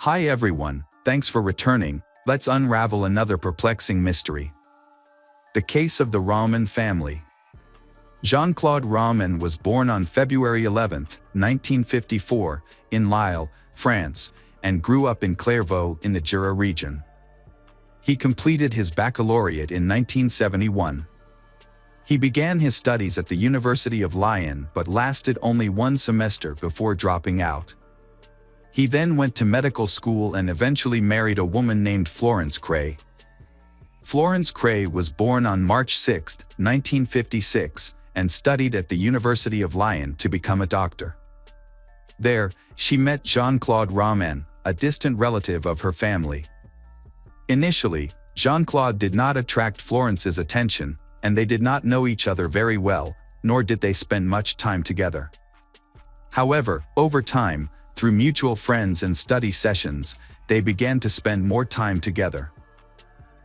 Hi everyone, thanks for returning. Let's unravel another perplexing mystery. The case of the Romand family. Jean-Claude Romand was born on February 11, 1954, in Lille, France, and grew up in Clairvaux in the Jura region. He completed his baccalaureate in 1971. He began his studies at the University of Lyon but lasted only one semester before dropping out. He then went to medical school and eventually married a woman named Florence Cray. Florence Cray was born on March 6, 1956, and studied at the University of Lyon to become a doctor. There, she met Jean-Claude Romand, a distant relative of her family. Initially, Jean-Claude did not attract Florence's attention, and they did not know each other very well, nor did they spend much time together. However, over time, through mutual friends and study sessions, they began to spend more time together.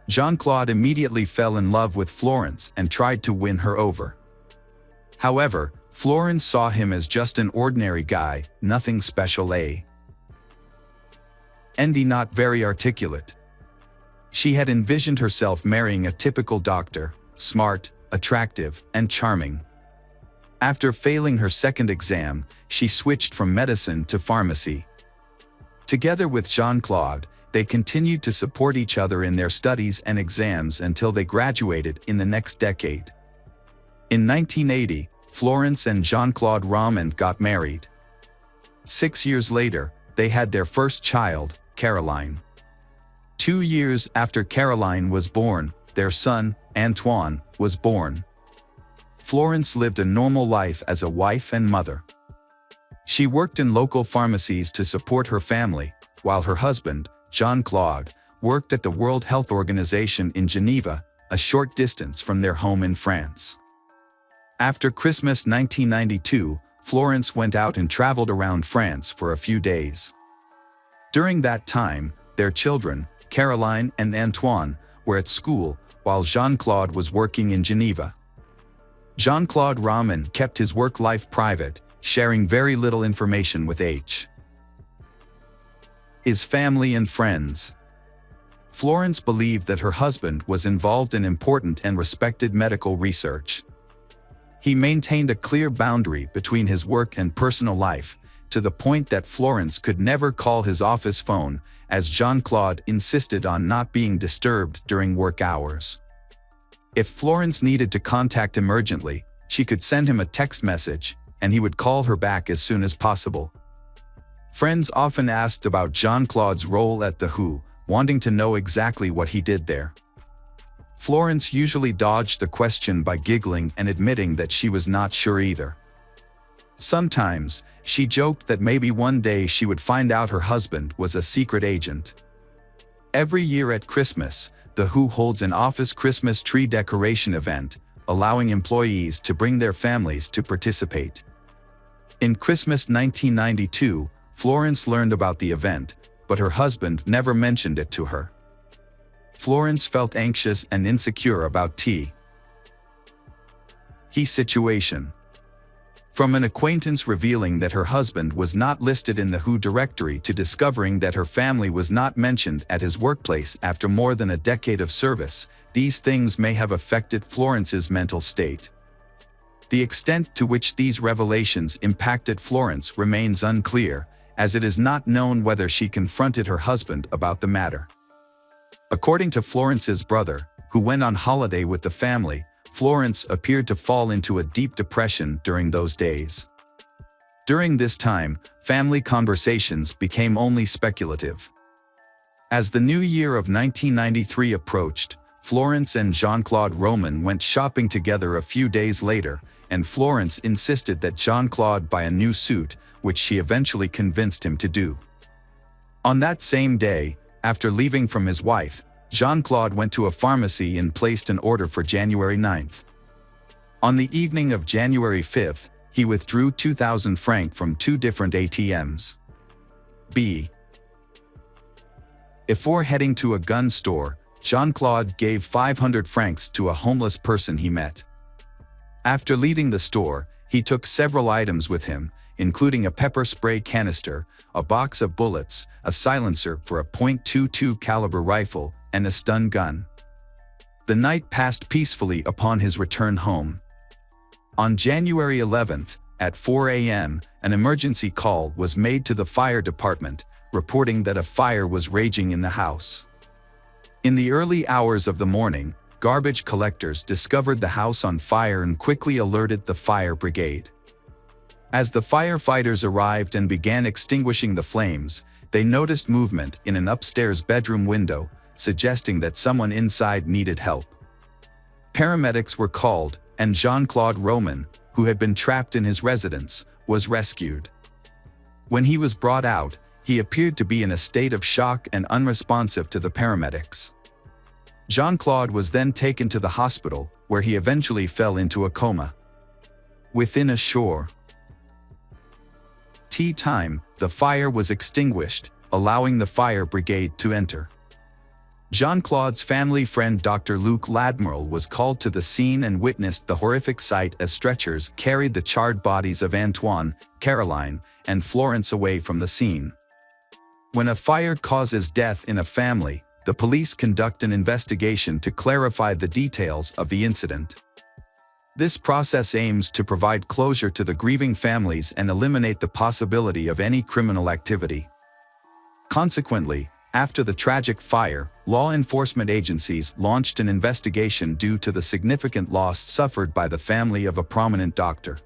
Jean-Claude immediately fell in love with Florence and tried to win her over. However, Florence saw him as just an ordinary guy, nothing special, and not very articulate. She had envisioned herself marrying a typical doctor, smart, attractive, and charming. After failing her second exam, she switched from medicine to pharmacy. Together with Jean-Claude, they continued to support each other in their studies and exams until they graduated in the next decade. In 1980, Florence and Jean-Claude Romand got married. 6 years later, they had their first child, Caroline. 2 years after Caroline was born, their son, Antoine, was born. Florence lived a normal life as a wife and mother. She worked in local pharmacies to support her family, while her husband, Jean-Claude, worked at the World Health Organization in Geneva, a short distance from their home in France. After Christmas 1992, Florence went out and traveled around France for a few days. During that time, their children, Caroline and Antoine, were at school, while Jean-Claude was working in Geneva. Jean-Claude Romand kept his work life private, sharing very little information with his family and friends. Florence believed that her husband was involved in important and respected medical research. He maintained a clear boundary between his work and personal life, to the point that Florence could never call his office phone, as Jean-Claude insisted on not being disturbed during work hours. If Florence needed to contact him urgently, she could send him a text message, and he would call her back as soon as possible. Friends often asked about Jean-Claude's role at the WHO, wanting to know exactly what he did there. Florence usually dodged the question by giggling and admitting that she was not sure either. Sometimes, she joked that maybe one day she would find out her husband was a secret agent. Every year at Christmas, the WHO holds an office Christmas tree decoration event, allowing employees to bring their families to participate. In Christmas 1992, Florence learned about the event, but her husband never mentioned it to her. Florence felt anxious and insecure about his situation. From an acquaintance revealing that her husband was not listed in the WHO directory to discovering that her family was not mentioned at his workplace after more than a decade of service, these things may have affected Florence's mental state. The extent to which these revelations impacted Florence remains unclear, as it is not known whether she confronted her husband about the matter. According to Florence's brother, who went on holiday with the family, Florence appeared to fall into a deep depression during those days. During this time, family conversations became only speculative. As the new year of 1993 approached, Florence and Jean-Claude Romand went shopping together a few days later, and Florence insisted that Jean-Claude buy a new suit, which she eventually convinced him to do. On that same day, after leaving from his wife, Jean-Claude went to a pharmacy and placed an order for January 9th. On the evening of January 5th, he withdrew 2,000 francs from 2 different ATMs. Before heading to a gun store, Jean-Claude gave 500 francs to a homeless person he met. After leaving the store, he took several items with him, including a pepper spray canister, a box of bullets, a silencer for a .22 caliber rifle, and a stun gun. The night passed peacefully upon his return home. On January 11th, at 4 a.m., an emergency call was made to the fire department, reporting that a fire was raging in the house. In the early hours of the morning, garbage collectors discovered the house on fire and quickly alerted the fire brigade. As the firefighters arrived and began extinguishing the flames, they noticed movement in an upstairs bedroom window, suggesting that someone inside needed help. Paramedics were called, and Jean-Claude Romand, who had been trapped in his residence, was rescued. When he was brought out, he appeared to be in a state of shock and unresponsive to the paramedics. Jean-Claude was then taken to the hospital, where he eventually fell into a coma. Within a short time, the fire was extinguished, allowing the fire brigade to enter. Jean-Claude's family friend Dr. Luc Ladmiral was called to the scene and witnessed the horrific sight as stretchers carried the charred bodies of Antoine, Caroline, and Florence away from the scene. When a fire causes death in a family, the police conduct an investigation to clarify the details of the incident. This process aims to provide closure to the grieving families and eliminate the possibility of any criminal activity. Consequently, after the tragic fire, law enforcement agencies launched an investigation due to the significant loss suffered by the family of a prominent doctor.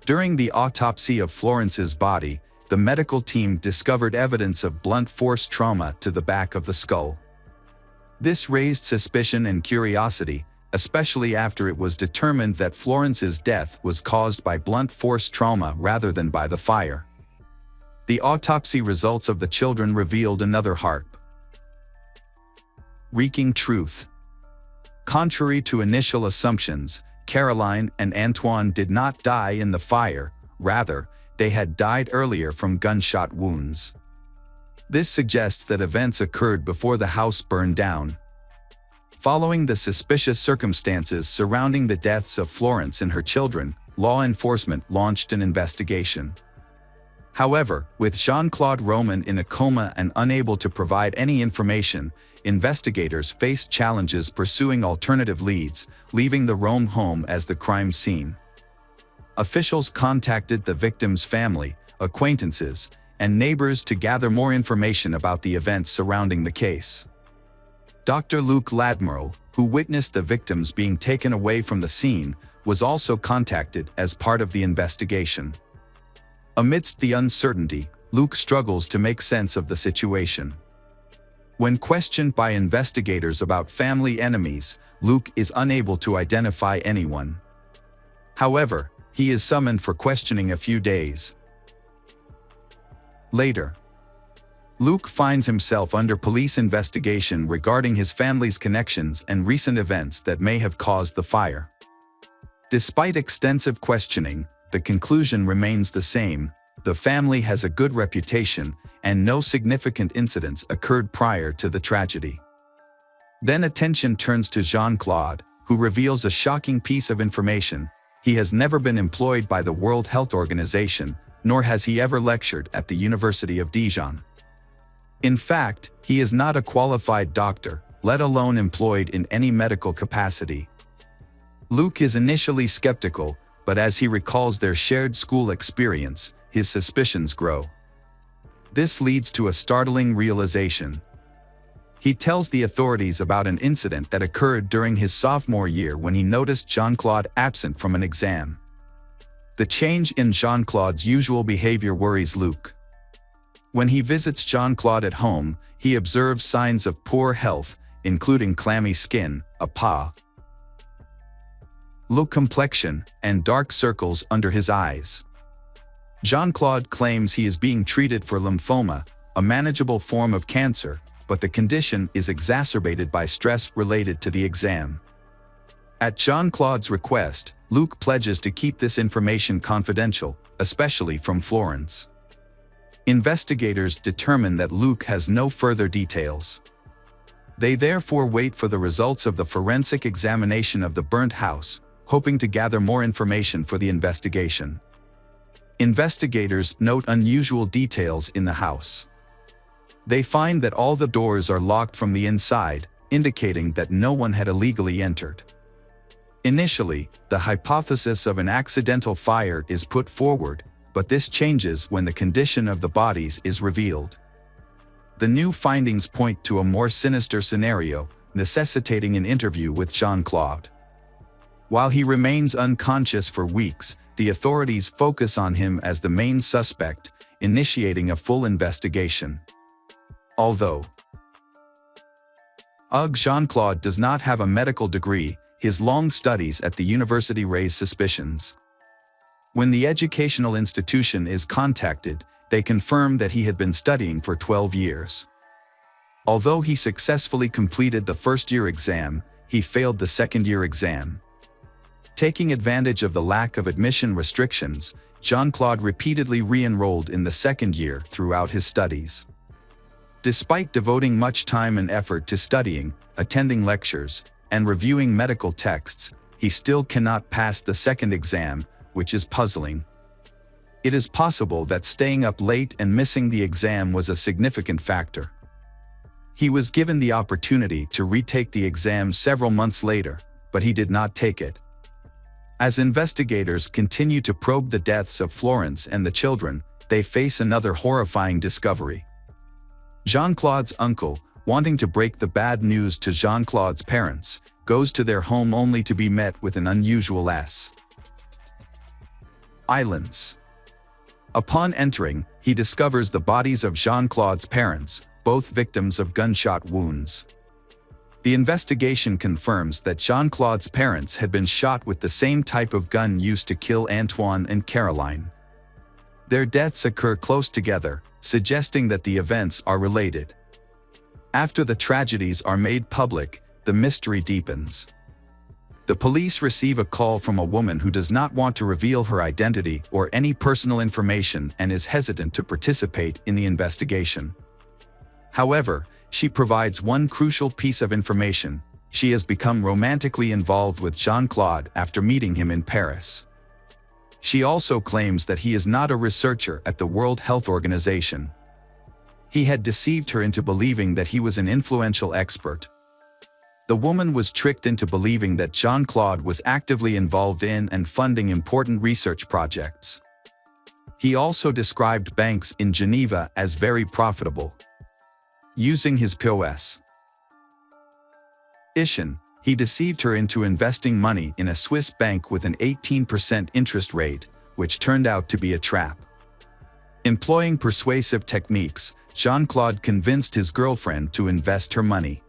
During the autopsy of Florence's body, the medical team discovered evidence of blunt force trauma to the back of the skull. This raised suspicion and curiosity, especially after it was determined that Florence's death was caused by blunt force trauma rather than by the fire. The autopsy results of the children revealed another heart-wrenching truth. Contrary to initial assumptions, Caroline and Antoine did not die in the fire, rather, they had died earlier from gunshot wounds. This suggests that events occurred before the house burned down. Following the suspicious circumstances surrounding the deaths of Florence and her children, law enforcement launched an investigation. However, with Jean-Claude Romand in a coma and unable to provide any information, investigators faced challenges pursuing alternative leads, leaving the Rome home as the crime scene. Officials contacted the victim's family, acquaintances, and neighbors to gather more information about the events surrounding the case. Dr. Luc Ladmiral, who witnessed the victims being taken away from the scene, was also contacted as part of the investigation. Amidst the uncertainty, Luc struggles to make sense of the situation. When questioned by investigators about family enemies, Luc is unable to identify anyone. However, he is summoned for questioning a few days later. Luc finds himself under police investigation regarding his family's connections and recent events that may have caused the fire. Despite extensive questioning, the conclusion remains the same: the family has a good reputation, and no significant incidents occurred prior to the tragedy. Then attention turns to Jean-Claude, who reveals a shocking piece of information: he has never been employed by the World Health Organization, nor has he ever lectured at the University of Dijon. In fact, he is not a qualified doctor, let alone employed in any medical capacity. Luc is initially skeptical, but as he recalls their shared school experience, his suspicions grow. This leads to a startling realization. He tells the authorities about an incident that occurred during his sophomore year when he noticed Jean-Claude absent from an exam. The change in Jean-Claude's usual behavior worries Luc. When he visits Jean-Claude at home, he observes signs of poor health, including clammy skin, a pale complexion, and dark circles under his eyes. Jean-Claude claims he is being treated for lymphoma, a manageable form of cancer, but the condition is exacerbated by stress related to the exam. At Jean-Claude's request, Luc pledges to keep this information confidential, especially from Florence. Investigators determine that Luc has no further details. They therefore wait for the results of the forensic examination of the burnt house, hoping to gather more information for the investigation. Investigators note unusual details in the house. They find that all the doors are locked from the inside, indicating that no one had illegally entered. Initially, the hypothesis of an accidental fire is put forward, but this changes when the condition of the bodies is revealed. The new findings point to a more sinister scenario, necessitating an interview with Jean-Claude. While he remains unconscious for weeks, the authorities focus on him as the main suspect, initiating a full investigation. Although Jean-Claude does not have a medical degree, his long studies at the university raise suspicions. When the educational institution is contacted, they confirm that he had been studying for 12 years. Although he successfully completed the first-year exam, he failed the second-year exam. Taking advantage of the lack of admission restrictions, Jean-Claude repeatedly re-enrolled in the second year throughout his studies. Despite devoting much time and effort to studying, attending lectures, and reviewing medical texts, he still cannot pass the second exam, which is puzzling. It is possible that staying up late and missing the exam was a significant factor. He was given the opportunity to retake the exam several months later, but he did not take it. As investigators continue to probe the deaths of Florence and the children, they face another horrifying discovery. Jean-Claude's uncle, wanting to break the bad news to Jean-Claude's parents, goes to their home only to be met with an unusual silence. Upon entering, he discovers the bodies of Jean-Claude's parents, both victims of gunshot wounds. The investigation confirms that Jean-Claude's parents had been shot with the same type of gun used to kill Antoine and Caroline. Their deaths occur close together, suggesting that the events are related. After the tragedies are made public, the mystery deepens. The police receive a call from a woman who does not want to reveal her identity or any personal information and is hesitant to participate in the investigation. However, she provides one crucial piece of information: she has become romantically involved with Jean-Claude after meeting him in Paris. She also claims that he is not a researcher at the World Health Organization. He had deceived her into believing that he was an influential expert. The woman was tricked into believing that Jean-Claude was actively involved in and funding important research projects. He also described banks in Geneva as very profitable. Using his POS, he deceived her into investing money in a Swiss bank with an 18% interest rate, which turned out to be a trap. Employing persuasive techniques, Jean-Claude convinced his girlfriend to invest her money.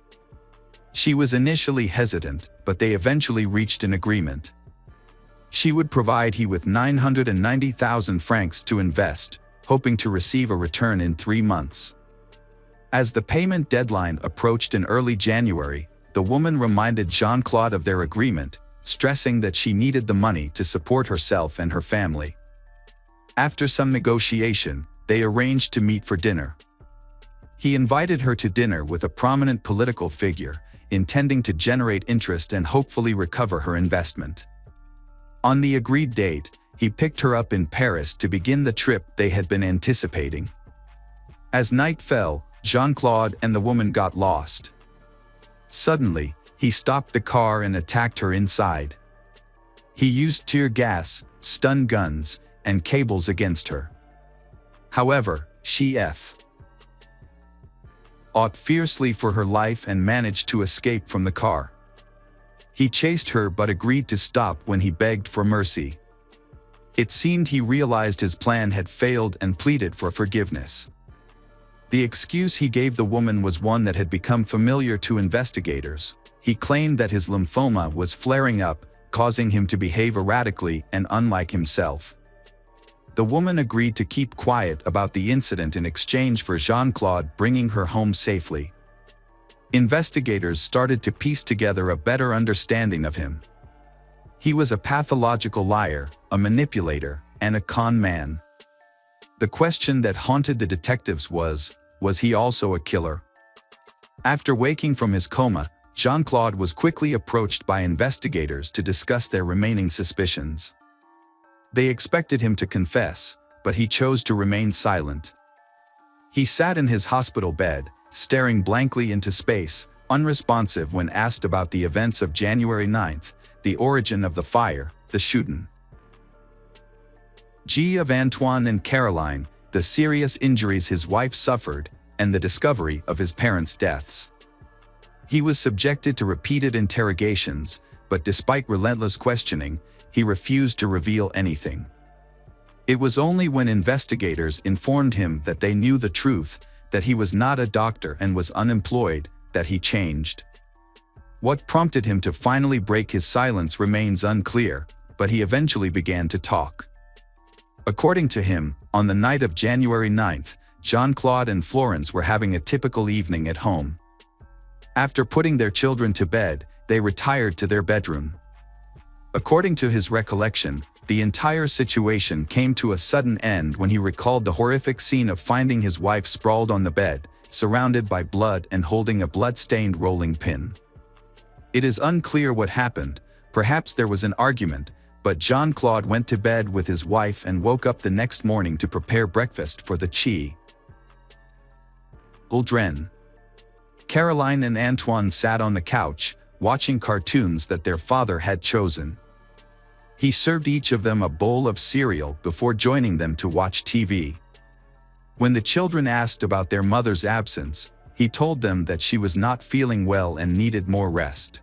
She was initially hesitant, but they eventually reached an agreement. She would provide him with 990,000 francs to invest, hoping to receive a return in 3 months. As the payment deadline approached in early January, the woman reminded Jean-Claude of their agreement, stressing that she needed the money to support herself and her family. After some negotiation, they arranged to meet for dinner. He invited her to dinner with a prominent political figure, intending to generate interest and hopefully recover her investment. On the agreed date, he picked her up in Paris to begin the trip they had been anticipating. As night fell, Jean-Claude and the woman got lost. Suddenly, he stopped the car and attacked her inside. He used tear gas, stun guns, and cables against her. However, she fought fiercely for her life and managed to escape from the car. He chased her but agreed to stop when he begged for mercy. It seemed he realized his plan had failed and pleaded for forgiveness. The excuse he gave the woman was one that had become familiar to investigators. He claimed that his lymphoma was flaring up, causing him to behave erratically and unlike himself. The woman agreed to keep quiet about the incident in exchange for Jean-Claude bringing her home safely. Investigators started to piece together a better understanding of him. He was a pathological liar, a manipulator, and a con man. The question that haunted the detectives was he also a killer? After waking from his coma, Jean-Claude was quickly approached by investigators to discuss their remaining suspicions. They expected him to confess, but he chose to remain silent. He sat in his hospital bed, staring blankly into space, unresponsive when asked about the events of January 9th, the origin of the fire, the shooting of Antoine and Caroline, the serious injuries his wife suffered, and the discovery of his parents' deaths. He was subjected to repeated interrogations, but despite relentless questioning, he refused to reveal anything. It was only when investigators informed him that they knew the truth, that he was not a doctor and was unemployed, that he changed. What prompted him to finally break his silence remains unclear, but he eventually began to talk. According to him, on the night of January 9th, Jean-Claude and Florence were having a typical evening at home. After putting their children to bed, they retired to their bedroom. According to his recollection, the entire situation came to a sudden end when he recalled the horrific scene of finding his wife sprawled on the bed, surrounded by blood and holding a blood-stained rolling pin. It is unclear what happened. Perhaps there was an argument, but Jean-Claude went to bed with his wife and woke up the next morning to prepare breakfast for the children. Caroline and Antoine sat on the couch, watching cartoons that their father had chosen. He served each of them a bowl of cereal before joining them to watch TV. When the children asked about their mother's absence, he told them that she was not feeling well and needed more rest.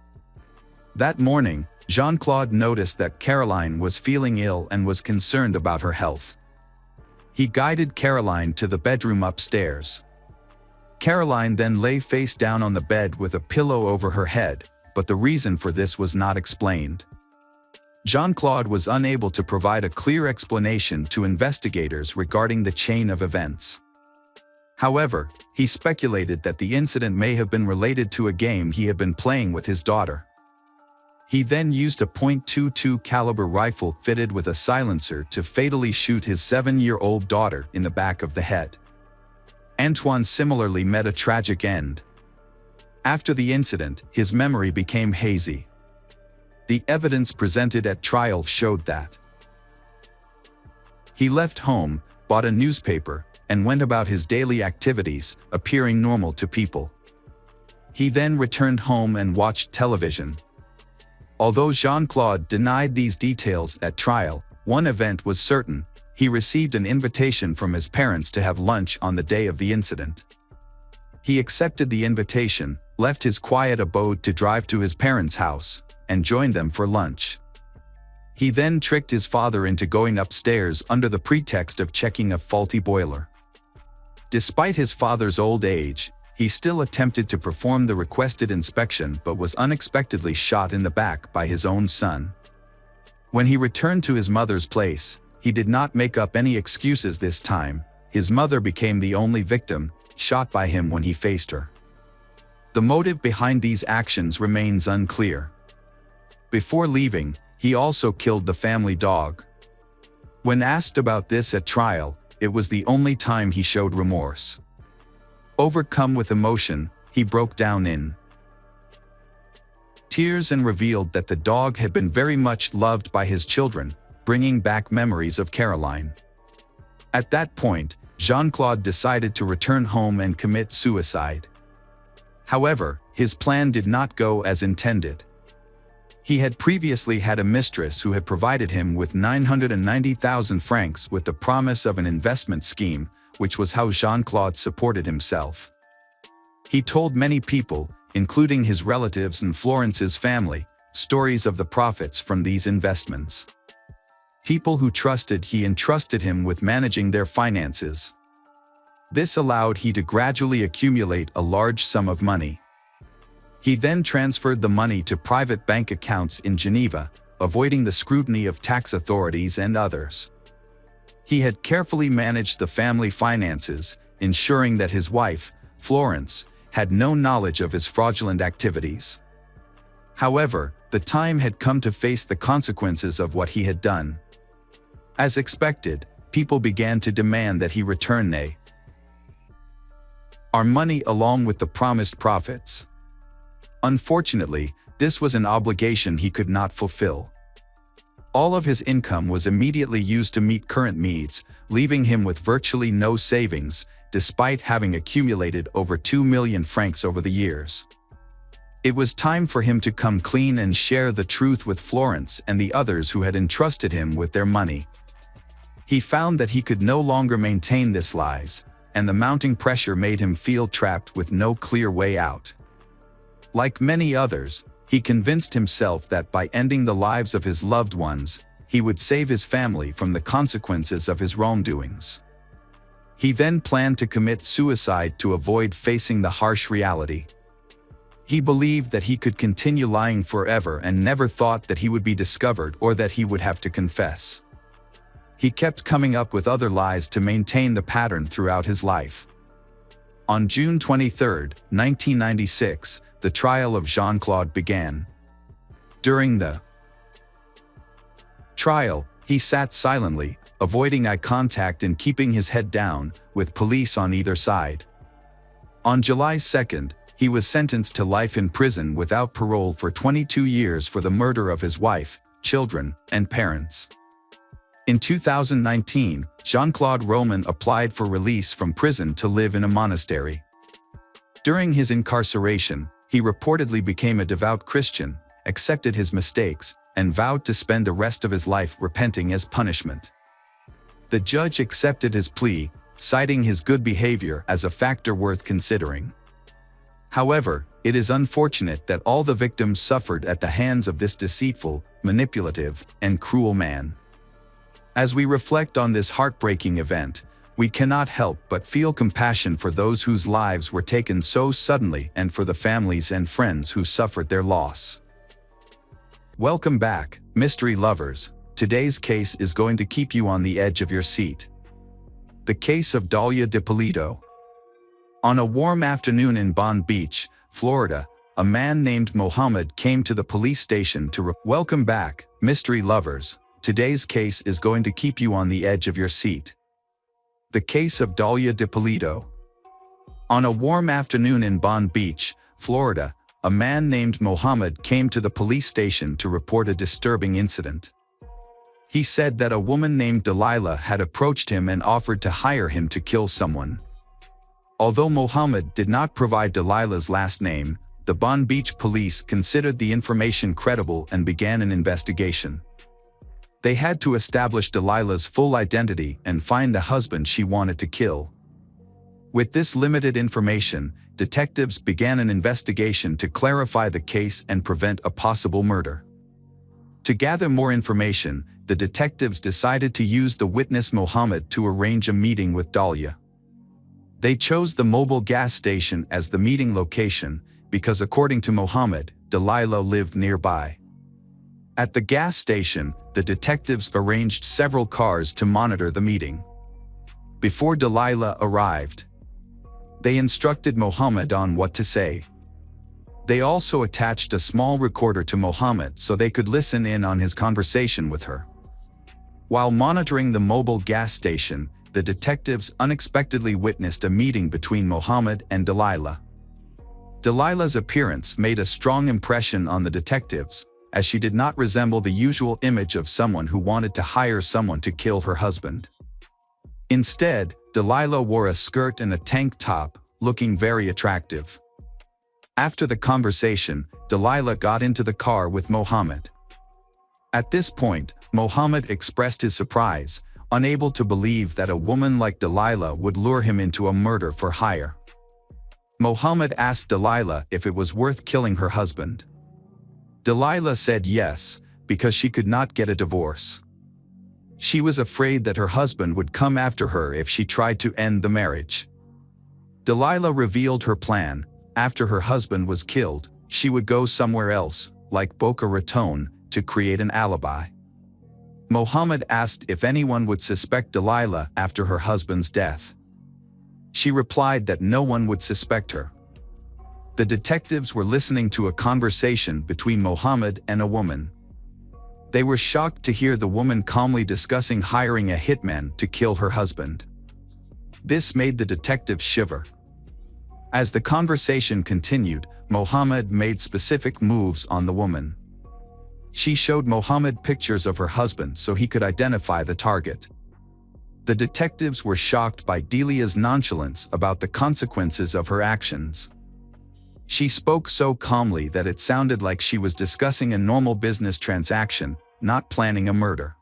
That morning, Jean-Claude noticed that Caroline was feeling ill and was concerned about her health. He guided Caroline to the bedroom upstairs. Caroline then lay face down on the bed with a pillow over her head, but the reason for this was not explained. Jean-Claude was unable to provide a clear explanation to investigators regarding the chain of events. However, he speculated that the incident may have been related to a game he had been playing with his daughter. He then used a .22 caliber rifle fitted with a silencer to fatally shoot his 7-year-old daughter in the back of the head. Antoine similarly met a tragic end. After the incident, his memory became hazy. The evidence presented at trial showed that he left home, bought a newspaper, and went about his daily activities, appearing normal to people. He then returned home and watched television. Although Jean-Claude denied these details at trial, one event was certain: he received an invitation from his parents to have lunch on the day of the incident. He accepted the invitation, left his quiet abode to drive to his parents' house, and joined them for lunch. He then tricked his father into going upstairs under the pretext of checking a faulty boiler. Despite his father's old age, he still attempted to perform the requested inspection but was unexpectedly shot in the back by his own son. When he returned to his mother's place, he did not make up any excuses this time. His mother became the only victim, shot by him when he faced her. The motive behind these actions remains unclear. Before leaving, he also killed the family dog. When asked about this at trial, it was the only time he showed remorse. Overcome with emotion, he broke down in tears and revealed that the dog had been very much loved by his children, bringing back memories of Caroline. At that point, Jean-Claude decided to return home and commit suicide. However, his plan did not go as intended. He had previously had a mistress who had provided him with 990,000 francs with the promise of an investment scheme, which was how Jean-Claude supported himself. He told many people, including his relatives and Florence's family, stories of the profits from these investments. People who trusted he entrusted him with managing their finances. This allowed he to gradually accumulate a large sum of money. He then transferred the money to private bank accounts in Geneva, avoiding the scrutiny of tax authorities and others. He had carefully managed the family finances, ensuring that his wife, Florence, had no knowledge of his fraudulent activities. However, the time had come to face the consequences of what he had done. As expected, people began to demand that he return our money along with the promised profits. Unfortunately, this was an obligation he could not fulfill. All of his income was immediately used to meet current needs, leaving him with virtually no savings, despite having accumulated over 2 million francs over the years. It was time for him to come clean and share the truth with Florence and the others who had entrusted him with their money. He found that he could no longer maintain this lies, and the mounting pressure made him feel trapped with no clear way out. Like many others, he convinced himself that by ending the lives of his loved ones, he would save his family from the consequences of his wrongdoings. He then planned to commit suicide to avoid facing the harsh reality. He believed that he could continue lying forever and never thought that he would be discovered or that he would have to confess. He kept coming up with other lies to maintain the pattern throughout his life. On June 23, 1996, the trial of Jean-Claude began. During the trial, he sat silently, avoiding eye contact and keeping his head down, with police on either side. On July 2, he was sentenced to life in prison without parole for 22 years for the murder of his wife, children, and parents. In 2019, Jean-Claude Romand applied for release from prison to live in a monastery. During his incarceration, he reportedly became a devout Christian, accepted his mistakes, and vowed to spend the rest of his life repenting as punishment. The judge accepted his plea, citing his good behavior as a factor worth considering. However, it is unfortunate that all the victims suffered at the hands of this deceitful, manipulative, and cruel man. As we reflect on this heartbreaking event, we cannot help but feel compassion for those whose lives were taken so suddenly and for the families and friends who suffered their loss. Welcome back, mystery lovers. Today's case is going to keep you on the edge of your seat. The case of Dalia Dippolito. On a warm afternoon in Bond Beach, Florida, a man named Mohammed came to the police station to Welcome back, mystery lovers. Today's case is going to keep you on the edge of your seat. The case of Dalia Dippolito. On a warm afternoon in Bond Beach, Florida, a man named Mohammed came to the police station to report a disturbing incident. He said that a woman named Delilah had approached him and offered to hire him to kill someone. Although Mohammed did not provide Delilah's last name, the Bond Beach police considered the information credible and began an investigation. They had to establish Delilah's full identity and find the husband she wanted to kill. With this limited information, detectives began an investigation to clarify the case and prevent a possible murder. To gather more information, the detectives decided to use the witness Mohammed to arrange a meeting with Dalia. They chose the mobile gas station as the meeting location because, according to Mohammed, Delilah lived nearby. At the gas station, the detectives arranged several cars to monitor the meeting. Before Delilah arrived, they instructed Mohammed on what to say. They also attached a small recorder to Mohammed so they could listen in on his conversation with her. While monitoring the mobile gas station, the detectives unexpectedly witnessed a meeting between Mohammed and Delilah. Delilah's appearance made a strong impression on the detectives, as she did not resemble the usual image of someone who wanted to hire someone to kill her husband. Instead, Delilah wore a skirt and a tank top, looking very attractive. After the conversation, Delilah got into the car with Mohammed. At this point, Mohammed expressed his surprise, unable to believe that a woman like Delilah would lure him into a murder for hire. Mohammed asked Delilah if it was worth killing her husband. Delilah said yes, because she could not get a divorce. She was afraid that her husband would come after her if she tried to end the marriage. Delilah revealed her plan. After her husband was killed, she would go somewhere else, like Boca Raton, to create an alibi. Mohammed asked if anyone would suspect Delilah after her husband's death. She replied that no one would suspect her. The detectives were listening to a conversation between Mohammed and a woman. They were shocked to hear the woman calmly discussing hiring a hitman to kill her husband. This made the detectives shiver. As the conversation continued, Mohammed made specific moves on the woman. She showed Mohammed pictures of her husband so he could identify the target. The detectives were shocked by Delia's nonchalance about the consequences of her actions. She spoke so calmly that it sounded like she was discussing a normal business transaction, not planning a murder.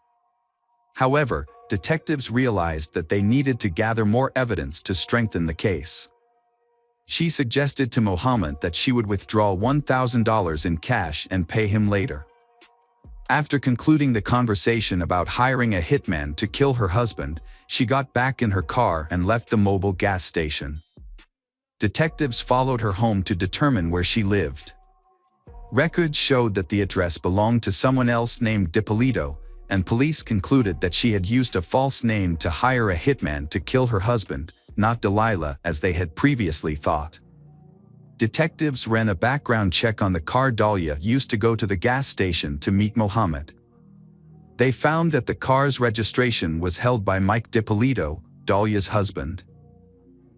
However, detectives realized that they needed to gather more evidence to strengthen the case. She suggested to Mohammed that she would withdraw $1,000 in cash and pay him later. After concluding the conversation about hiring a hitman to kill her husband, she got back in her car and left the mobile gas station. Detectives followed her home to determine where she lived. Records showed that the address belonged to someone else named Dippolito, and police concluded that she had used a false name to hire a hitman to kill her husband, not Delilah as they had previously thought. Detectives ran a background check on the car Dahlia used to go to the gas station to meet Mohammed. They found that the car's registration was held by Mike Dippolito, Dahlia's husband.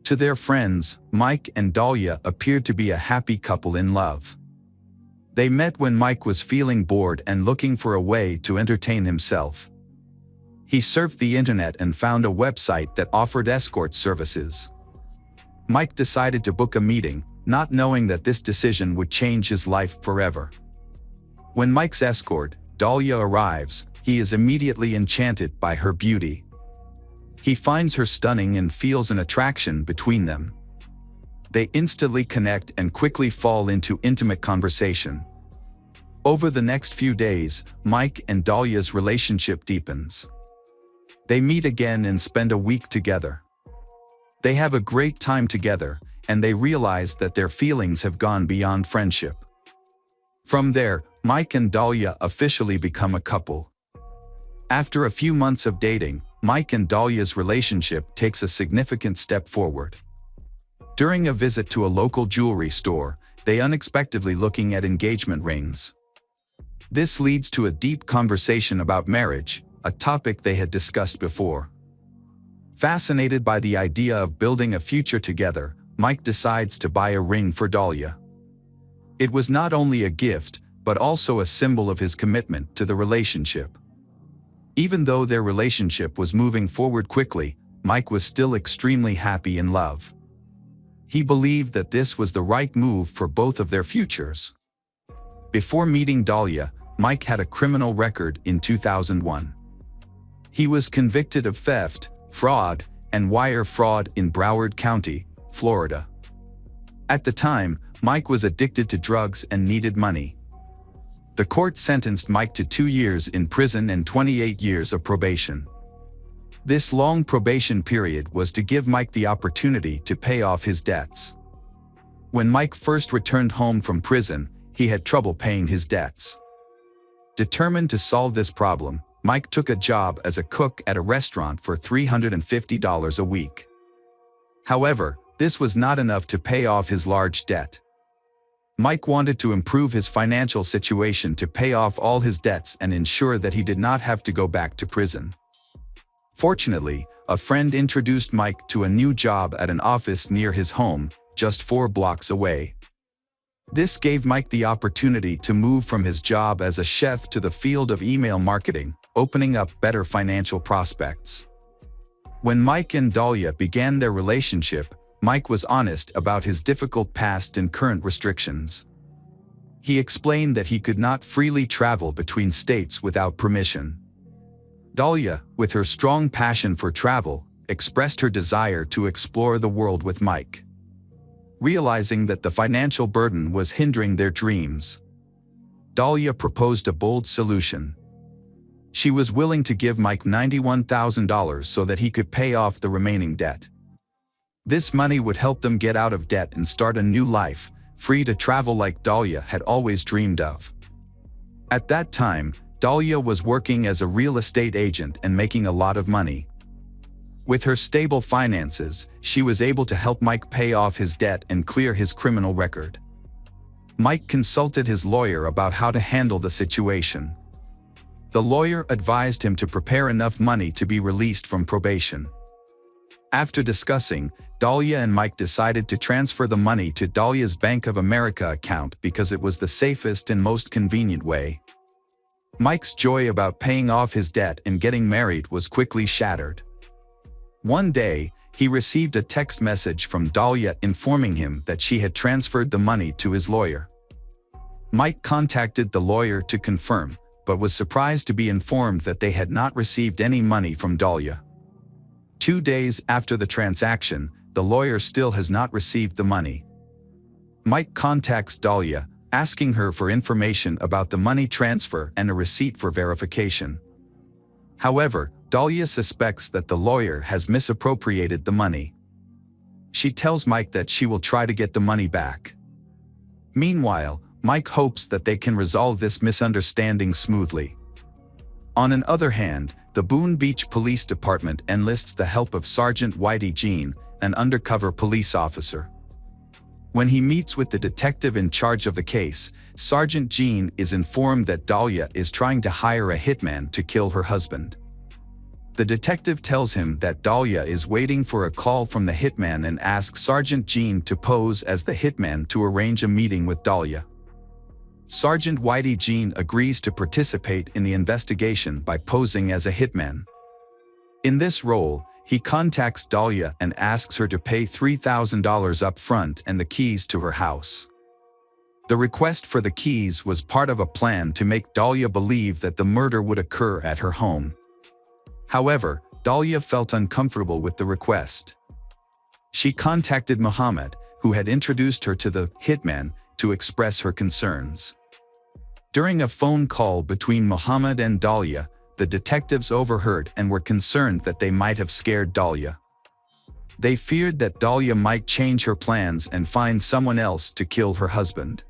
To their friends, Mike and Dahlia appeared to be a happy couple in love. They met when Mike was feeling bored and looking for a way to entertain himself. He surfed the internet and found a website that offered escort services. Mike decided to book a meeting, not knowing that this decision would change his life forever. When Mike's escort, Dahlia, arrives, he is immediately enchanted by her beauty. He finds her stunning and feels an attraction between them. They instantly connect and quickly fall into intimate conversation. Over the next few days, Mike and Dahlia's relationship deepens. They meet again and spend a week together. They have a great time together, and they realize that their feelings have gone beyond friendship. From there, Mike and Dahlia officially become a couple. After a few months of dating, Mike and Dahlia's relationship takes a significant step forward. During a visit to a local jewelry store, they unexpectedly looking at engagement rings. This leads to a deep conversation about marriage, a topic they had discussed before. Fascinated by the idea of building a future together, Mike decides to buy a ring for Dahlia. It was not only a gift, but also a symbol of his commitment to the relationship. Even though their relationship was moving forward quickly, Mike was still extremely happy in love. He believed that this was the right move for both of their futures. Before meeting Dahlia, Mike had a criminal record in 2001. He was convicted of theft, fraud, and wire fraud in Broward County, Florida. At the time, Mike was addicted to drugs and needed money. The court sentenced Mike to 2 years in prison and 28 years of probation. This long probation period was to give Mike the opportunity to pay off his debts. When Mike first returned home from prison, he had trouble paying his debts. Determined to solve this problem, Mike took a job as a cook at a restaurant for $350 a week. However, this was not enough to pay off his large debt. Mike wanted to improve his financial situation to pay off all his debts and ensure that he did not have to go back to prison. Fortunately, a friend introduced Mike to a new job at an office near his home, just 4 blocks away. This gave Mike the opportunity to move from his job as a chef to the field of email marketing, opening up better financial prospects. When Mike and Dahlia began their relationship, Mike was honest about his difficult past and current restrictions. He explained that he could not freely travel between states without permission. Dahlia, with her strong passion for travel, expressed her desire to explore the world with Mike. Realizing that the financial burden was hindering their dreams, Dahlia proposed a bold solution. She was willing to give Mike $91,000 so that he could pay off the remaining debt. This money would help them get out of debt and start a new life, free to travel like Dahlia had always dreamed of. At that time, Dahlia was working as a real estate agent and making a lot of money. With her stable finances, she was able to help Mike pay off his debt and clear his criminal record. Mike consulted his lawyer about how to handle the situation. The lawyer advised him to prepare enough money to be released from probation. After discussing, Dahlia and Mike decided to transfer the money to Dahlia's Bank of America account because it was the safest and most convenient way. Mike's joy about paying off his debt and getting married was quickly shattered. One day, he received a text message from Dahlia informing him that she had transferred the money to his lawyer. Mike contacted the lawyer to confirm, but was surprised to be informed that they had not received any money from Dahlia. 2 days after the transaction, the lawyer still has not received the money. Mike contacts Dahlia, asking her for information about the money transfer and a receipt for verification. However, Dahlia suspects that the lawyer has misappropriated the money. She tells Mike that she will try to get the money back. Meanwhile, Mike hopes that they can resolve this misunderstanding smoothly. On the other hand, the Boone Beach Police Department enlists the help of Sergeant Whitey Jean, an undercover police officer. When he meets with the detective in charge of the case, Sergeant Jean is informed that Dahlia is trying to hire a hitman to kill her husband. The detective tells him that Dahlia is waiting for a call from the hitman and asks Sergeant Jean to pose as the hitman to arrange a meeting with Dahlia. Sergeant Whitey Jean agrees to participate in the investigation by posing as a hitman. In this role, he contacts Dahlia and asks her to pay $3,000 up front and the keys to her house. The request for the keys was part of a plan to make Dahlia believe that the murder would occur at her home. However, Dahlia felt uncomfortable with the request. She contacted Muhammad, who had introduced her to the hitman, to express her concerns. During a phone call between Muhammad and Dahlia, the detectives overheard and were concerned that they might have scared Dahlia. They feared that Dahlia might change her plans and find someone else to kill her husband.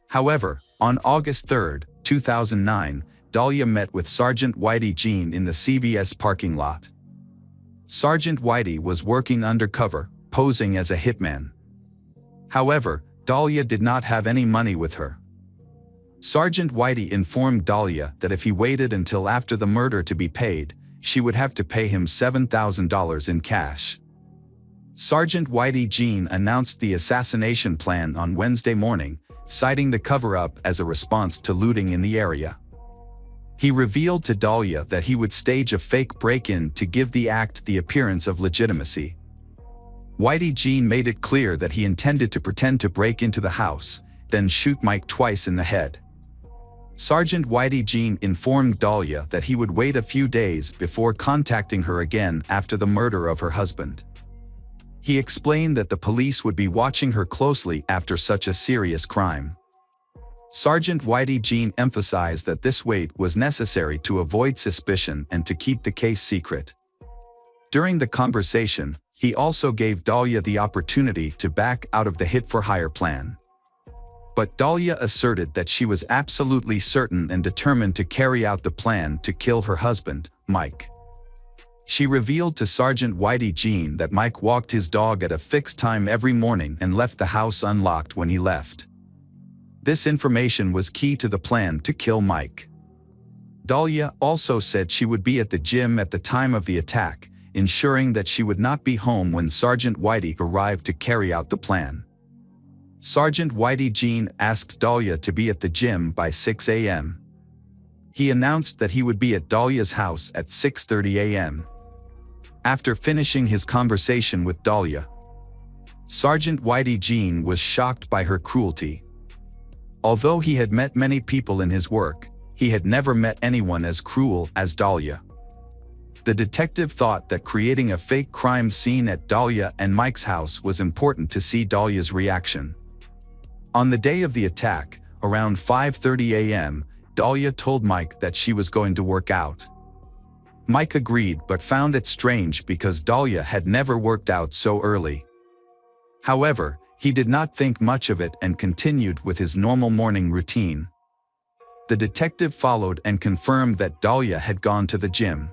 However, on August 3, 2009, Dahlia met with Sergeant Whitey Jean in the CVS parking lot. Sergeant Whitey was working undercover, posing as a hitman. However, Dahlia did not have any money with her. Sergeant Whitey informed Dahlia that if he waited until after the murder to be paid, she would have to pay him $7,000 in cash. Sergeant Whitey Jean announced the assassination plan on Wednesday morning, citing the cover-up as a response to looting in the area. He revealed to Dahlia that he would stage a fake break-in to give the act the appearance of legitimacy. Whitey Jean made it clear that he intended to pretend to break into the house, then shoot Mike twice in the head. Sergeant Whitey Jean informed Dahlia that he would wait a few days before contacting her again after the murder of her husband. He explained that the police would be watching her closely after such a serious crime. Sergeant Whitey Jean emphasized that this wait was necessary to avoid suspicion and to keep the case secret. During the conversation, he also gave Dahlia the opportunity to back out of the hit-for-hire plan. But Dahlia asserted that she was absolutely certain and determined to carry out the plan to kill her husband, Mike. She revealed to Sergeant Whitey Jean that Mike walked his dog at a fixed time every morning and left the house unlocked when he left. This information was key to the plan to kill Mike. Dahlia also said she would be at the gym at the time of the attack, ensuring that she would not be home when Sergeant Whitey arrived to carry out the plan. Sergeant Whitey Jean asked Dahlia to be at the gym by 6 a.m. He announced that he would be at Dahlia's house at 6:30 a.m. After finishing his conversation with Dahlia, Sergeant Whitey Jean was shocked by her cruelty. Although he had met many people in his work, he had never met anyone as cruel as Dahlia. The detective thought that creating a fake crime scene at Dahlia and Mike's house was important to see Dahlia's reaction. On the day of the attack, around 5:30 a.m., Dahlia told Mike that she was going to work out. Mike agreed but found it strange because Dahlia had never worked out so early. However, he did not think much of it and continued with his normal morning routine. The detective followed and confirmed that Dahlia had gone to the gym.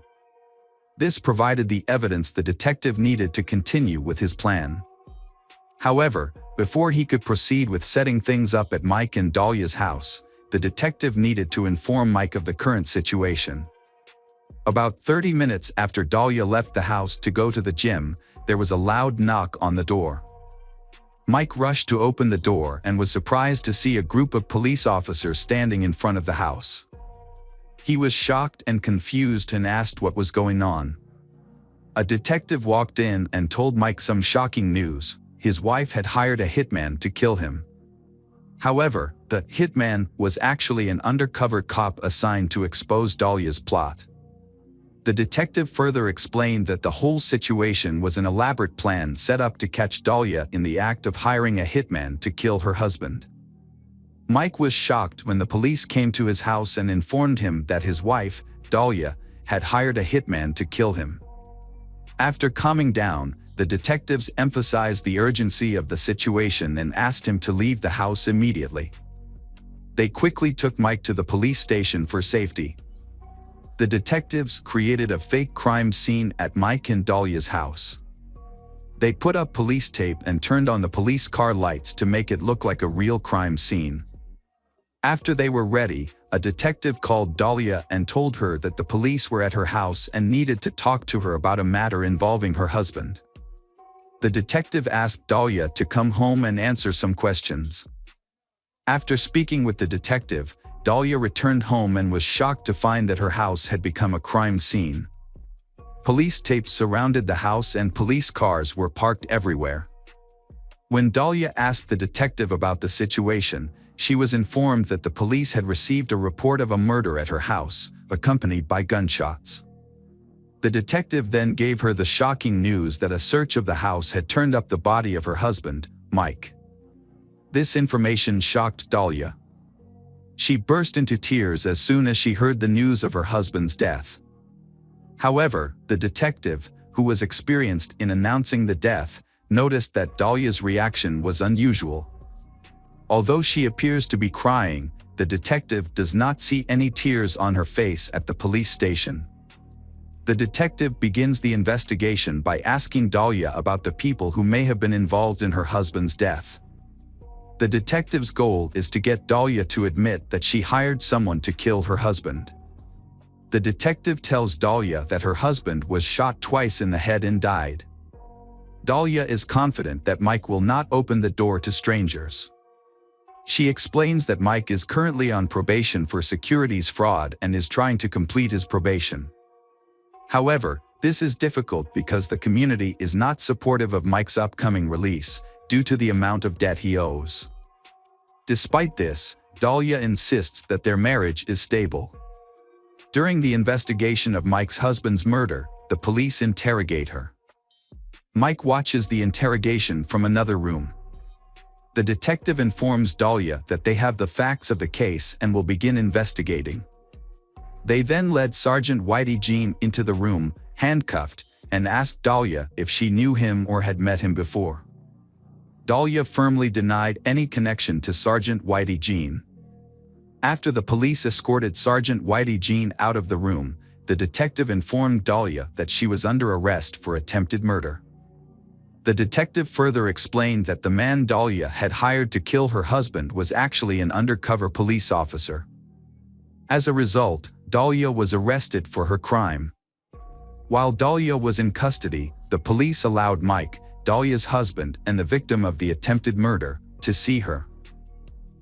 This provided the evidence the detective needed to continue with his plan. However, before he could proceed with setting things up at Mike and Dahlia's house, the detective needed to inform Mike of the current situation. About 30 minutes after Dahlia left the house to go to the gym, there was a loud knock on the door. Mike rushed to open the door and was surprised to see a group of police officers standing in front of the house. He was shocked and confused and asked what was going on. A detective walked in and told Mike some shocking news. His wife had hired a hitman to kill him. However, the hitman was actually an undercover cop assigned to expose Dahlia's plot. The detective further explained that the whole situation was an elaborate plan set up to catch Dahlia in the act of hiring a hitman to kill her husband. Mike was shocked when the police came to his house and informed him that his wife, Dahlia, had hired a hitman to kill him. After calming down, the detectives emphasized the urgency of the situation and asked him to leave the house immediately. They quickly took Mike to the police station for safety. The detectives created a fake crime scene at Mike and Dahlia's house. They put up police tape and turned on the police car lights to make it look like a real crime scene. After they were ready, a detective called Dahlia and told her that the police were at her house and needed to talk to her about a matter involving her husband. The detective asked Dahlia to come home and answer some questions. After speaking with the detective, Dahlia returned home and was shocked to find that her house had become a crime scene. Police tape surrounded the house and police cars were parked everywhere. When Dahlia asked the detective about the situation, she was informed that the police had received a report of a murder at her house, accompanied by gunshots. The detective then gave her the shocking news that a search of the house had turned up the body of her husband, Mike. This information shocked Dahlia. She burst into tears as soon as she heard the news of her husband's death. However, the detective, who was experienced in announcing the death, noticed that Dahlia's reaction was unusual. Although she appears to be crying, the detective does not see any tears on her face at the police station. The detective begins the investigation by asking Dahlia about the people who may have been involved in her husband's death. The detective's goal is to get Dahlia to admit that she hired someone to kill her husband. The detective tells Dahlia that her husband was shot twice in the head and died. Dahlia is confident that Mike will not open the door to strangers. She explains that Mike is currently on probation for securities fraud and is trying to complete his probation. However, this is difficult because the community is not supportive of Mike's upcoming release due to the amount of debt he owes. Despite this, Dahlia insists that their marriage is stable. During the investigation of Mike's husband's murder, the police interrogate her. Mike watches the interrogation from another room. The detective informs Dahlia that they have the facts of the case and will begin investigating. They then led Sergeant Whitey Jean into the room, handcuffed, and asked Dahlia if she knew him or had met him before. Dahlia firmly denied any connection to Sergeant Whitey Jean. After the police escorted Sergeant Whitey Jean out of the room, the detective informed Dahlia that she was under arrest for attempted murder. The detective further explained that the man Dahlia had hired to kill her husband was actually an undercover police officer. As a result, Dahlia was arrested for her crime. While Dahlia was in custody, the police allowed Mike, Dahlia's husband and the victim of the attempted murder, to see her.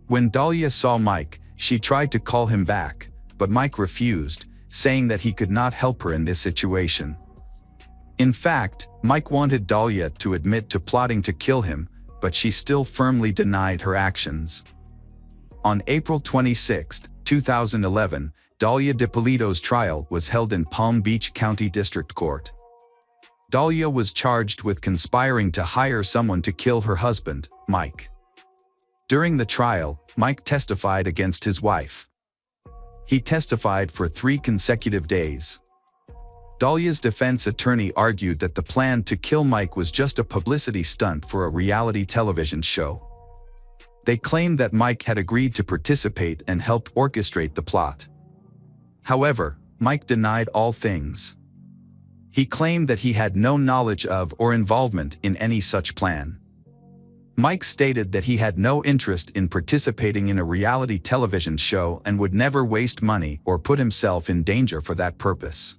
When Dahlia saw Mike, she tried to call him back, but Mike refused, saying that he could not help her in this situation. In fact, Mike wanted Dahlia to admit to plotting to kill him, but she still firmly denied her actions. On April 26, 2011, Dahlia DiPolito's trial was held in Palm Beach County District Court. Dahlia was charged with conspiring to hire someone to kill her husband, Mike. During the trial, Mike testified against his wife. He testified for 3 consecutive days. Dahlia's defense attorney argued that the plan to kill Mike was just a publicity stunt for a reality television show. They claimed that Mike had agreed to participate and helped orchestrate the plot. However, Mike denied all things. He claimed that he had no knowledge of or involvement in any such plan. Mike stated that he had no interest in participating in a reality television show and would never waste money or put himself in danger for that purpose.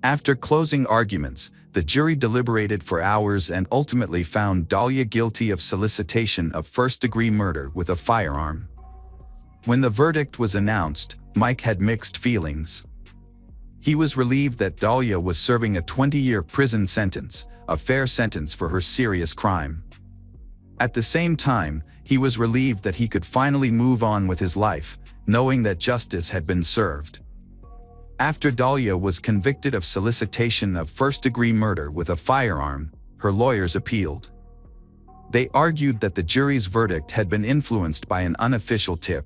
After closing arguments, the jury deliberated for hours and ultimately found Dahlia guilty of solicitation of first-degree murder with a firearm. When the verdict was announced, Mike had mixed feelings. He was relieved that Dahlia was serving a 20-year prison sentence, a fair sentence for her serious crime. At the same time, he was relieved that he could finally move on with his life, knowing that justice had been served. After Dahlia was convicted of solicitation of first-degree murder with a firearm, her lawyers appealed. They argued that the jury's verdict had been influenced by an unofficial tip.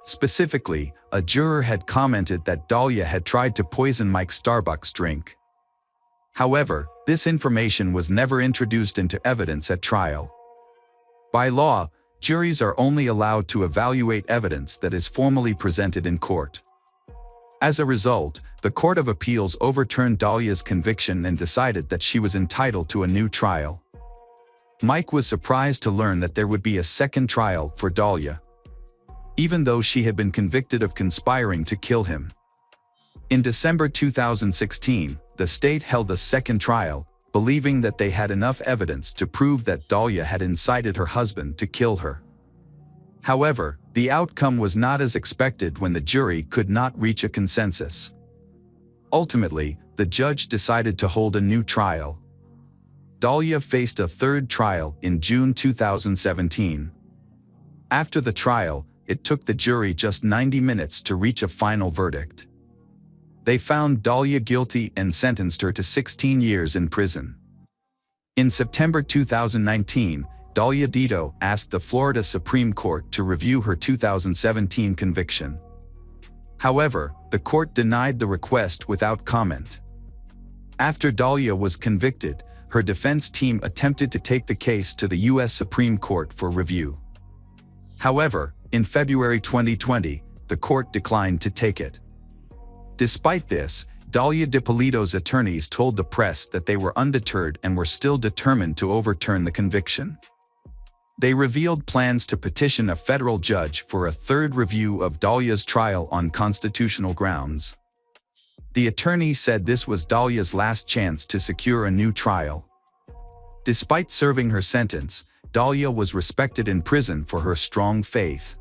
Specifically, a juror had commented that Dahlia had tried to poison Mike's Starbucks drink. However, this information was never introduced into evidence at trial. By law, juries are only allowed to evaluate evidence that is formally presented in court. As a result, the Court of Appeals overturned Dahlia's conviction and decided that she was entitled to a new trial. Mike was surprised to learn that there would be a second trial for Dahlia, even though she had been convicted of conspiring to kill him. In December 2016, the state held a second trial, believing that they had enough evidence to prove that Dahlia had incited her husband to kill her. However, the outcome was not as expected when the jury could not reach a consensus. Ultimately, the judge decided to hold a new trial. Dahlia faced a third trial in June 2017. After the trial, it took the jury just 90 minutes to reach a final verdict. They found Dahlia guilty and sentenced her to 16 years in prison. In September 2019, Dahlia Dito asked the Florida Supreme Court to review her 2017 conviction. However, the court denied the request without comment. After Dahlia was convicted, her defense team attempted to take the case to the U.S. Supreme Court for review. However, in February 2020, the court declined to take it. Despite this, Dahlia Dippolito's attorneys told the press that they were undeterred and were still determined to overturn the conviction. They revealed plans to petition a federal judge for a third review of Dahlia's trial on constitutional grounds. The attorney said this was Dahlia's last chance to secure a new trial. Despite serving her sentence, Dahlia was respected in prison for her strong faith.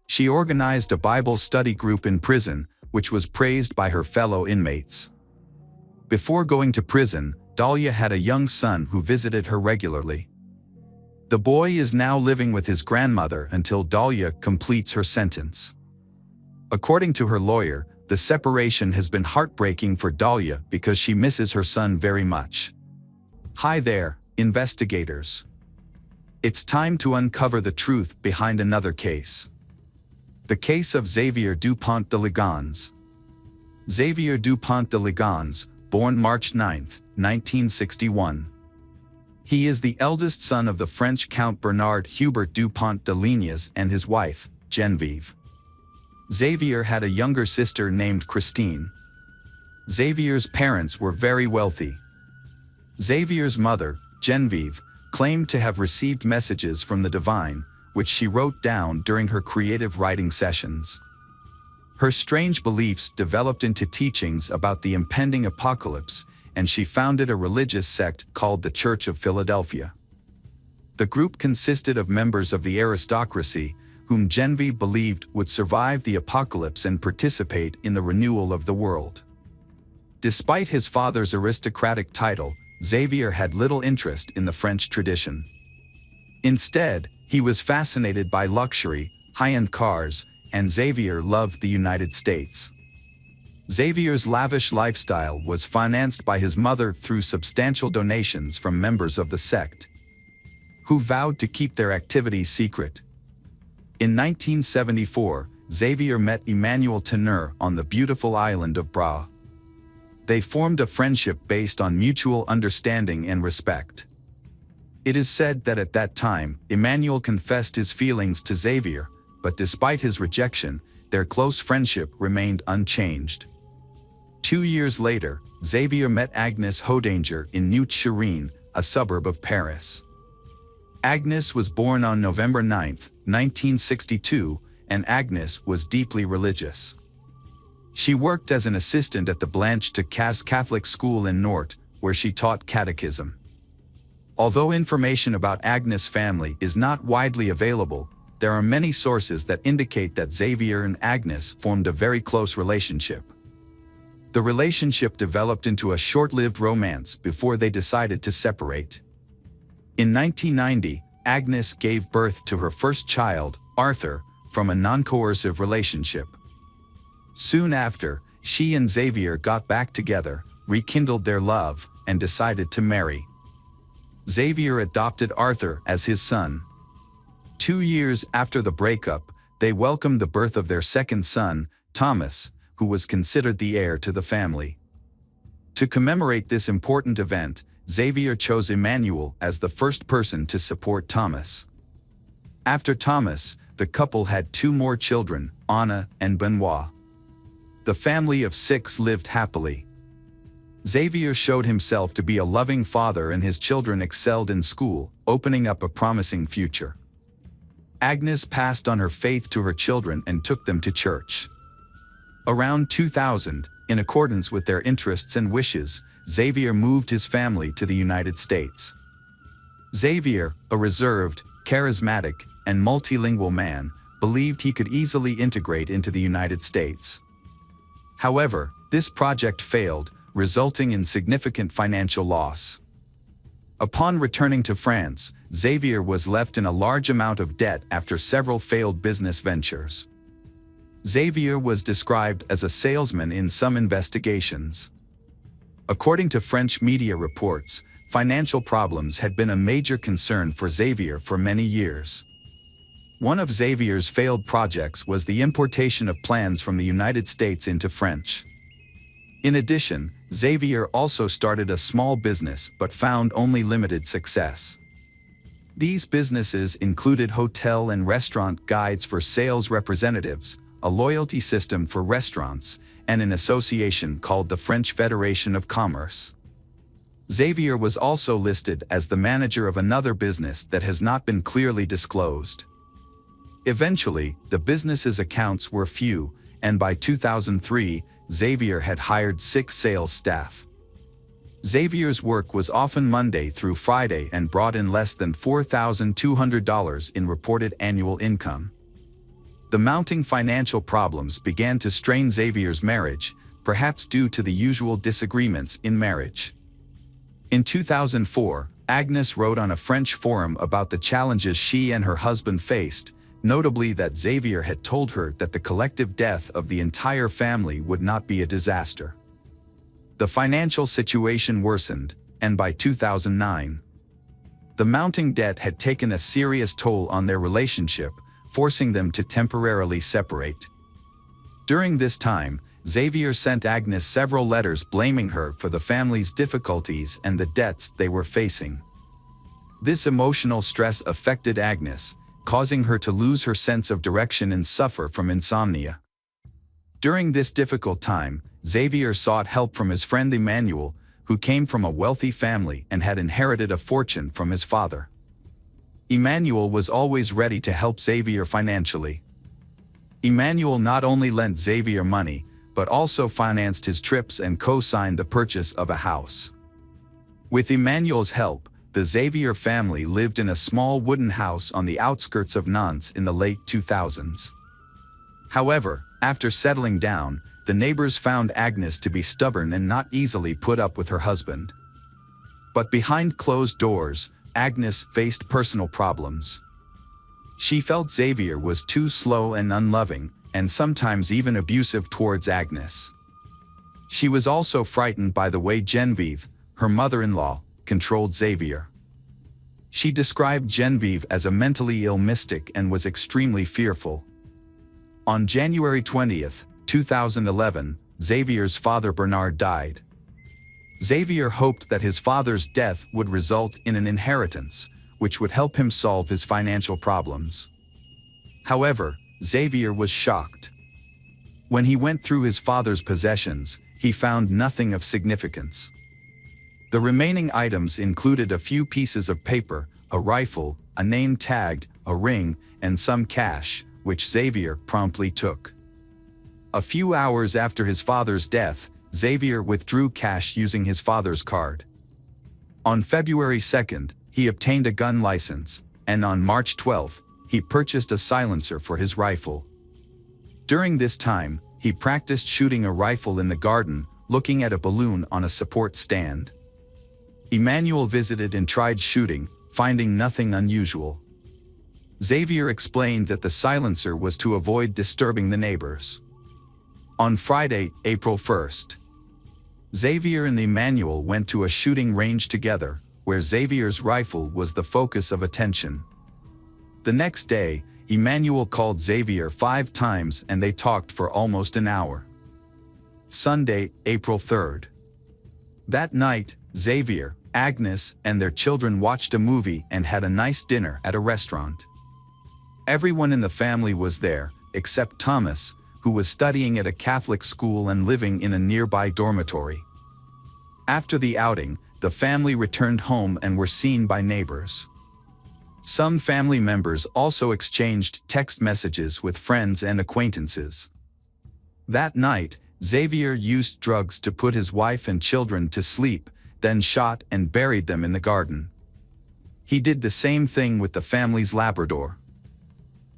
She organized a Bible study group in prison, which was praised by her fellow inmates. Before going to prison, Dahlia had a young son who visited her regularly. The boy is now living with his grandmother until Dahlia completes her sentence. According to her lawyer, the separation has been heartbreaking for Dahlia because she misses her son very much. Hi there, investigators. It's time to uncover the truth behind another case. The case of Xavier Dupont de Ligons. Xavier Dupont de Ligons, born March 9, 1961. He is the eldest son of the French Count Bernard Hubert Dupont de Lignes and his wife, Geneviève. Xavier had a younger sister named Christine. Xavier's parents were very wealthy. Xavier's mother, Geneviève, claimed to have received messages from the divine, which she wrote down during her creative writing sessions. Her strange beliefs developed into teachings about the impending apocalypse, and she founded a religious sect called the Church of Philadelphia. The group consisted of members of the aristocracy, whom Geneviève believed would survive the apocalypse and participate in the renewal of the world. Despite his father's aristocratic title, Xavier had little interest in the French tradition. Instead, he was fascinated by luxury, high-end cars, and Xavier loved the United States. Xavier's lavish lifestyle was financed by his mother through substantial donations from members of the sect, who vowed to keep their activities secret. In 1974, Xavier met Emmanuel Teneur on the beautiful island of Bra. They formed a friendship based on mutual understanding and respect. It is said that at that time, Emmanuel confessed his feelings to Xavier, but despite his rejection, their close friendship remained unchanged. 2 years later, Xavier met Agnes Hodanger in Neuilly-sur-Seine, a suburb of Paris. Agnes was born on November 9, 1962, and Agnes was deeply religious. She worked as an assistant at the Blanche de Caze Catholic School in Nantes, where she taught catechism. Although information about Agnes' family is not widely available, there are many sources that indicate that Xavier and Agnes formed a very close relationship. The relationship developed into a short-lived romance before they decided to separate. In 1990, Agnes gave birth to her first child, Arthur, from a non-coercive relationship. Soon after, she and Xavier got back together, rekindled their love, and decided to marry. Xavier adopted Arthur as his son. 2 years after the breakup, they welcomed the birth of their second son, Thomas, who was considered the heir to the family. To commemorate this important event, Xavier chose Emmanuel as the first person to support Thomas. After Thomas, the couple had 2 more children, Anna and Benoit. The family of 6 lived happily. Xavier showed himself to be a loving father and his children excelled in school, opening up a promising future. Agnes passed on her faith to her children and took them to church. Around 2000, in accordance with their interests and wishes, Xavier moved his family to the United States. Xavier, a reserved, charismatic, and multilingual man, believed he could easily integrate into the United States. However, this project failed, resulting in significant financial loss. Upon returning to France, Xavier was left in a large amount of debt after several failed business ventures. Xavier was described as a salesman in some investigations. According to French media reports, financial problems had been a major concern for Xavier for many years. One of Xavier's failed projects was the importation of plans from the United States into French. In addition, Xavier also started a small business but found only limited success. These businesses included hotel and restaurant guides for sales representatives, a loyalty system for restaurants, and an association called the French Federation of Commerce. Xavier was also listed as the manager of another business that has not been clearly disclosed. Eventually, the business's accounts were few, and by 2003, Xavier had hired 6 sales staff. Xavier's work was often Monday through Friday and brought in less than $4,200 in reported annual income. The mounting financial problems began to strain Xavier's marriage, perhaps due to the usual disagreements in marriage. In 2004, Agnes wrote on a French forum about the challenges she and her husband faced, notably that Xavier had told her that the collective death of the entire family would not be a disaster. The financial situation worsened, and by 2009, the mounting debt had taken a serious toll on their relationship, forcing them to temporarily separate. During this time, Xavier sent Agnes several letters blaming her for the family's difficulties and the debts they were facing. This emotional stress affected Agnes, causing her to lose her sense of direction and suffer from insomnia. During this difficult time, Xavier sought help from his friend Emmanuel, who came from a wealthy family and had inherited a fortune from his father. Emmanuel was always ready to help Xavier financially. Emmanuel not only lent Xavier money, but also financed his trips and co-signed the purchase of a house. With Emmanuel's help, the Xavier family lived in a small wooden house on the outskirts of Nantes in the late 2000s. However, after settling down, the neighbors found Agnes to be stubborn and not easily put up with her husband. But behind closed doors, Agnes faced personal problems. She felt Xavier was too slow and unloving, and sometimes even abusive towards Agnes. She was also frightened by the way Genevieve, her mother-in-law, controlled Xavier. She described Genevieve as a mentally ill mystic and was extremely fearful. On January 20, 2011, Xavier's father Bernard died. Xavier hoped that his father's death would result in an inheritance, which would help him solve his financial problems. However, Xavier was shocked. When he went through his father's possessions, he found nothing of significance. The remaining items included a few pieces of paper, a rifle, a name tag, a ring, and some cash, which Xavier promptly took. A few hours after his father's death, Xavier withdrew cash using his father's card. On February 2, he obtained a gun license, and on March 12, he purchased a silencer for his rifle. During this time, he practiced shooting a rifle in the garden, looking at a balloon on a support stand. Emmanuel visited and tried shooting, finding nothing unusual. Xavier explained that the silencer was to avoid disturbing the neighbors. On Friday, April 1st, Xavier and Emmanuel went to a shooting range together, where Xavier's rifle was the focus of attention. The next day, Emmanuel called Xavier 5 times and they talked for almost an hour. Sunday, April 3rd. That night, Xavier, Agnes, and their children watched a movie and had a nice dinner at a restaurant. Everyone in the family was there, except Thomas, who was studying at a Catholic school and living in a nearby dormitory. After the outing, the family returned home and were seen by neighbors. Some family members also exchanged text messages with friends and acquaintances. That night, Xavier used drugs to put his wife and children to sleep, then shot and buried them in the garden. He did the same thing with the family's Labrador.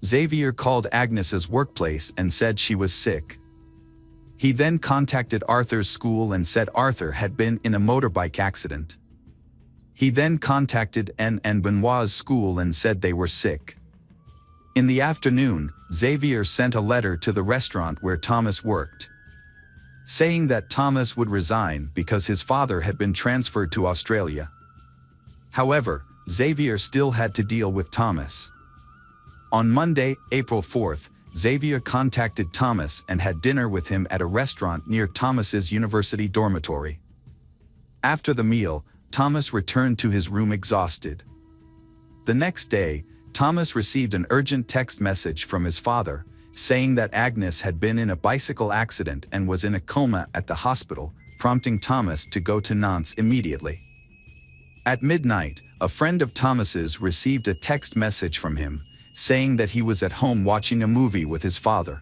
Xavier called Agnes's workplace and said she was sick. He then contacted Arthur's school and said Arthur had been in a motorbike accident. He then contacted Anne and Benoit's school and said they were sick. In the afternoon, Xavier sent a letter to the restaurant where Thomas worked, saying that Thomas would resign because his father had been transferred to Australia. However, Xavier still had to deal with Thomas. On Monday, April 4th, Xavier contacted Thomas and had dinner with him at a restaurant near Thomas's university dormitory. After the meal, Thomas returned to his room exhausted. The next day, Thomas received an urgent text message from his father, saying that Agnes had been in a bicycle accident and was in a coma at the hospital, prompting Thomas to go to Nantes immediately. At midnight, a friend of Thomas's received a text message from him, saying that he was at home watching a movie with his father.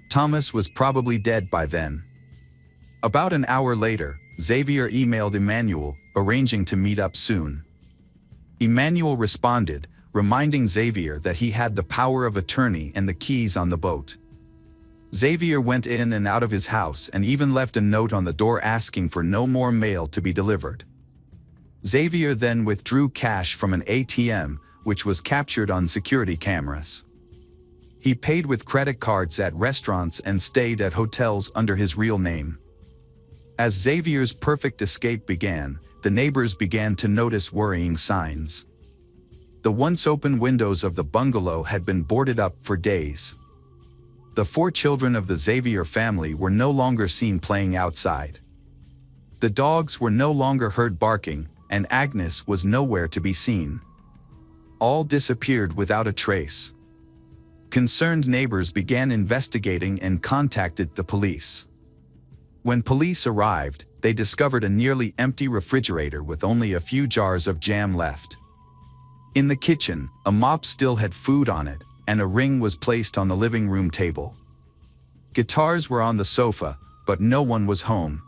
Thomas was probably dead by then. About an hour later, Xavier emailed Emmanuel, arranging to meet up soon. Emmanuel responded, reminding Xavier that he had the power of attorney and the keys on the boat. Xavier went in and out of his house and even left a note on the door asking for no more mail to be delivered. Xavier then withdrew cash from an ATM, which was captured on security cameras. He paid with credit cards at restaurants and stayed at hotels under his real name. As Xavier's perfect escape began, the neighbors began to notice worrying signs. The once open windows of the bungalow had been boarded up for days. The 4 children of the Xavier family were no longer seen playing outside. The dogs were no longer heard barking, and Agnes was nowhere to be seen. All disappeared without a trace. Concerned neighbors began investigating and contacted the police. When police arrived, they discovered a nearly empty refrigerator with only a few jars of jam left. In the kitchen, a mop still had food on it, and a ring was placed on the living room table. Guitars were on the sofa, but no one was home.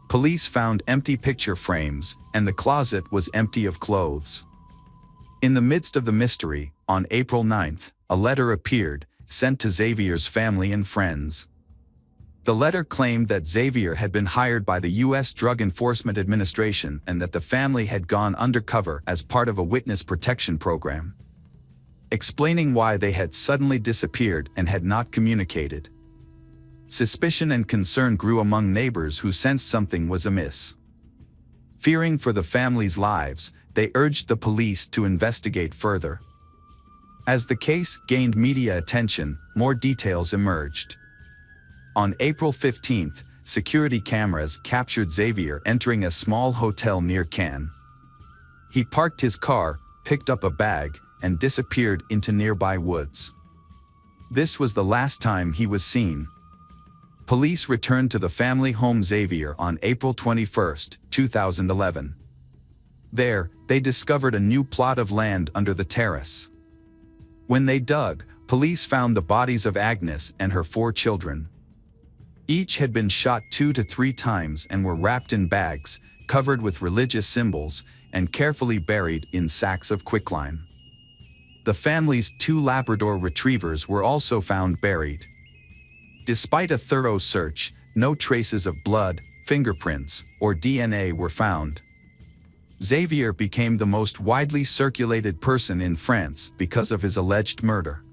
Police found empty picture frames, and the closet was empty of clothes. In the midst of the mystery, on April 9th, a letter appeared, sent to Xavier's family and friends. The letter claimed that Xavier had been hired by the U.S. Drug Enforcement Administration and that the family had gone undercover as part of a witness protection program, explaining why they had suddenly disappeared and had not communicated. Suspicion and concern grew among neighbors who sensed something was amiss. Fearing for the family's lives, they urged the police to investigate further. As the case gained media attention, more details emerged. On April 15th, security cameras captured Xavier entering a small hotel near Cannes. He parked his car, picked up a bag, and disappeared into nearby woods. This was the last time he was seen. Police returned to the family home Xavier on April 21, 2011. There, they discovered a new plot of land under the terrace. When they dug, police found the bodies of Agnes and her 4 children. Each had been shot 2 to 3 times and were wrapped in bags, covered with religious symbols, and carefully buried in sacks of quicklime. The family's 2 Labrador retrievers were also found buried. Despite a thorough search, no traces of blood, fingerprints, or DNA were found. Xavier became the most widely circulated person in France because of his alleged murder.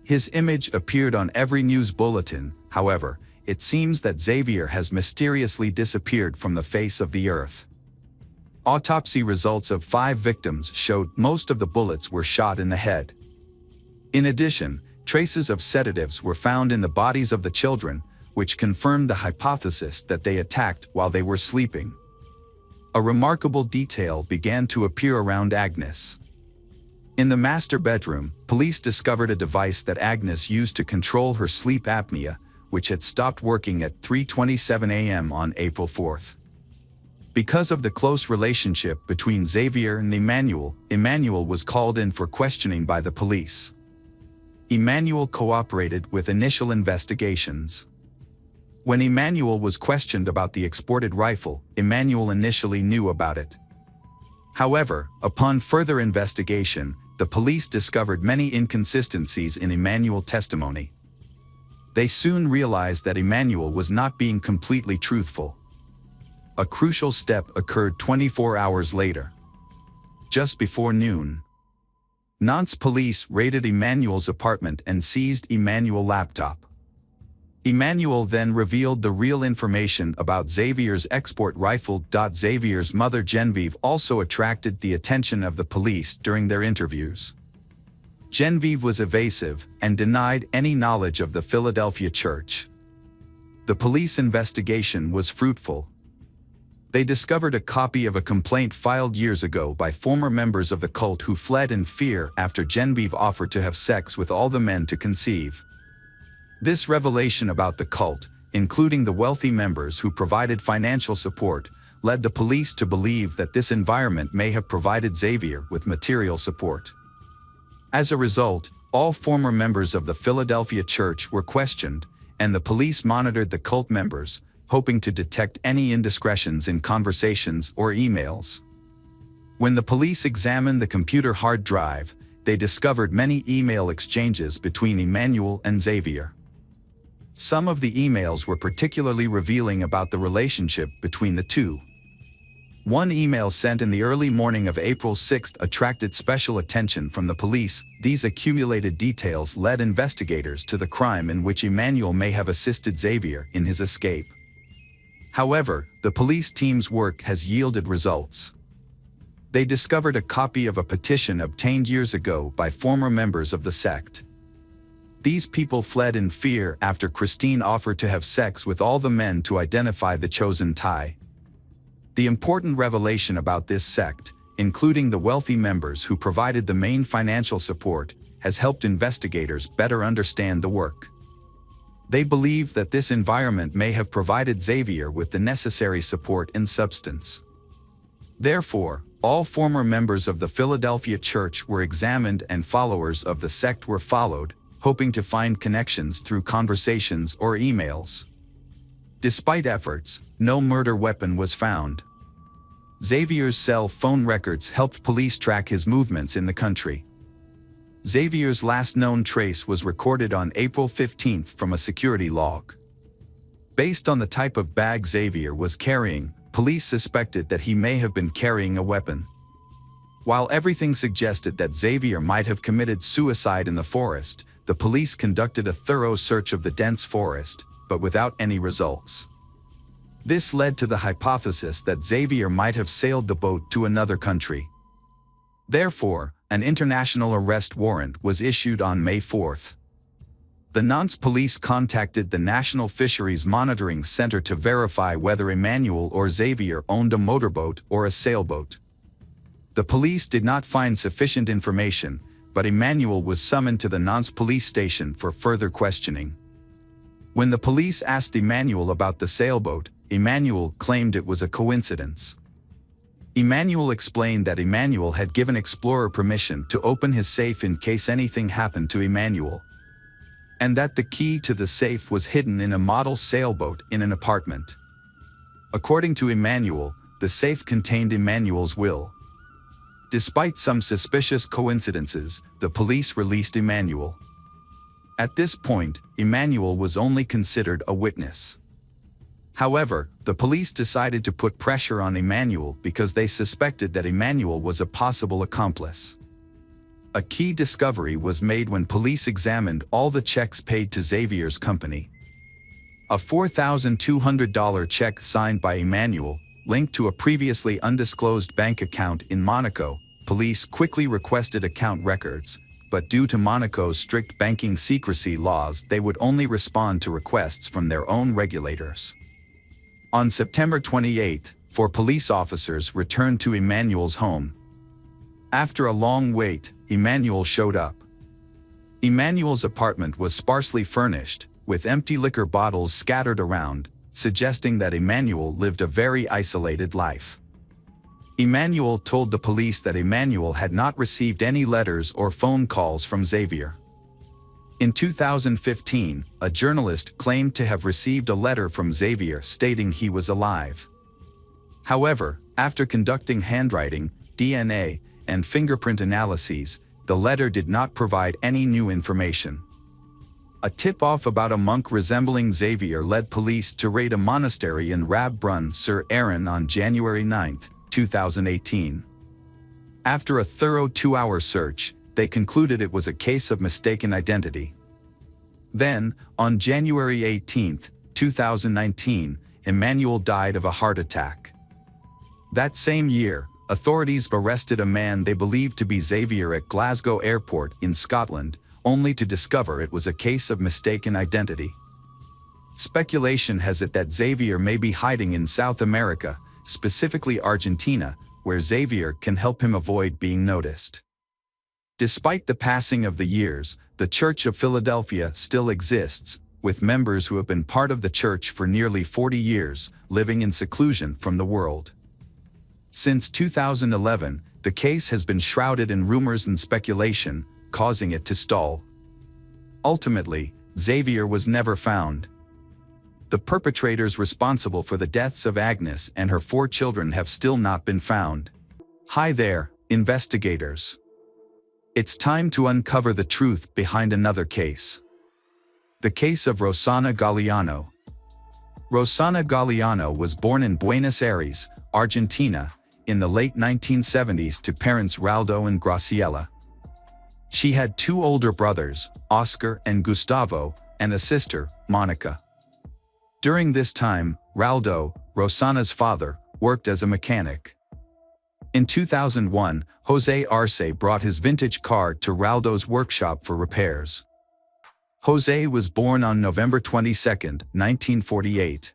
His image appeared on every news bulletin. However, it seems that Xavier has mysteriously disappeared from the face of the earth. Autopsy results of 5 victims showed most of the bullets were shot in the head. In addition, traces of sedatives were found in the bodies of the children, which confirmed the hypothesis that they attacked while they were sleeping. A remarkable detail began to appear around Agnes. In the master bedroom, police discovered a device that Agnes used to control her sleep apnea, which had stopped working at 3:27 a.m. on April 4th. Because of the close relationship between Xavier and Emmanuel was called in for questioning by the police. Emmanuel cooperated with initial investigations. When Emmanuel was questioned about the exported rifle, Emmanuel initially knew about it. However, upon further investigation, the police discovered many inconsistencies in Emmanuel's testimony. They soon realized that Emmanuel was not being completely truthful. A crucial step occurred 24 hours later. Just before noon, Nantes police raided Emmanuel's apartment and seized Emmanuel's laptop. Emmanuel then revealed the real information about Xavier's export rifle. Xavier's mother Genevieve also attracted the attention of the police during their interviews. Genevieve was evasive and denied any knowledge of the Philadelphia church. The police investigation was fruitful. They discovered a copy of a complaint filed years ago by former members of the cult who fled in fear after Genevieve offered to have sex with all the men to conceive. This revelation about the cult, including the wealthy members who provided financial support, led the police to believe that this environment may have provided Xavier with material support. As a result, all former members of the Philadelphia church were questioned, and the police monitored the cult members, hoping to detect any indiscretions in conversations or emails. When the police examined the computer hard drive, they discovered many email exchanges between Emmanuel and Xavier. Some of the emails were particularly revealing about the relationship between the two. One email sent in the early morning of April 6 attracted special attention from the police. These accumulated details led investigators to the crime in which Emmanuel may have assisted Xavier in his escape. However, the police team's work has yielded results. They discovered a copy of a petition obtained years ago by former members of the sect. These people fled in fear after Christine offered to have sex with all the men to identify the chosen tie. The important revelation about this sect, including the wealthy members who provided the main financial support, has helped investigators better understand the work. They believe that this environment may have provided Xavier with the necessary support and substance. Therefore, all former members of the Philadelphia church were examined and followers of the sect were followed, hoping to find connections through conversations or emails. Despite efforts, no murder weapon was found. Xavier's cell phone records helped police track his movements in the country. Xavier's last known trace was recorded on April 15 from a security log. Based on the type of bag Xavier was carrying, police suspected that he may have been carrying a weapon. While everything suggested that Xavier might have committed suicide in the forest, the police conducted a thorough search of the dense forest, but without any results. This led to the hypothesis that Xavier might have sailed the boat to another country. Therefore, an international arrest warrant was issued on May 4. The Nantes police contacted the National Fisheries Monitoring Center to verify whether Emmanuel or Xavier owned a motorboat or a sailboat. The police did not find sufficient information, but Emmanuel was summoned to the Nantes police station for further questioning. When the police asked Emmanuel about the sailboat, Emmanuel claimed it was a coincidence. Emmanuel explained that Emmanuel had given Explorer permission to open his safe in case anything happened to Emmanuel, and that the key to the safe was hidden in a model sailboat in an apartment. According to Emmanuel, the safe contained Emmanuel's will. Despite some suspicious coincidences, the police released Emmanuel. At this point, Emmanuel was only considered a witness. However, the police decided to put pressure on Emmanuel because they suspected that Emmanuel was a possible accomplice. A key discovery was made when police examined all the checks paid to Xavier's company. A $4,200 check signed by Emmanuel, linked to a previously undisclosed bank account in Monaco. Police quickly requested account records, but due to Monaco's strict banking secrecy laws, they would only respond to requests from their own regulators. On September 28, 4 police officers returned to Emmanuel's home. After a long wait, Emmanuel showed up. Emmanuel's apartment was sparsely furnished, with empty liquor bottles scattered around, suggesting that Emmanuel lived a very isolated life. Emmanuel told the police that Emmanuel had not received any letters or phone calls from Xavier. In 2015, a journalist claimed to have received a letter from Xavier stating he was alive. However, after conducting handwriting, DNA, and fingerprint analyses, the letter did not provide any new information. A tip-off about a monk resembling Xavier led police to raid a monastery in Rab Brun sur Aran on January 9, 2018. After a thorough 2-hour search, they concluded it was a case of mistaken identity. Then, on January 18, 2019, Emmanuel died of a heart attack. That same year, authorities arrested a man they believed to be Xavier at Glasgow Airport in Scotland, only to discover it was a case of mistaken identity. Speculation has it that Xavier may be hiding in South America, specifically Argentina, where Xavier can help him avoid being noticed. Despite the passing of the years, the Church of Philadelphia still exists, with members who have been part of the church for nearly 40 years, living in seclusion from the world. Since 2011, the case has been shrouded in rumors and speculation, causing it to stall. Ultimately, Xavier was never found. The perpetrators responsible for the deaths of Agnes and her 4 children have still not been found. Hi there, investigators. It's time to uncover the truth behind another case. The case of Rosana Galeano. Rosana Galeano was born in Buenos Aires, Argentina, in the late 1970s to parents Raldo and Graciela. She had 2 older brothers, Oscar and Gustavo, and a sister, Monica. During this time, Raldo, Rosana's father, worked as a mechanic. In 2001, Jose Arce brought his vintage car to Raldo's workshop for repairs. Jose was born on November 22, 1948.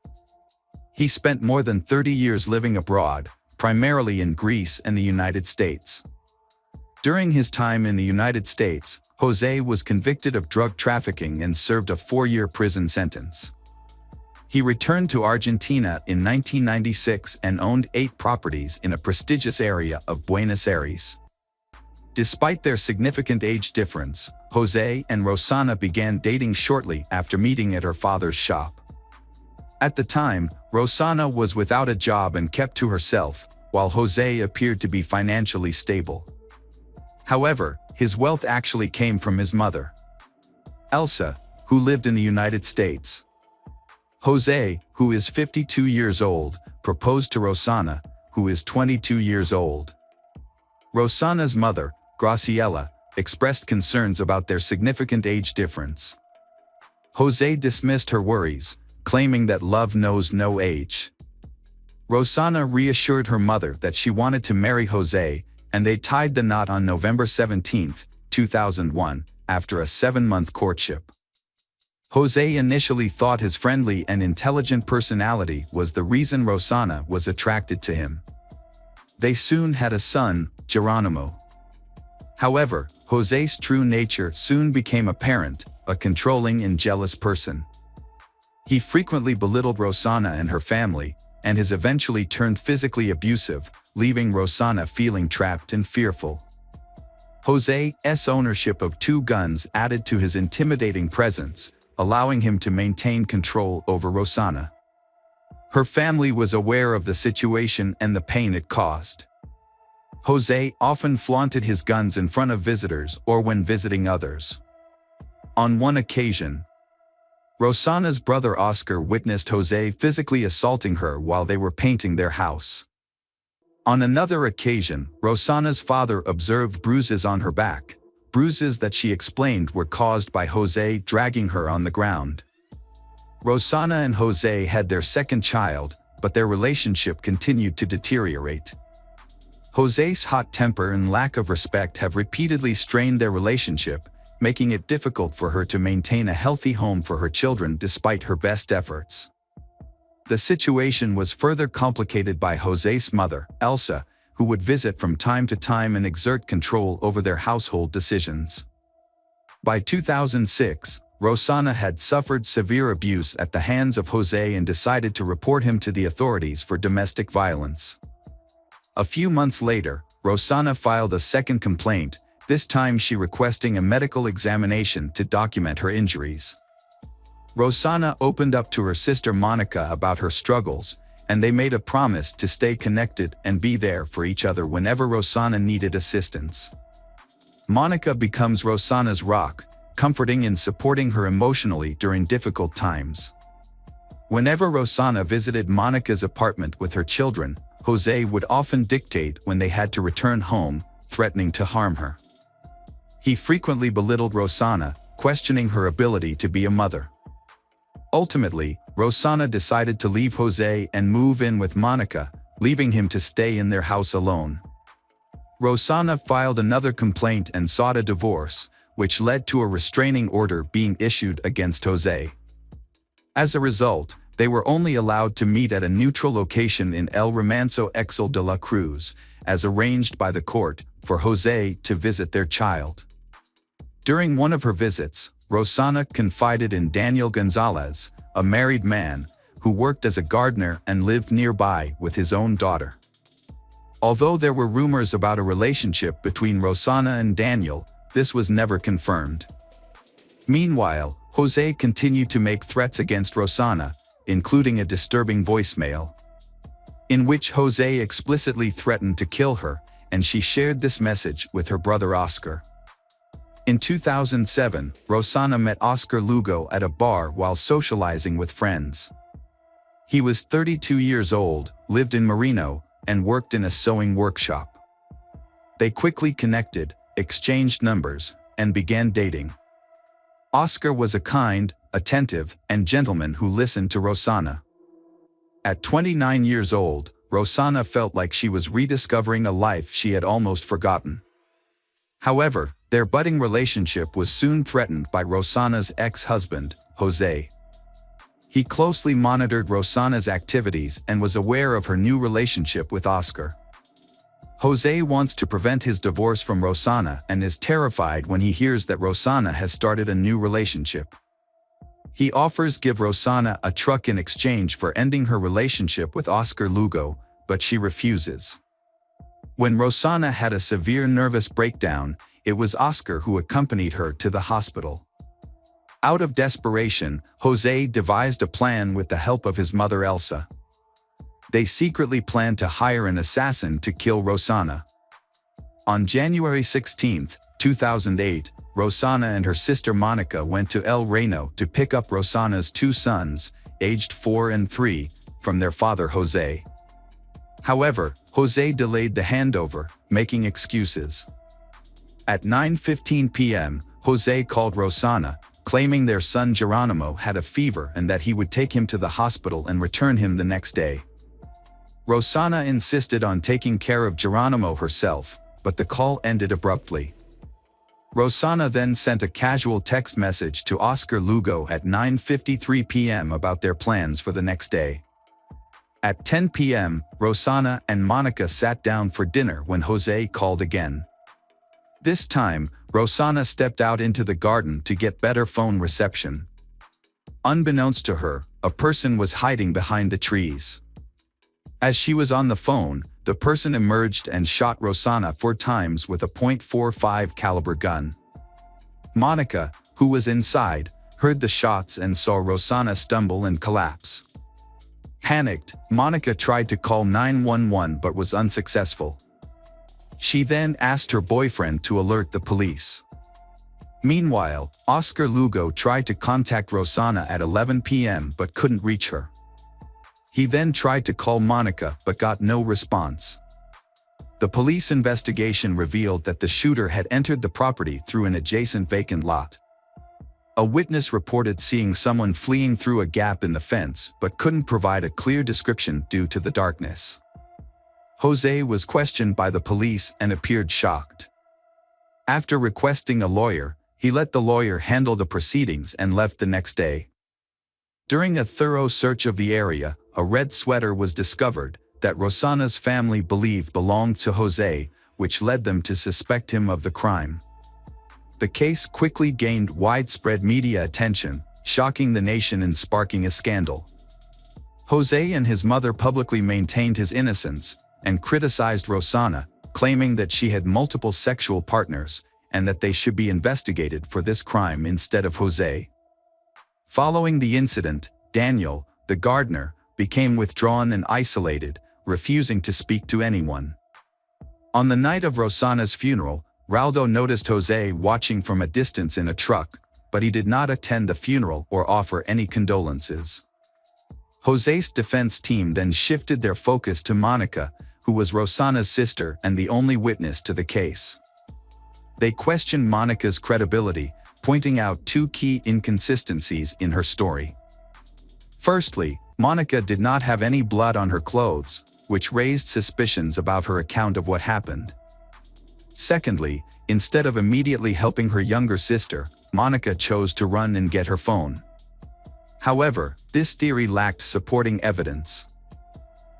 He spent more than 30 years living abroad, primarily in Greece and the United States. During his time in the United States, Jose was convicted of drug trafficking and served a 4-year prison sentence. He returned to Argentina in 1996 and owned 8 properties in a prestigious area of Buenos Aires. Despite their significant age difference, Jose and Rosana began dating shortly after meeting at her father's shop. At the time, Rosana was without a job and kept to herself, while Jose appeared to be financially stable. However, his wealth actually came from his mother, Elsa, who lived in the United States. Jose, who is 52 years old, proposed to Rosana, who is 22 years old. Rosana's mother, Graciela, expressed concerns about their significant age difference. Jose dismissed her worries, claiming that love knows no age. Rosana reassured her mother that she wanted to marry Jose, and they tied the knot on November 17, 2001, after a 7-month courtship. Jose initially thought his friendly and intelligent personality was the reason Rosana was attracted to him. They soon had a son, Geronimo. However, Jose's true nature soon became apparent, a controlling and jealous person. He frequently belittled Rosana and her family, and has eventually turned physically abusive, leaving Rosana feeling trapped and fearful. Jose's ownership of 2 guns added to his intimidating presence, allowing him to maintain control over Rosana. Her family was aware of the situation and the pain it caused. Jose often flaunted his guns in front of visitors or when visiting others. On one occasion, Rosana's brother Oscar witnessed Jose physically assaulting her while they were painting their house. On another occasion, Rosana's father observed bruises on her back, bruises that she explained were caused by Jose dragging her on the ground. Rosana and Jose had their second child, but their relationship continued to deteriorate. Jose's hot temper and lack of respect have repeatedly strained their relationship, making it difficult for her to maintain a healthy home for her children despite her best efforts. The situation was further complicated by Jose's mother, Elsa, who would visit from time to time and exert control over their household decisions. By 2006, Rosana had suffered severe abuse at the hands of Jose and decided to report him to the authorities for domestic violence. A few months later, Rosana filed a second complaint, this time she requesting a medical examination to document her injuries. Rosana opened up to her sister Monica about her struggles, and they made a promise to stay connected and be there for each other whenever Rosana needed assistance. Monica becomes Rosana's rock, comforting and supporting her emotionally during difficult times. Whenever Rosana visited Monica's apartment with her children, Jose would often dictate when they had to return home, threatening to harm her. He frequently belittled Rosana, questioning her ability to be a mother. Ultimately, Rosana decided to leave Jose and move in with Monica, leaving him to stay in their house alone. Rosana filed another complaint and sought a divorce, which led to a restraining order being issued against Jose. As a result, they were only allowed to meet at a neutral location in El Remanso Exel de la Cruz, as arranged by the court, for Jose to visit their child. During one of her visits, Rosana confided in Daniel Gonzalez, a married man, who worked as a gardener and lived nearby with his own daughter. Although there were rumors about a relationship between Rosana and Daniel, this was never confirmed. Meanwhile, Jose continued to make threats against Rosana, including a disturbing voicemail, in which Jose explicitly threatened to kill her, and she shared this message with her brother Oscar. In 2007, Rosana met Oscar Lugo at a bar while socializing with friends. He was 32 years old, lived in Marino, and worked in a sewing workshop. They quickly connected, exchanged numbers, and began dating. Oscar was a kind, attentive, and gentleman who listened to Rosana. At 29 years old, Rosana felt like she was rediscovering a life she had almost forgotten. However, their budding relationship was soon threatened by Rosana's ex-husband, Jose. He closely monitored Rosana's activities and was aware of her new relationship with Oscar. Jose wants to prevent his divorce from Rosana and is terrified when he hears that Rosana has started a new relationship. He offers give Rosana a truck in exchange for ending her relationship with Oscar Lugo, but she refuses. When Rosana had a severe nervous breakdown, it was Oscar who accompanied her to the hospital. Out of desperation, Jose devised a plan with the help of his mother Elsa. They secretly planned to hire an assassin to kill Rosana. On January 16, 2008, Rosana and her sister Monica went to El Reno to pick up Rosana's two sons, aged 4 and 3, from their father Jose. However, Jose delayed the handover, making excuses. At 9:15 p.m., Jose called Rosana, claiming their son Geronimo had a fever and that he would take him to the hospital and return him the next day. Rosana insisted on taking care of Geronimo herself, but the call ended abruptly. Rosana then sent a casual text message to Oscar Lugo at 9:53 p.m. about their plans for the next day. At 10 p.m., Rosana and Monica sat down for dinner when Jose called again. This time, Rosana stepped out into the garden to get better phone reception. Unbeknownst to her, a person was hiding behind the trees. As she was on the phone, the person emerged and shot Rosana 4 times with a .45 caliber gun. Monica, who was inside, heard the shots and saw Rosana stumble and collapse. Panicked, Monica tried to call 911 but was unsuccessful. She then asked her boyfriend to alert the police. Meanwhile, Oscar Lugo tried to contact Rosanna at 11 p.m. but couldn't reach her. He then tried to call Monica but got no response. The police investigation revealed that the shooter had entered the property through an adjacent vacant lot. A witness reported seeing someone fleeing through a gap in the fence but couldn't provide a clear description due to the darkness. Jose was questioned by the police and appeared shocked. After requesting a lawyer, he let the lawyer handle the proceedings and left the next day. During a thorough search of the area, a red sweater was discovered that Rosanna's family believed belonged to Jose, which led them to suspect him of the crime. The case quickly gained widespread media attention, shocking the nation and sparking a scandal. Jose and his mother publicly maintained his innocence and criticized Rosanna, claiming that she had multiple sexual partners and that they should be investigated for this crime instead of Jose. Following the incident, Daniel, the gardener, became withdrawn and isolated, refusing to speak to anyone. On the night of Rosanna's funeral, Raldo noticed Jose watching from a distance in a truck, but he did not attend the funeral or offer any condolences. Jose's defense team then shifted their focus to Monica, who was Rosanna's sister and the only witness to the case. They questioned Monica's credibility, pointing out two key inconsistencies in her story. Firstly, Monica did not have any blood on her clothes, which raised suspicions about her account of what happened. Secondly, instead of immediately helping her younger sister, Monica chose to run and get her phone. However, this theory lacked supporting evidence.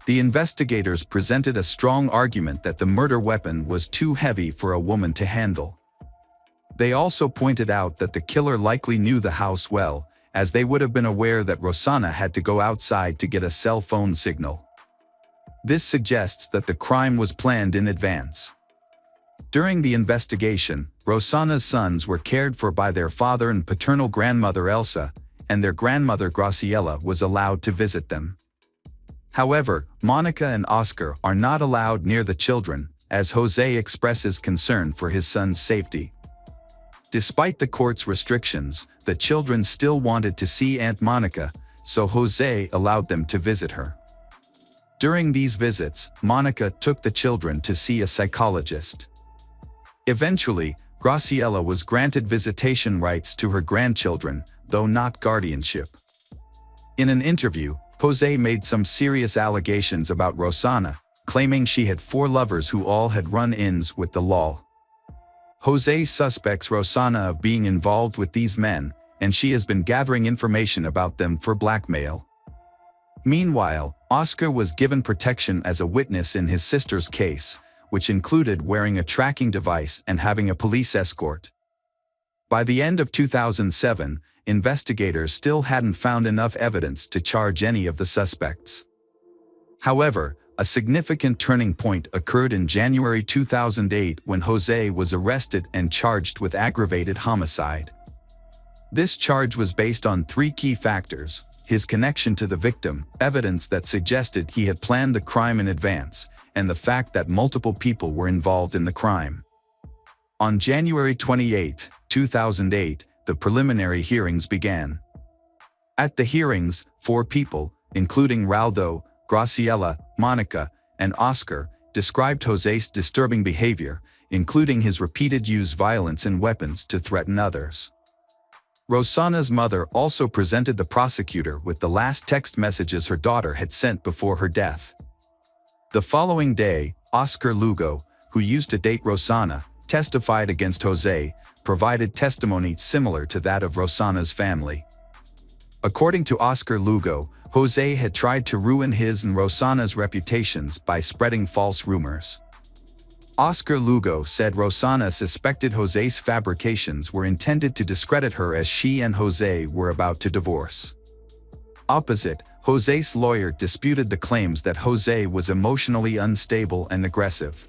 The investigators presented a strong argument that the murder weapon was too heavy for a woman to handle. They also pointed out that the killer likely knew the house well, as they would have been aware that Rosanna had to go outside to get a cell phone signal. This suggests that the crime was planned in advance. During the investigation, Rosanna's sons were cared for by their father and paternal grandmother Elsa, and their grandmother Graciela was allowed to visit them. However, Monica and Oscar are not allowed near the children, as Jose expresses concern for his son's safety. Despite the court's restrictions, the children still wanted to see Aunt Monica, so Jose allowed them to visit her. During these visits, Monica took the children to see a psychologist. Eventually, Graciela was granted visitation rights to her grandchildren, though not guardianship. In an interview, Jose made some serious allegations about Rosanna, claiming she had 4 lovers who all had run-ins with the law. Jose suspects Rosanna of being involved with these men, and she has been gathering information about them for blackmail. Meanwhile, Oscar was given protection as a witness in his sister's case, which included wearing a tracking device and having a police escort. By the end of 2007, investigators still hadn't found enough evidence to charge any of the suspects. However, a significant turning point occurred in January 2008 when Jose was arrested and charged with aggravated homicide. This charge was based on 3 key factors: his connection to the victim, evidence that suggested he had planned the crime in advance, and the fact that multiple people were involved in the crime. On January 28, 2008, the preliminary hearings began. At the hearings, 4 people, including Raldo, Graciela, Monica, and Oscar, described Jose's disturbing behavior, including his repeated use of violence and weapons to threaten others. Rosanna's mother also presented the prosecutor with the last text messages her daughter had sent before her death. The following day, Oscar Lugo, who used to date Rosanna, testified against Jose, provided testimony similar to that of Rosanna's family. According to Oscar Lugo, Jose had tried to ruin his and Rosanna's reputations by spreading false rumors. Oscar Lugo said Rosanna suspected Jose's fabrications were intended to discredit her as she and Jose were about to divorce. Opposite, Jose's lawyer disputed the claims that Jose was emotionally unstable and aggressive.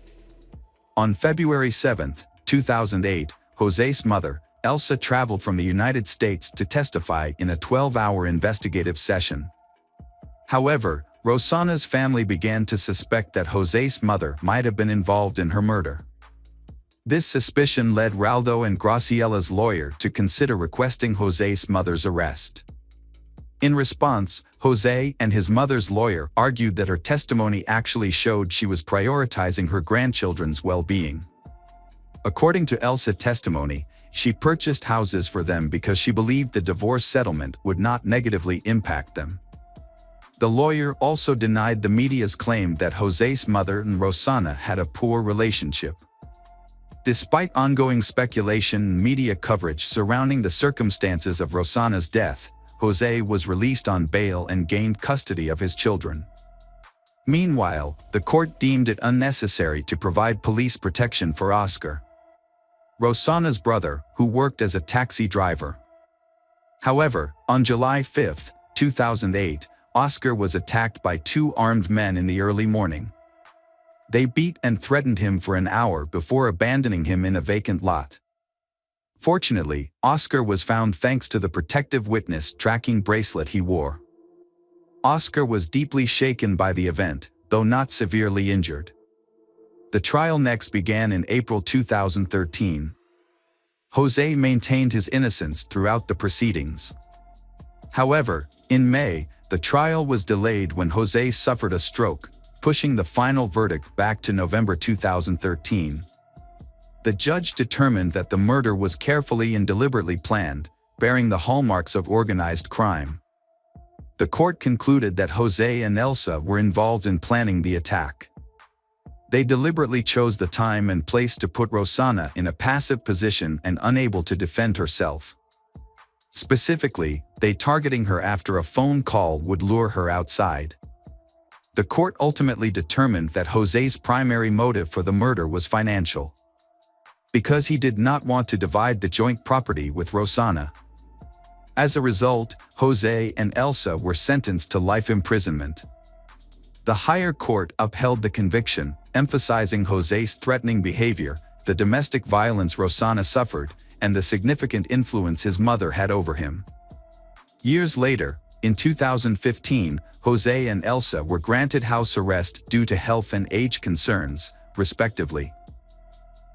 On February 7, 2008, Jose's mother, Elsa, traveled from the United States to testify in a 12-hour investigative session. However, Rosanna's family began to suspect that Jose's mother might have been involved in her murder. This suspicion led Raldo and Graciela's lawyer to consider requesting Jose's mother's arrest. In response, Jose and his mother's lawyer argued that her testimony actually showed she was prioritizing her grandchildren's well-being. According to Elsa's testimony, she purchased houses for them because she believed the divorce settlement would not negatively impact them. The lawyer also denied the media's claim that Jose's mother and Rosanna had a poor relationship. Despite ongoing speculation and media coverage surrounding the circumstances of Rosanna's death, Jose was released on bail and gained custody of his children. Meanwhile, the court deemed it unnecessary to provide police protection for Oscar, Rosanna's brother, who worked as a taxi driver. However, on July 5, 2008, Oscar was attacked by two armed men in the early morning. They beat and threatened him for an hour before abandoning him in a vacant lot. Fortunately, Oscar was found thanks to the protective witness tracking bracelet he wore. Oscar was deeply shaken by the event, though not severely injured. The trial next began in April 2013. Jose maintained his innocence throughout the proceedings. However, in May, the trial was delayed when Jose suffered a stroke, pushing the final verdict back to November 2013. The judge determined that the murder was carefully and deliberately planned, bearing the hallmarks of organized crime. The court concluded that Jose and Elsa were involved in planning the attack. They deliberately chose the time and place to put Rosanna in a passive position and unable to defend herself. Specifically, they targeting her after a phone call would lure her outside. The court ultimately determined that Jose's primary motive for the murder was financial, because he did not want to divide the joint property with Rosanna. As a result, Jose and Elsa were sentenced to life imprisonment. The higher court upheld the conviction, emphasizing Jose's threatening behavior, the domestic violence Rosanna suffered, and the significant influence his mother had over him. Years later, in 2015, Jose and Elsa were granted house arrest due to health and age concerns, respectively.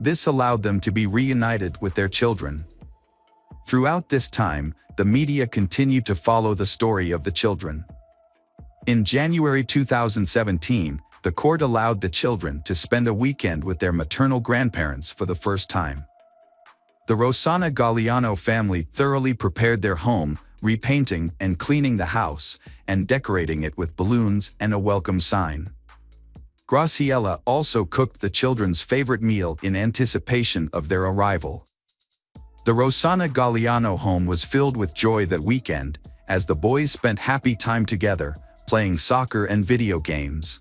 This allowed them to be reunited with their children. Throughout this time, the media continued to follow the story of the children. In January 2017, the court allowed the children to spend a weekend with their maternal grandparents for the first time. The Rosanna Galliano family thoroughly prepared their home, repainting and cleaning the house, and decorating it with balloons and a welcome sign. Graciela also cooked the children's favorite meal in anticipation of their arrival. The Rosanna Galliano home was filled with joy that weekend, as the boys spent happy time together, playing soccer and video games,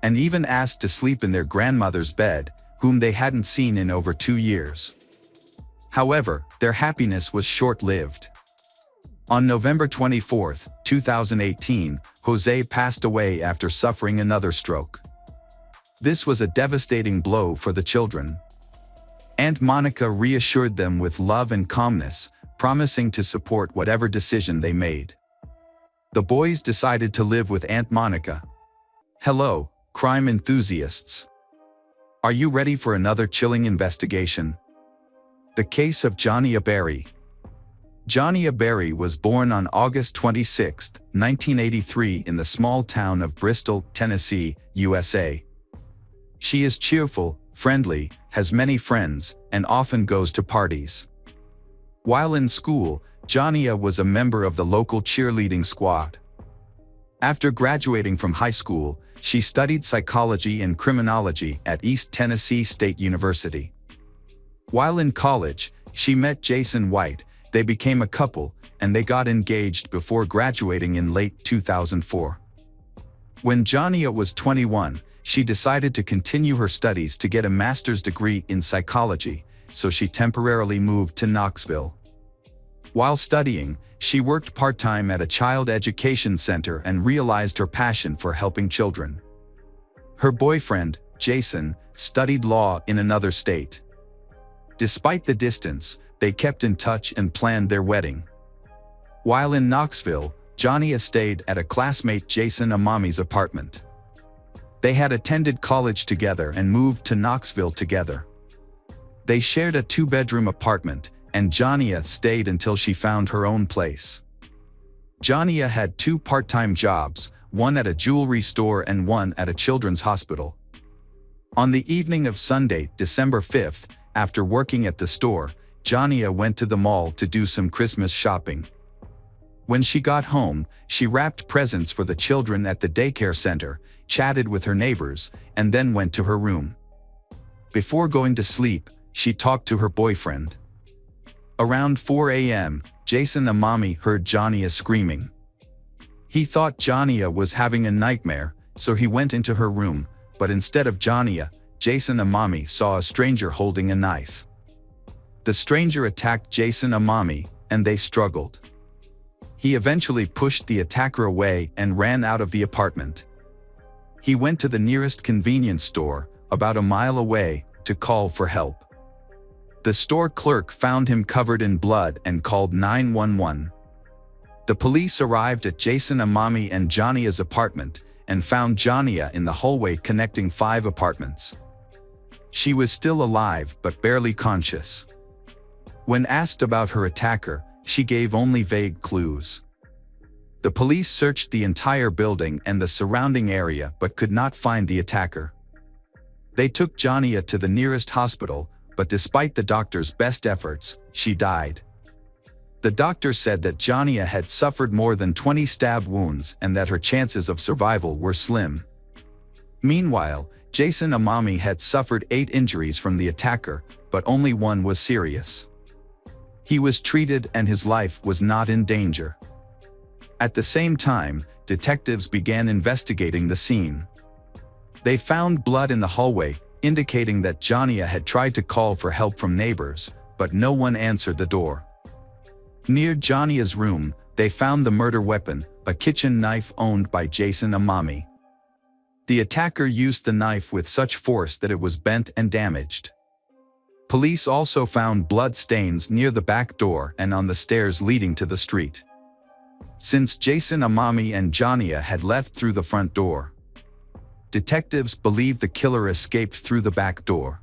and even asked to sleep in their grandmother's bed, whom they hadn't seen in over 2 years. However, their happiness was short-lived. On November 24, 2018, Jose passed away after suffering another stroke. This was a devastating blow for the children. Aunt Monica reassured them with love and calmness, promising to support whatever decision they made. The boys decided to live with Aunt Monica. Hello, crime enthusiasts. Are you ready for another chilling investigation? The case of Johnny Aberry. Johnny Aberry was born on August 26, 1983 in the small town of Bristol, Tennessee, USA. She is cheerful, friendly, has many friends, and often goes to parties. While in school, Johnny was a member of the local cheerleading squad. After graduating from high school, she studied psychology and criminology at East Tennessee State University. While in college, she met Jason White, they became a couple, and they got engaged before graduating in late 2004. When Johnny was 21, she decided to continue her studies to get a master's degree in psychology, so she temporarily moved to Knoxville. While studying, she worked part-time at a child education center and realized her passion for helping children. Her boyfriend, Jason, studied law in another state. Despite the distance, they kept in touch and planned their wedding. While in Knoxville, Jania stayed at a classmate Jason Amami's apartment. They had attended college together and moved to Knoxville together. They shared a 2-bedroom apartment, and Jania stayed until she found her own place. Jania had 2 part-time jobs, one at a jewelry store and one at a children's hospital. On the evening of Sunday, December 5th, after working at the store, Jania went to the mall to do some Christmas shopping. When she got home, she wrapped presents for the children at the daycare center, chatted with her neighbors, and then went to her room. Before going to sleep, she talked to her boyfriend. Around 4 a.m., Jason Amami heard Jania screaming. He thought Jania was having a nightmare, so he went into her room, but instead of Jania, Jason Amami saw a stranger holding a knife. The stranger attacked Jason Amami, and they struggled. He eventually pushed the attacker away and ran out of the apartment. He went to the nearest convenience store, about a mile away, to call for help. The store clerk found him covered in blood and called 911. The police arrived at Jason Amami and Jania's apartment and found Jania in the hallway connecting 5 apartments. She was still alive but barely conscious. When asked about her attacker, she gave only vague clues. The police searched the entire building and the surrounding area but could not find the attacker. They took Jania to the nearest hospital, but despite the doctor's best efforts, she died. The doctor said that Jania had suffered more than 20 stab wounds and that her chances of survival were slim. Meanwhile, Jason Amami had suffered 8 injuries from the attacker, but only one was serious. He was treated and his life was not in danger. At the same time, detectives began investigating the scene. They found blood in the hallway, indicating that Jania had tried to call for help from neighbors, but no one answered the door. Near Jania's room, they found the murder weapon, a kitchen knife owned by Jason Amami. The attacker used the knife with such force that it was bent and damaged. Police also found blood stains near the back door and on the stairs leading to the street. Since Jason Amami and Jania had left through the front door, detectives believe the killer escaped through the back door.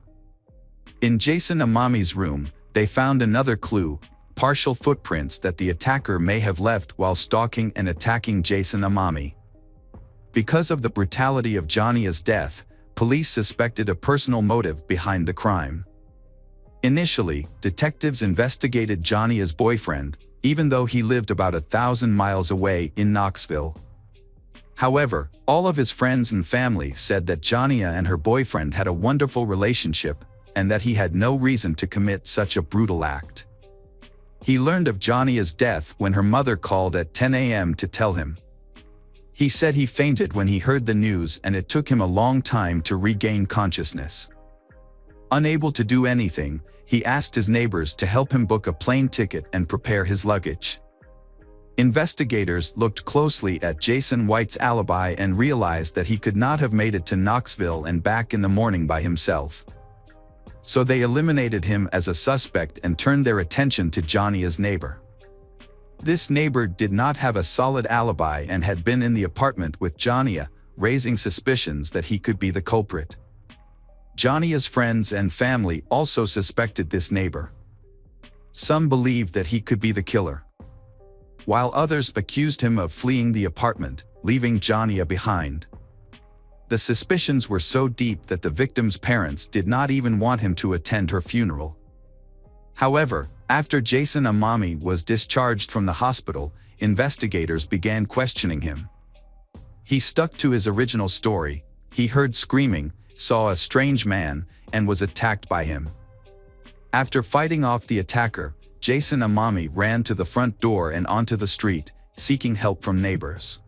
In Jason Amami's room, they found another clue, partial footprints that the attacker may have left while stalking and attacking Jason Amami. Because of the brutality of Jania's death, police suspected a personal motive behind the crime. Initially, detectives investigated Jania's boyfriend, even though he lived about 1,000 miles away in Knoxville. However, all of his friends and family said that Jania and her boyfriend had a wonderful relationship and that he had no reason to commit such a brutal act. He learned of Jania's death when her mother called at 10 a.m. to tell him. He said he fainted when he heard the news and it took him a long time to regain consciousness. Unable to do anything, he asked his neighbors to help him book a plane ticket and prepare his luggage. Investigators looked closely at Jason White's alibi and realized that he could not have made it to Knoxville and back in the morning by himself. So they eliminated him as a suspect and turned their attention to Jania's neighbor. This neighbor did not have a solid alibi and had been in the apartment with Jania, raising suspicions that he could be the culprit. Jania's friends and family also suspected this neighbor. Some believed that he could be the killer, while others accused him of fleeing the apartment, leaving Jania behind. The suspicions were so deep that the victim's parents did not even want him to attend her funeral. However, after Jason Amami was discharged from the hospital, investigators began questioning him. He stuck to his original story. He heard screaming, saw a strange man, and was attacked by him. After fighting off the attacker, Jason Amami ran to the front door and onto the street, seeking help from neighbors.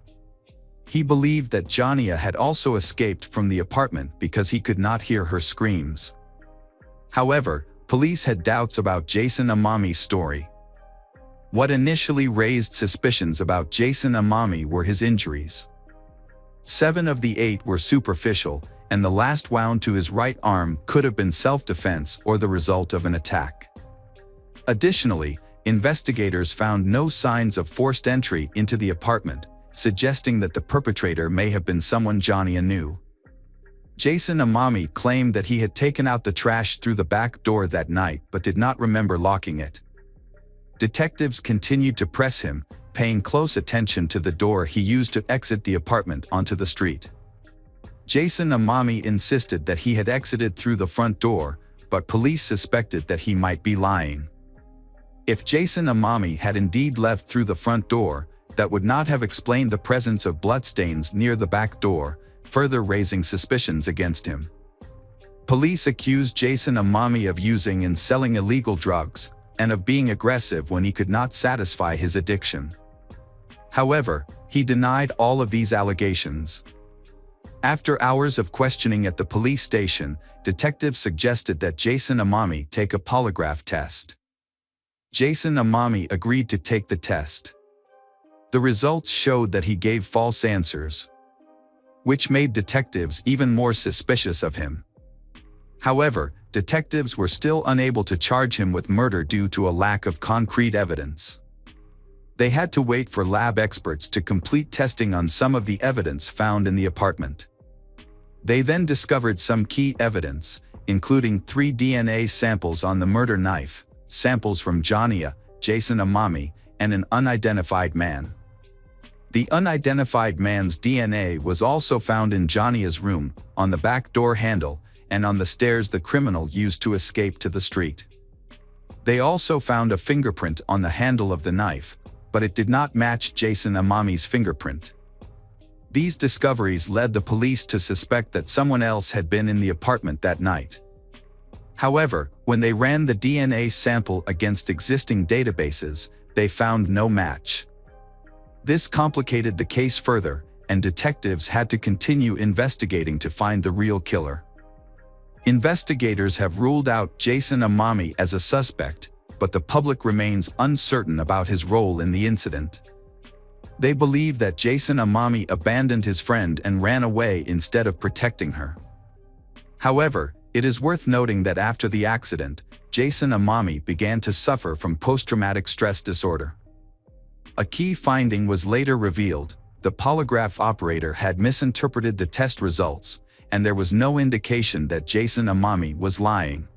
He believed that Jania had also escaped from the apartment because he could not hear her screams. However, police had doubts about Jason Amami's story. What initially raised suspicions about Jason Amami were his injuries. 7 of the 8 were superficial, and the last wound to his right arm could have been self-defense or the result of an attack. Additionally, investigators found no signs of forced entry into the apartment, suggesting that the perpetrator may have been someone Johnny knew. Jason Amami claimed that he had taken out the trash through the back door that night but did not remember locking it. Detectives continued to press him, paying close attention to the door he used to exit the apartment onto the street. Jason Amami insisted that he had exited through the front door, but police suspected that he might be lying. If Jason Amami had indeed left through the front door, that would not have explained the presence of bloodstains near the back door, further raising suspicions against him. Police accused Jason Amami of using and selling illegal drugs, and of being aggressive when he could not satisfy his addiction. However, he denied all of these allegations. After hours of questioning at the police station, detectives suggested that Jason Amami take a polygraph test. Jason Amami agreed to take the test. The results showed that he gave false answers, which made detectives even more suspicious of him. However, detectives were still unable to charge him with murder due to a lack of concrete evidence. They had to wait for lab experts to complete testing on some of the evidence found in the apartment. They then discovered some key evidence, including 3 DNA samples on the murder knife, samples from Johnny, Jason Amami, and an unidentified man. The unidentified man's DNA was also found in Johnny's room, on the back door handle, and on the stairs the criminal used to escape to the street. They also found a fingerprint on the handle of the knife, but it did not match Jason Amami's fingerprint. These discoveries led the police to suspect that someone else had been in the apartment that night. However, when they ran the DNA sample against existing databases, they found no match. This complicated the case further, and detectives had to continue investigating to find the real killer. Investigators have ruled out Jason Amami as a suspect, but the public remains uncertain about his role in the incident. They believe that Jason Amami abandoned his friend and ran away instead of protecting her. However, it is worth noting that after the accident, Jason Amami began to suffer from post-traumatic stress disorder. A key finding was later revealed: the polygraph operator had misinterpreted the test results, and there was no indication that Jason Amami was lying.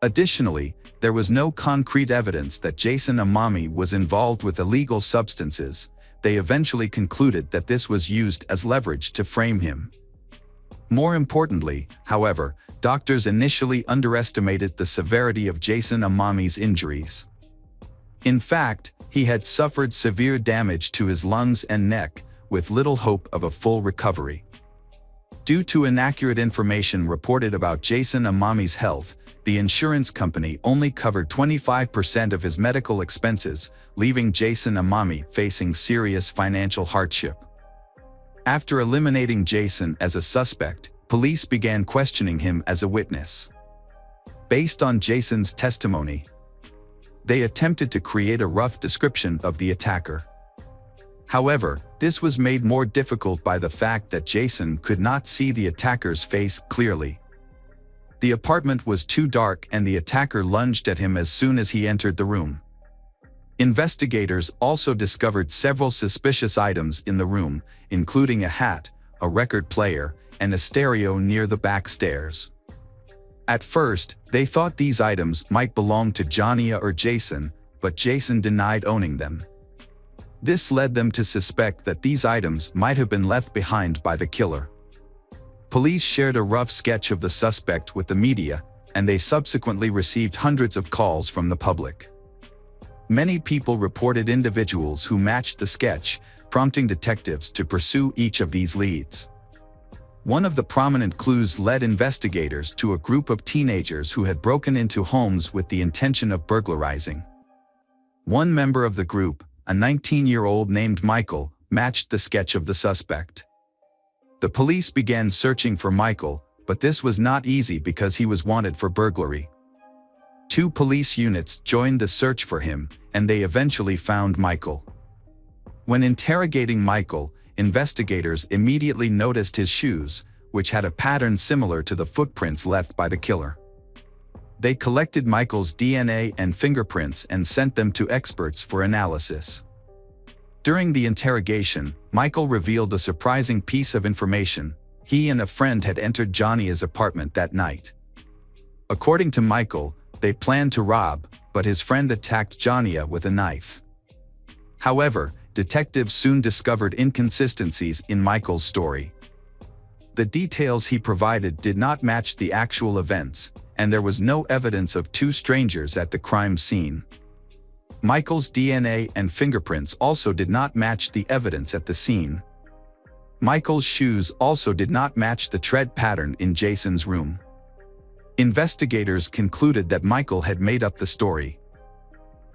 Additionally, there was no concrete evidence that Jason Amami was involved with illegal substances. They eventually concluded that this was used as leverage to frame him. More importantly, however, doctors initially underestimated the severity of Jason Amami's injuries. In fact, he had suffered severe damage to his lungs and neck, with little hope of a full recovery. Due to inaccurate information reported about Jason Amami's health, the insurance company only covered 25% of his medical expenses, leaving Jason Amami facing serious financial hardship. After eliminating Jason as a suspect, police began questioning him as a witness. Based on Jason's testimony, they attempted to create a rough description of the attacker. However, this was made more difficult by the fact that Jason could not see the attacker's face clearly. The apartment was too dark and the attacker lunged at him as soon as he entered the room. Investigators also discovered several suspicious items in the room, including a hat, a record player, and a stereo near the back stairs. At first, they thought these items might belong to Johnny or Jason, but Jason denied owning them. This led them to suspect that these items might have been left behind by the killer. Police shared a rough sketch of the suspect with the media, and they subsequently received hundreds of calls from the public. Many people reported individuals who matched the sketch, prompting detectives to pursue each of these leads. One of the prominent clues led investigators to a group of teenagers who had broken into homes with the intention of burglarizing. One member of the group, a 19-year-old named Michael, matched the sketch of the suspect. The police began searching for Michael, but this was not easy because he was wanted for burglary. 2 police units joined the search for him, and they eventually found Michael. When interrogating Michael, investigators immediately noticed his shoes, which had a pattern similar to the footprints left by the killer. They collected Michael's DNA and fingerprints and sent them to experts for analysis. During the interrogation, Michael revealed a surprising piece of information. He and a friend had entered Johnny's apartment that night. According to Michael, they planned to rob, but his friend attacked Johnny with a knife. However, detectives soon discovered inconsistencies in Michael's story. The details he provided did not match the actual events, and there was no evidence of two strangers at the crime scene. Michael's DNA and fingerprints also did not match the evidence at the scene. Michael's shoes also did not match the tread pattern in Jason's room. Investigators concluded that Michael had made up the story.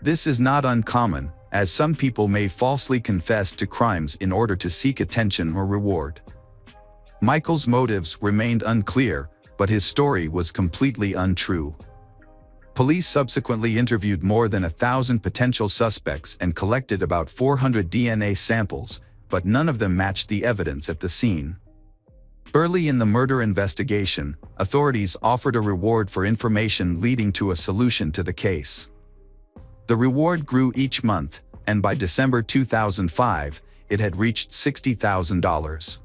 This is not uncommon, as some people may falsely confess to crimes in order to seek attention or reward. Michael's motives remained unclear, but his story was completely untrue. Police subsequently interviewed more than 1,000 potential suspects and collected about 400 DNA samples, but none of them matched the evidence at the scene. Early in the murder investigation, authorities offered a reward for information leading to a solution to the case. The reward grew each month, and by December 2005, it had reached $60,000.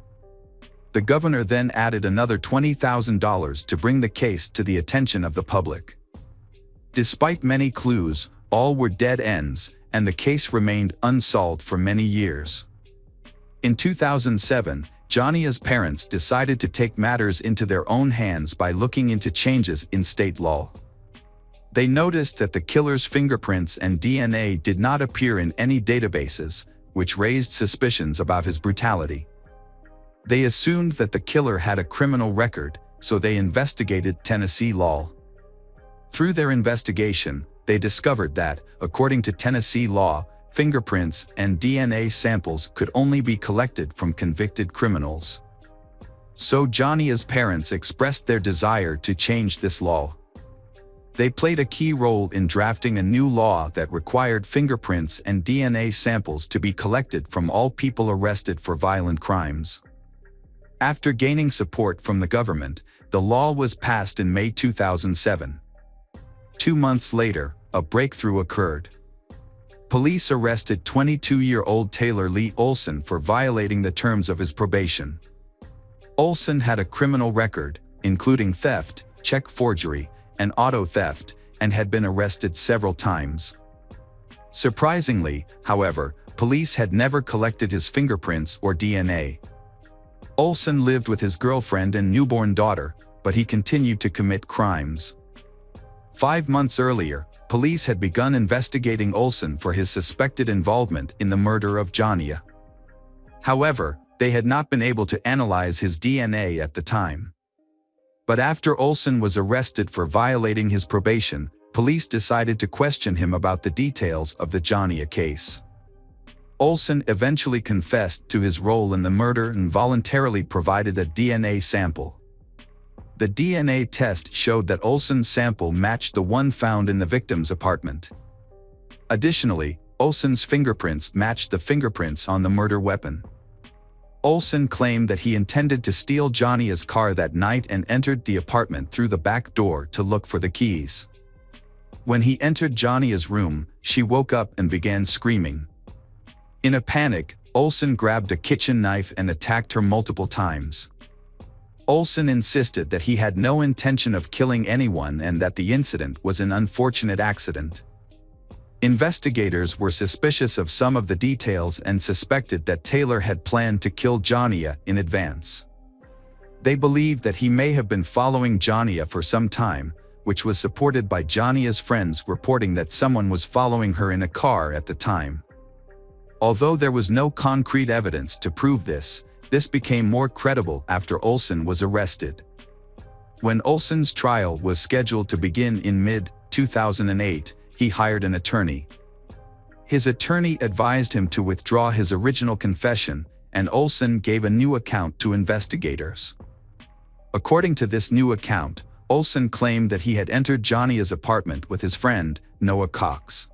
The governor then added another $20,000 to bring the case to the attention of the public. Despite many clues, all were dead ends, and the case remained unsolved for many years. In 2007, Johnny's parents decided to take matters into their own hands by looking into changes in state law. They noticed that the killer's fingerprints and DNA did not appear in any databases, which raised suspicions about his brutality. They assumed that the killer had a criminal record, so they investigated Tennessee law. Through their investigation, they discovered that, according to Tennessee law, fingerprints and DNA samples could only be collected from convicted criminals. So Johnny's parents expressed their desire to change this law. They played a key role in drafting a new law that required fingerprints and DNA samples to be collected from all people arrested for violent crimes. After gaining support from the government, the law was passed in May 2007. 2 months later, a breakthrough occurred. Police arrested 22-year-old Taylor Lee Olson for violating the terms of his probation. Olson had a criminal record, including theft, check forgery, and auto theft, and had been arrested several times. Surprisingly, however, police had never collected his fingerprints or DNA. Olson lived with his girlfriend and newborn daughter, but he continued to commit crimes. 5 months earlier, police had begun investigating Olson for his suspected involvement in the murder of Johnny. However, they had not been able to analyze his DNA at the time. But after Olson was arrested for violating his probation, police decided to question him about the details of the Johnny case. Olson eventually confessed to his role in the murder and voluntarily provided a DNA sample. The DNA test showed that Olson's sample matched the one found in the victim's apartment. Additionally, Olson's fingerprints matched the fingerprints on the murder weapon. Olson claimed that he intended to steal Johnny's car that night and entered the apartment through the back door to look for the keys. When he entered Johnny's room, she woke up and began screaming. In a panic, Olson grabbed a kitchen knife and attacked her multiple times. Olson insisted that he had no intention of killing anyone and that the incident was an unfortunate accident. Investigators were suspicious of some of the details and suspected that Taylor had planned to kill Johnny in advance. They believed that he may have been following Johnny for some time, which was supported by Johnny's friends reporting that someone was following her in a car at the time. Although there was no concrete evidence to prove this became more credible after Olson was arrested. When Olson's trial was scheduled to begin in mid-2008, he hired an attorney. His attorney advised him to withdraw his original confession, and Olson gave a new account to investigators. According to this new account, Olson claimed that he had entered Johnny's apartment with his friend, Noah Cox.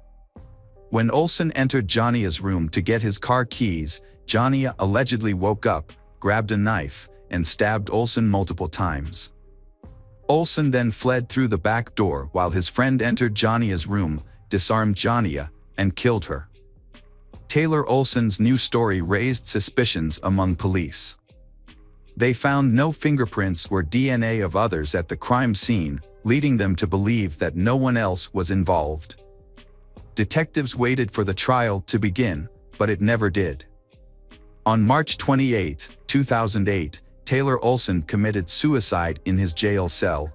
When Olson entered Johnny's room to get his car keys, Johnny allegedly woke up, grabbed a knife, and stabbed Olson multiple times. Olson then fled through the back door while his friend entered Jania's room, disarmed Jania, and killed her. Taylor Olson's new story raised suspicions among police. They found no fingerprints or DNA of others at the crime scene, leading them to believe that no one else was involved. Detectives waited for the trial to begin, but it never did. On March 28, 2008, Taylor Olson committed suicide in his jail cell.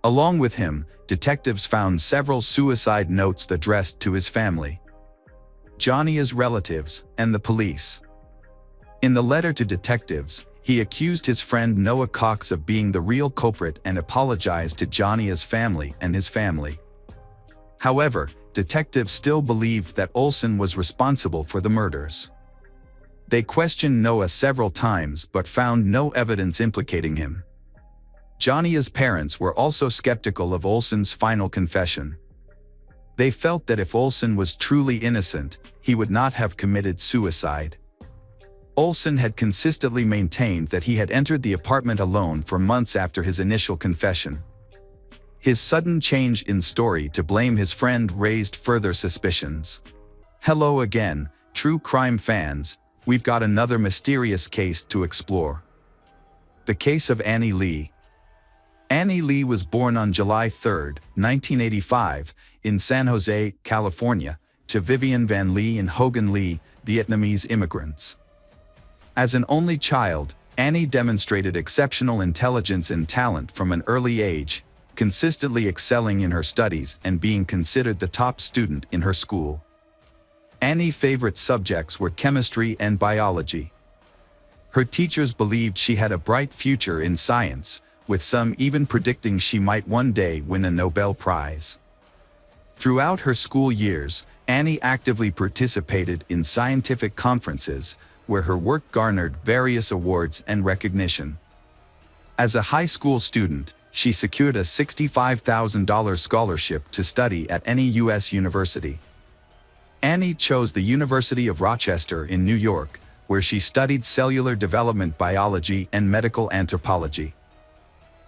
Along with him, detectives found several suicide notes addressed to his family, Jania's relatives, and the police. In the letter to detectives, he accused his friend Noah Cox of being the real culprit and apologized to Jania's family and his family. However, detectives still believed that Olson was responsible for the murders. They questioned Noah several times but found no evidence implicating him. Jania's parents were also skeptical of Olson's final confession. They felt that if Olson was truly innocent, he would not have committed suicide. Olson had consistently maintained that he had entered the apartment alone for months after his initial confession. His sudden change in story to blame his friend raised further suspicions. Hello again, true crime fans. We've got another mysterious case to explore. The case of Annie Lee. Annie Lee was born on July 3, 1985, in San Jose, California, to Vivian Van Lee and Hogan Lee, Vietnamese immigrants. As an only child, Annie demonstrated exceptional intelligence and talent from an early age, consistently excelling in her studies and being considered the top student in her school. Annie's favorite subjects were chemistry and biology. Her teachers believed she had a bright future in science, with some even predicting she might one day win a Nobel Prize. Throughout her school years, Annie actively participated in scientific conferences, where her work garnered various awards and recognition. As a high school student, she secured a $65,000 scholarship to study at any U.S. university. Annie chose the University of Rochester in New York, where she studied cellular development biology and medical anthropology.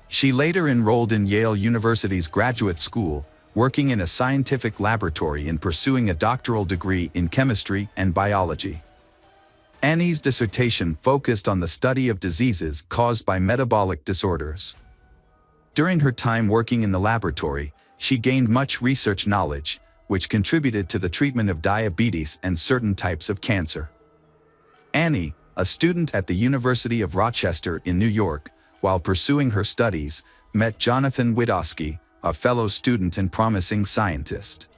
She later enrolled in Yale University's graduate school, working in a scientific laboratory and pursuing a doctoral degree in chemistry and biology. Annie's dissertation focused on the study of diseases caused by metabolic disorders. During her time working in the laboratory, she gained much research knowledge, which contributed to the treatment of diabetes and certain types of cancer. Annie, a student at the University of Rochester in New York, while pursuing her studies, met Jonathan Widowski, a fellow student and promising scientist.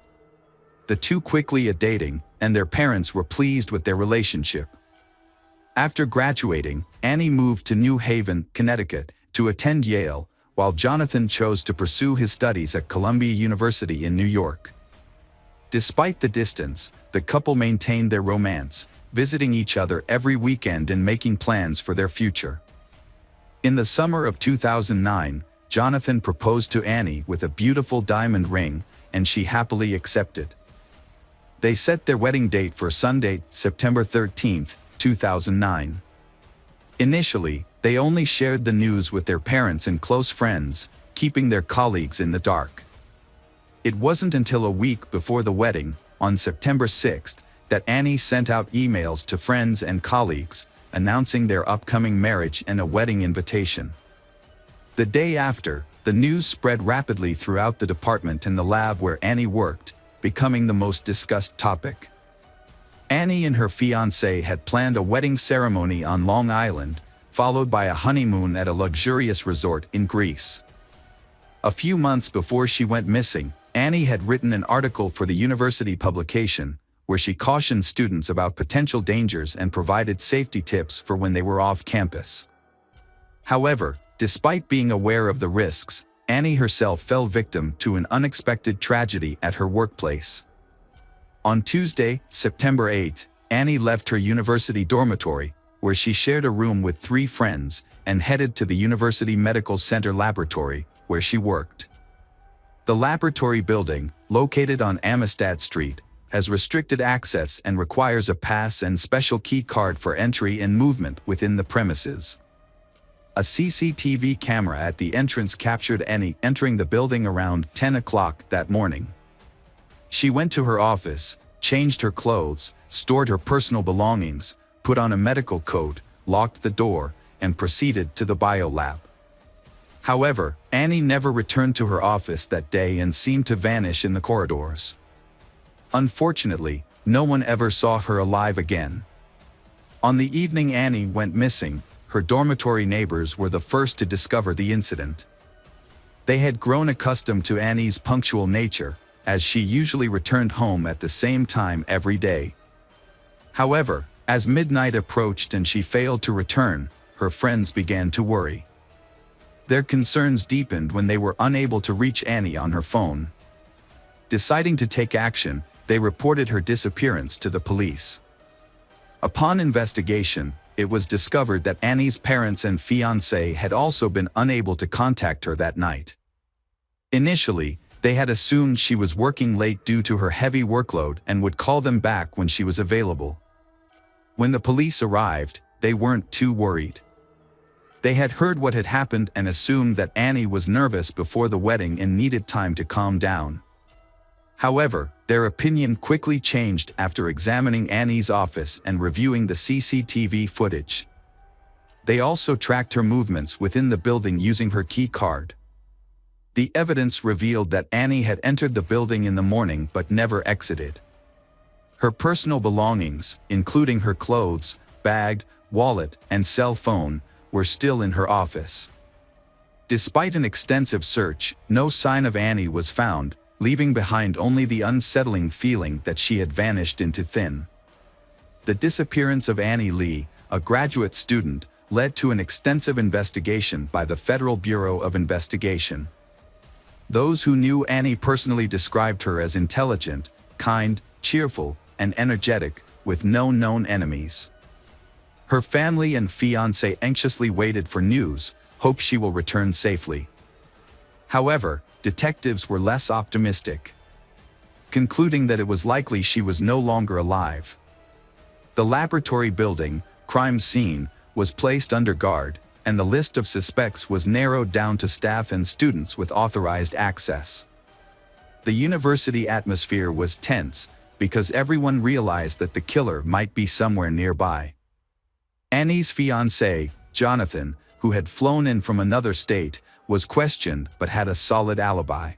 The two quickly dating, and their parents were pleased with their relationship. After graduating, Annie moved to New Haven, Connecticut, to attend Yale, while Jonathan chose to pursue his studies at Columbia University in New York. Despite the distance, the couple maintained their romance, visiting each other every weekend and making plans for their future. In the summer of 2009, Jonathan proposed to Annie with a beautiful diamond ring, and she happily accepted. They set their wedding date for Sunday, September 13, 2009. Initially, they only shared the news with their parents and close friends, keeping their colleagues in the dark. It wasn't until a week before the wedding, on September 6, that Annie sent out emails to friends and colleagues, announcing their upcoming marriage and a wedding invitation. The day after, the news spread rapidly throughout the department and the lab where Annie worked, becoming the most discussed topic. Annie and her fiancé had planned a wedding ceremony on Long Island, followed by a honeymoon at a luxurious resort in Greece. A few months before she went missing, Annie had written an article for the university publication, where she cautioned students about potential dangers and provided safety tips for when they were off campus. However, despite being aware of the risks, Annie herself fell victim to an unexpected tragedy at her workplace. On Tuesday, September 8, Annie left her university dormitory, where she shared a room with 3 friends, and headed to the University Medical Center laboratory, where she worked. The laboratory building, located on Amistad Street, has restricted access and requires a pass and special key card for entry and movement within the premises. A CCTV camera at the entrance captured Annie entering the building around 10 o'clock that morning. She went to her office, changed her clothes, stored her personal belongings, put on a medical coat, locked the door, and proceeded to the biolab. However, Annie never returned to her office that day and seemed to vanish in the corridors. Unfortunately, no one ever saw her alive again. On the evening Annie went missing, her dormitory neighbors were the first to discover the incident. They had grown accustomed to Annie's punctual nature, as she usually returned home at the same time every day. However, as midnight approached and she failed to return, her friends began to worry. Their concerns deepened when they were unable to reach Annie on her phone. Deciding to take action, they reported her disappearance to the police. Upon investigation, it was discovered that Annie's parents and fiancé had also been unable to contact her that night. Initially, they had assumed she was working late due to her heavy workload and would call them back when she was available. When the police arrived, they weren't too worried. They had heard what had happened and assumed that Annie was nervous before the wedding and needed time to calm down. However, their opinion quickly changed after examining Annie's office and reviewing the CCTV footage. They also tracked her movements within the building using her key card. The evidence revealed that Annie had entered the building in the morning but never exited. Her personal belongings, including her clothes, bag, wallet, and cell phone, were still in her office. Despite an extensive search, no sign of Annie was found, leaving behind only the unsettling feeling that she had vanished into thin. The disappearance of Annie Lee, a graduate student, led to an extensive investigation by the Federal Bureau of Investigation. Those who knew Annie personally described her as intelligent, kind, cheerful, and energetic, with no known enemies. Her family and fiancé anxiously waited for news, hope she will return safely. However, detectives were less optimistic, concluding that it was likely she was no longer alive. The laboratory building, crime scene, was placed under guard, and the list of suspects was narrowed down to staff and students with authorized access. The university atmosphere was tense, because everyone realized that the killer might be somewhere nearby. Annie's fiancé, Jonathan, who had flown in from another state, was questioned but had a solid alibi.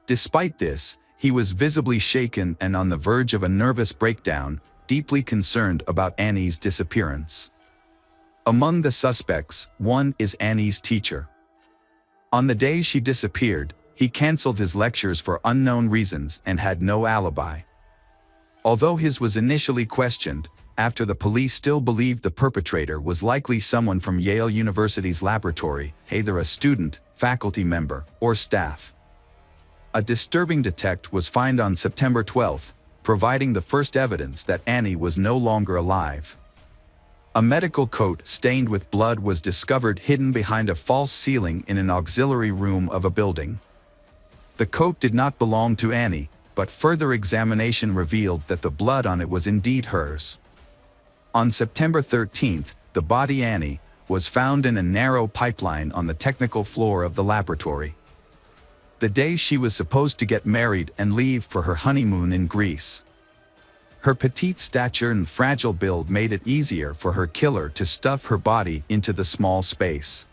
Despite this, he was visibly shaken and on the verge of a nervous breakdown, deeply concerned about Annie's disappearance. Among the suspects, one is Annie's teacher. On the day she disappeared, he canceled his lectures for unknown reasons and had no alibi. Although his was initially questioned, after the police still believed the perpetrator was likely someone from Yale University's laboratory, either a student, faculty member, or staff. A disturbing detect was found on September 12, providing the first evidence that Annie was no longer alive. A medical coat stained with blood was discovered hidden behind a false ceiling in an auxiliary room of a building. The coat did not belong to Annie, but further examination revealed that the blood on it was indeed hers. On September 13, the body Annie was found in a narrow pipeline on the technical floor of the laboratory. The day she was supposed to get married and leave for her honeymoon in Greece. Her petite stature and fragile build made it easier for her killer to stuff her body into the small space.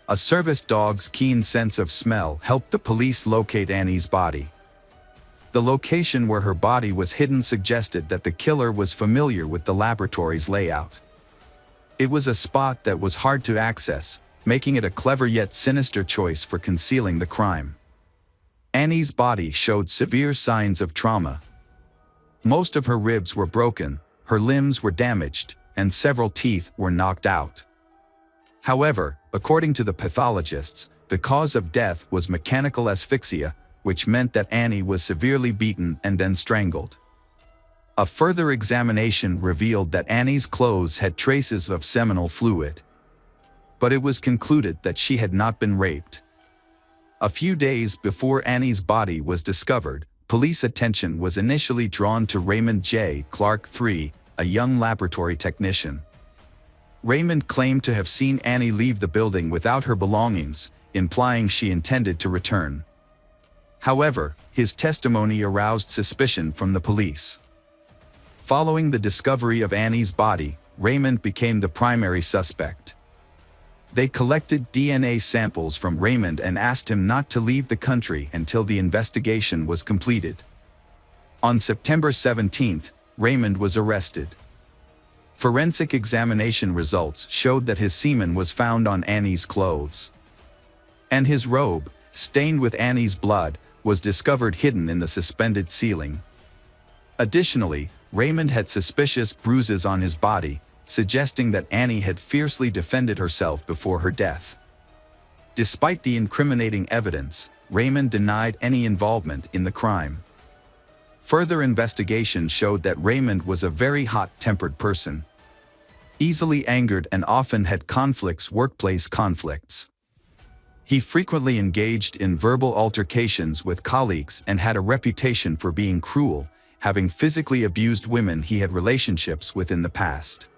A service dog's keen sense of smell helped the police locate Annie's body. The location where her body was hidden suggested that the killer was familiar with the laboratory's layout. It was a spot that was hard to access, making it a clever yet sinister choice for concealing the crime. Annie's body showed severe signs of trauma. Most of her ribs were broken, her limbs were damaged, and several teeth were knocked out. However, according to the pathologists, the cause of death was mechanical asphyxia, which meant that Annie was severely beaten and then strangled. A further examination revealed that Annie's clothes had traces of seminal fluid. But it was concluded that she had not been raped. A few days before Annie's body was discovered, police attention was initially drawn to Raymond J. Clark III, a young laboratory technician. Raymond claimed to have seen Annie leave the building without her belongings, implying she intended to return. However, his testimony aroused suspicion from the police. Following the discovery of Annie's body, Raymond became the primary suspect. They collected DNA samples from Raymond and asked him not to leave the country until the investigation was completed. On September 17, Raymond was arrested. Forensic examination results showed that his semen was found on Annie's clothes. And his robe, stained with Annie's blood, was discovered hidden in the suspended ceiling. Additionally, Raymond had suspicious bruises on his body, suggesting that Annie had fiercely defended herself before her death. Despite the incriminating evidence, Raymond denied any involvement in the crime. Further investigation showed that Raymond was a very hot-tempered person, easily angered and often had workplace conflicts. He frequently engaged in verbal altercations with colleagues and had a reputation for being cruel, having physically abused women he had relationships with in the past.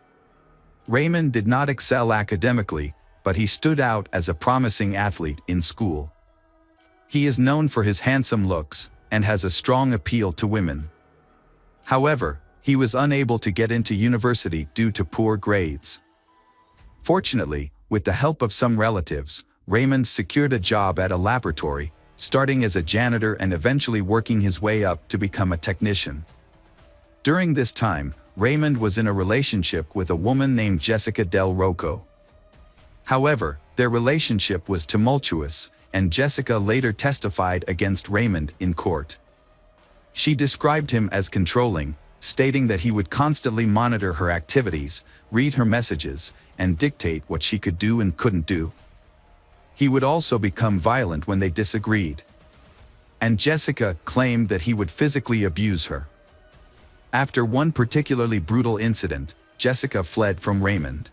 Raymond did not excel academically, but he stood out as a promising athlete in school. He is known for his handsome looks and has a strong appeal to women. However, he was unable to get into university due to poor grades. Fortunately, with the help of some relatives, Raymond secured a job at a laboratory, starting as a janitor and eventually working his way up to become a technician. During this time, Raymond was in a relationship with a woman named Jessica Del Rocco. However, their relationship was tumultuous, and Jessica later testified against Raymond in court. She described him as controlling, stating that he would constantly monitor her activities, read her messages, and dictate what she could do and couldn't do. He would also become violent when they disagreed. And Jessica claimed that he would physically abuse her. After one particularly brutal incident, Jessica fled from Raymond.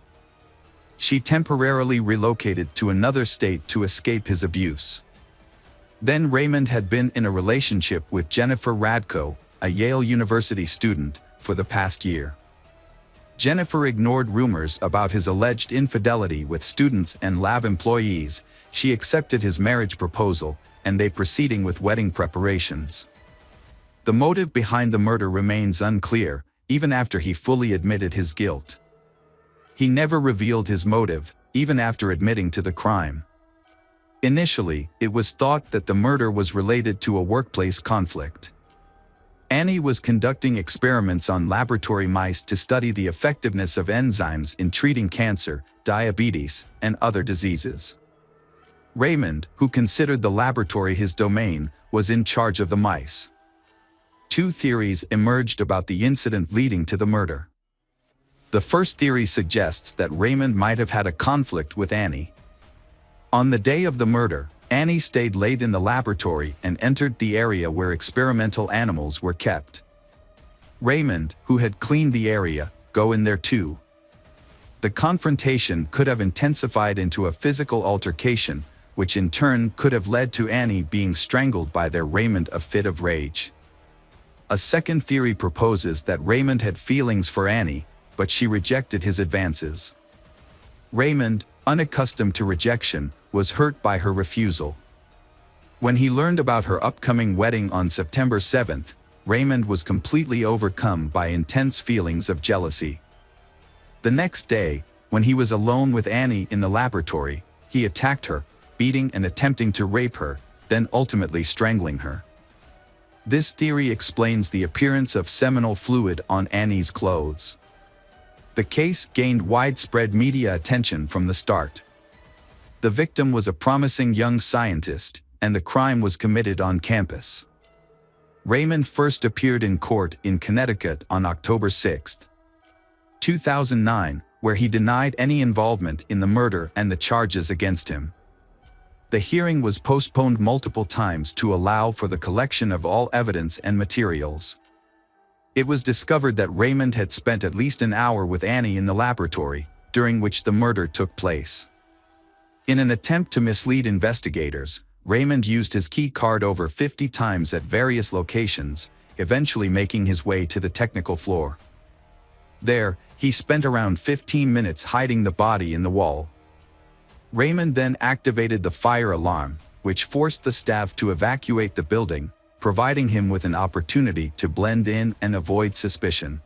She temporarily relocated to another state to escape his abuse. Then Raymond had been in a relationship with Jennifer Radko, a Yale University student, for the past year. Jennifer ignored rumors about his alleged infidelity with students and lab employees. She accepted his marriage proposal, and they proceeding with wedding preparations. The motive behind the murder remains unclear, even after he fully admitted his guilt. He never revealed his motive, even after admitting to the crime. Initially, it was thought that the murder was related to a workplace conflict. Annie was conducting experiments on laboratory mice to study the effectiveness of enzymes in treating cancer, diabetes, and other diseases. Raymond, who considered the laboratory his domain, was in charge of the mice. Two theories emerged about the incident leading to the murder. The first theory suggests that Raymond might have had a conflict with Annie. On the day of the murder, Annie stayed late in the laboratory and entered the area where experimental animals were kept. Raymond, who had cleaned the area, go in there too. The confrontation could have intensified into a physical altercation, which in turn could have led to Annie being strangled by Raymond a fit of rage. A second theory proposes that Raymond had feelings for Annie, but she rejected his advances. Raymond, unaccustomed to rejection, was hurt by her refusal. When he learned about her upcoming wedding on September 7th, Raymond was completely overcome by intense feelings of jealousy. The next day, when he was alone with Annie in the laboratory, he attacked her, beating and attempting to rape her, then ultimately strangling her. This theory explains the appearance of seminal fluid on Annie's clothes. The case gained widespread media attention from the start. The victim was a promising young scientist, and the crime was committed on campus. Raymond first appeared in court in Connecticut on October 6, 2009, where he denied any involvement in the murder and the charges against him. The hearing was postponed multiple times to allow for the collection of all evidence and materials. It was discovered that Raymond had spent at least an hour with Annie in the laboratory, during which the murder took place. In an attempt to mislead investigators, Raymond used his key card over 50 times at various locations, eventually making his way to the technical floor. There, He spent around 15 minutes hiding the body in the wall. Romand then activated the fire alarm, which forced the staff to evacuate the building, providing him with an opportunity to blend in and avoid suspicion.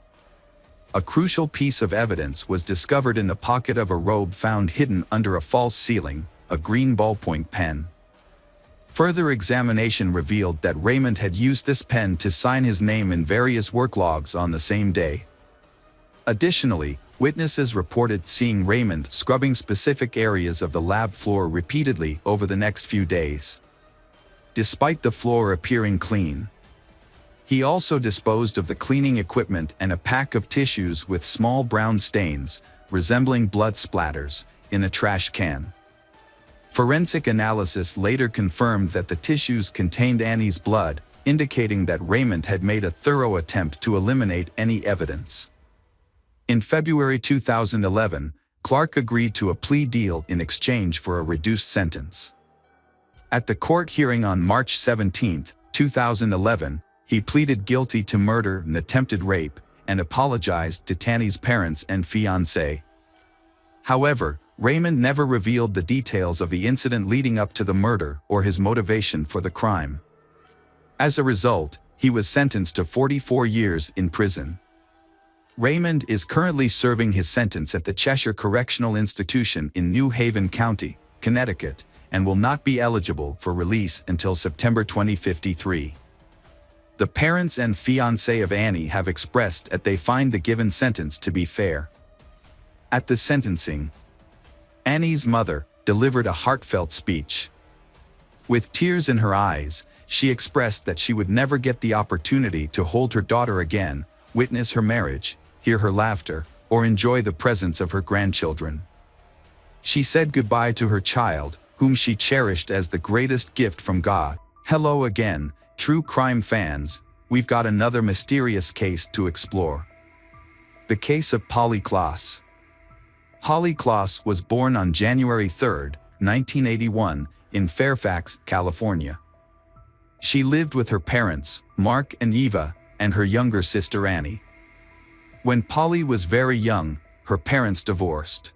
A crucial piece of evidence was discovered in the pocket of a robe found hidden under a false ceiling, a green ballpoint pen. Further examination revealed that Romand had used this pen to sign his name in various work logs on the same day. Additionally, witnesses reported seeing Romand scrubbing specific areas of the lab floor repeatedly over the next few days. Despite the floor appearing clean, he also disposed of the cleaning equipment and a pack of tissues with small brown stains, resembling blood splatters, in a trash can. Forensic analysis later confirmed that the tissues contained Annie's blood, indicating that Romand had made a thorough attempt to eliminate any evidence. In February 2011, Clark agreed to a plea deal in exchange for a reduced sentence. At the court hearing on March 17, 2011, he pleaded guilty to murder and attempted rape and apologized to Tanny's parents and fiancé. However, Romand never revealed the details of the incident leading up to the murder or his motivation for the crime. As a result, he was sentenced to 44 years in prison. Romand is currently serving his sentence at the Cheshire Correctional Institution in New Haven County, Connecticut, and will not be eligible for release until September 2053. The parents and fiancé of Annie have expressed that they find the given sentence to be fair. At the sentencing, Annie's mother delivered a heartfelt speech. With tears in her eyes, she expressed that she would never get the opportunity to hold her daughter again, witness her marriage, hear her laughter, or enjoy the presence of her grandchildren. She said goodbye to her child, whom she cherished as the greatest gift from God. Hello again, true crime fans, we've got another mysterious case to explore. The case of Polly Klaas. Polly Klaas was born on January 3, 1981, in Fairfax, California. She lived with her parents, Mark and Eva, and her younger sister Annie. When Polly was very young, her parents divorced.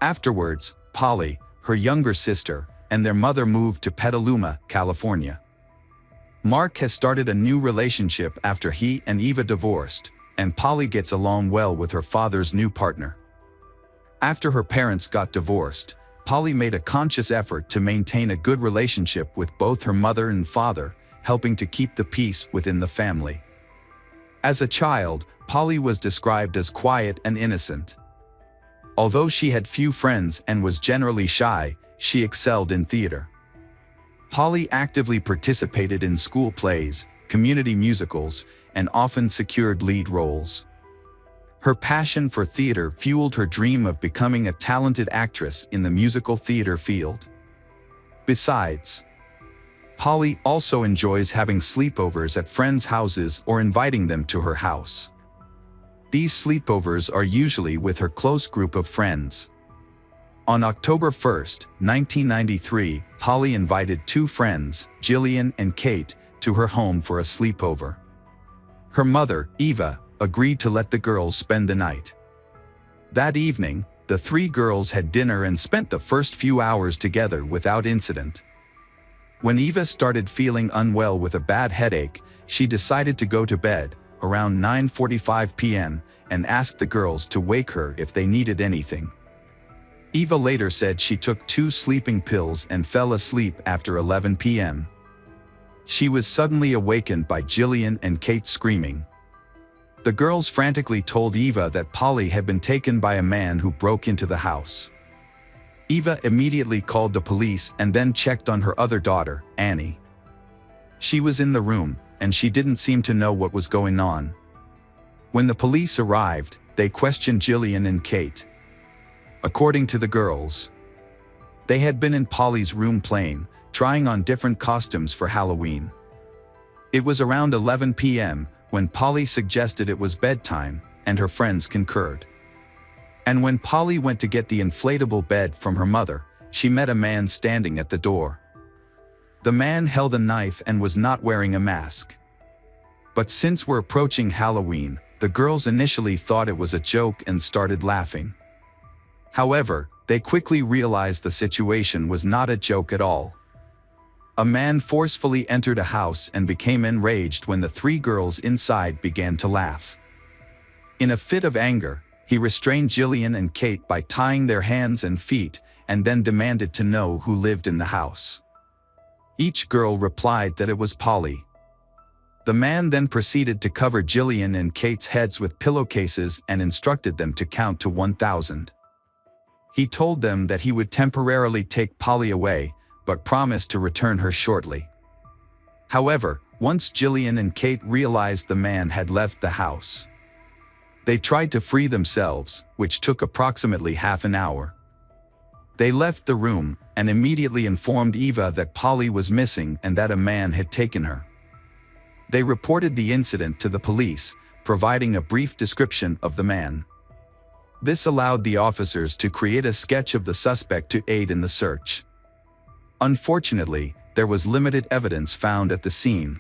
Afterwards, Polly, her younger sister, and their mother moved to Petaluma, California. Mark has started a new relationship after he and Eva divorced, and Polly gets along well with her father's new partner. After her parents got divorced, Polly made a conscious effort to maintain a good relationship with both her mother and father, helping to keep the peace within the family. As a child, Polly was described as quiet and innocent. Although she had few friends and was generally shy, she excelled in theater. Polly actively participated in school plays, community musicals, and often secured lead roles. Her passion for theater fueled her dream of becoming a talented actress in the musical theater field. Besides, Polly also enjoys having sleepovers at friends' houses or inviting them to her house. These sleepovers are usually with her close group of friends. On October 1, 1993, Polly invited two friends, Jillian and Kate, to her home for a sleepover. Her mother, Eva, agreed to let the girls spend the night. That evening, the three girls had dinner and spent the first few hours together without incident. When Eva started feeling unwell with a bad headache, she decided to go to bed, around 9:45 p.m., and asked the girls to wake her if they needed anything. Eva later said she took 2 sleeping pills and fell asleep after 11 p.m. She was suddenly awakened by Jillian and Kate screaming. The girls frantically told Eva that Polly had been taken by a man who broke into the house. Eva immediately called the police and then checked on her other daughter, Annie. She was in the room, and she didn't seem to know what was going on. When the police arrived, they questioned Jillian and Kate. According to the girls, they had been in Polly's room playing, trying on different costumes for Halloween. It was around 11 p.m. when Polly suggested it was bedtime, and her friends concurred. And when Polly went to get the inflatable bed from her mother, she met a man standing at the door. The man held a knife and was not wearing a mask. But since we're approaching Halloween, The girls initially thought it was a joke and started laughing. However, they quickly realized the situation was not a joke at all. A man forcefully entered a house and became enraged when the three girls inside began to laugh. In a fit of anger, he restrained Jillian and Kate by tying their hands and feet and then demanded to know who lived in the house. Each girl replied that it was Polly. The man then proceeded to cover Jillian and Kate's heads with pillowcases and instructed them to count to 1,000. He told them that he would temporarily take Polly away, but promised to return her shortly. However, once Jillian and Kate realized the man had left the house, they tried to free themselves, which took approximately half an hour. They left the room and immediately informed Eva that Polly was missing and that a man had taken her. They reported the incident to the police, providing a brief description of the man. This allowed the officers to create a sketch of the suspect to aid in the search. Unfortunately, there was limited evidence found at the scene.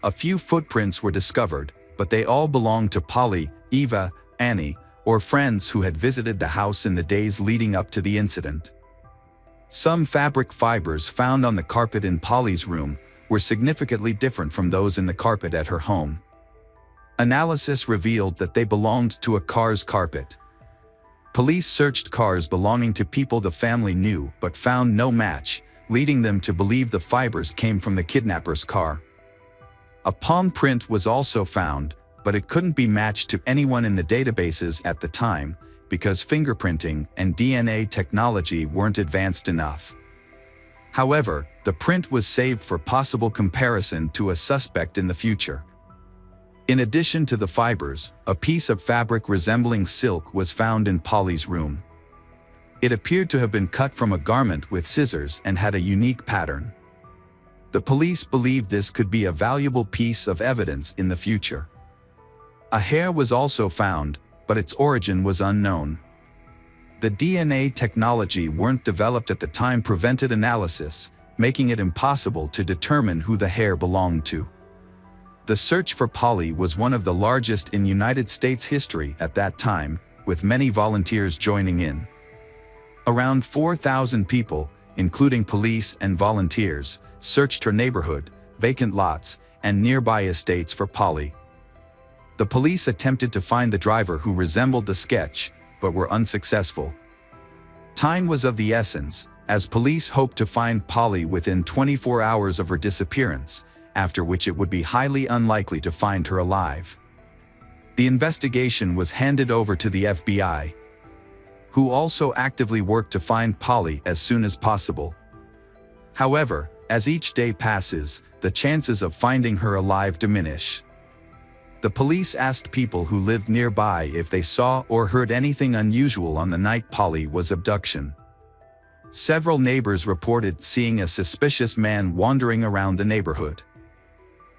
A few footprints were discovered, but they all belonged to Polly, Eva, Annie, or friends who had visited the house in the days leading up to the incident. Some fabric fibers found on the carpet in Polly's room were significantly different from those in the carpet at her home. Analysis revealed that they belonged to a car's carpet. Police searched cars belonging to people the family knew but found no match, leading them to believe the fibers came from the kidnapper's car. A palm print was also found, but it couldn't be matched to anyone in the databases at the time because fingerprinting and DNA technology weren't advanced enough. However, the print was saved for possible comparison to a suspect in the future. In addition to the fibers, a piece of fabric resembling silk was found in Polly's room. It appeared to have been cut from a garment with scissors and had a unique pattern. The police believed this could be a valuable piece of evidence in the future. A hair was also found, but its origin was unknown. The DNA technology weren't developed at the time prevented analysis, making it impossible to determine who the hair belonged to. The search for Polly was one of the largest in United States history at that time, with many volunteers joining in. Around 4,000 people, including police and volunteers, searched her neighborhood, vacant lots, and nearby estates for Polly. The police attempted to find the driver who resembled the sketch, but were unsuccessful. Time was of the essence, as police hoped to find Polly within 24 hours of her disappearance, after which it would be highly unlikely to find her alive. The investigation was handed over to the FBI, who also actively worked to find Polly as soon as possible. However, as each day passes, the chances of finding her alive diminish. The police asked people who lived nearby if they saw or heard anything unusual on the night Polly was abducted. Several neighbors reported seeing a suspicious man wandering around the neighborhood.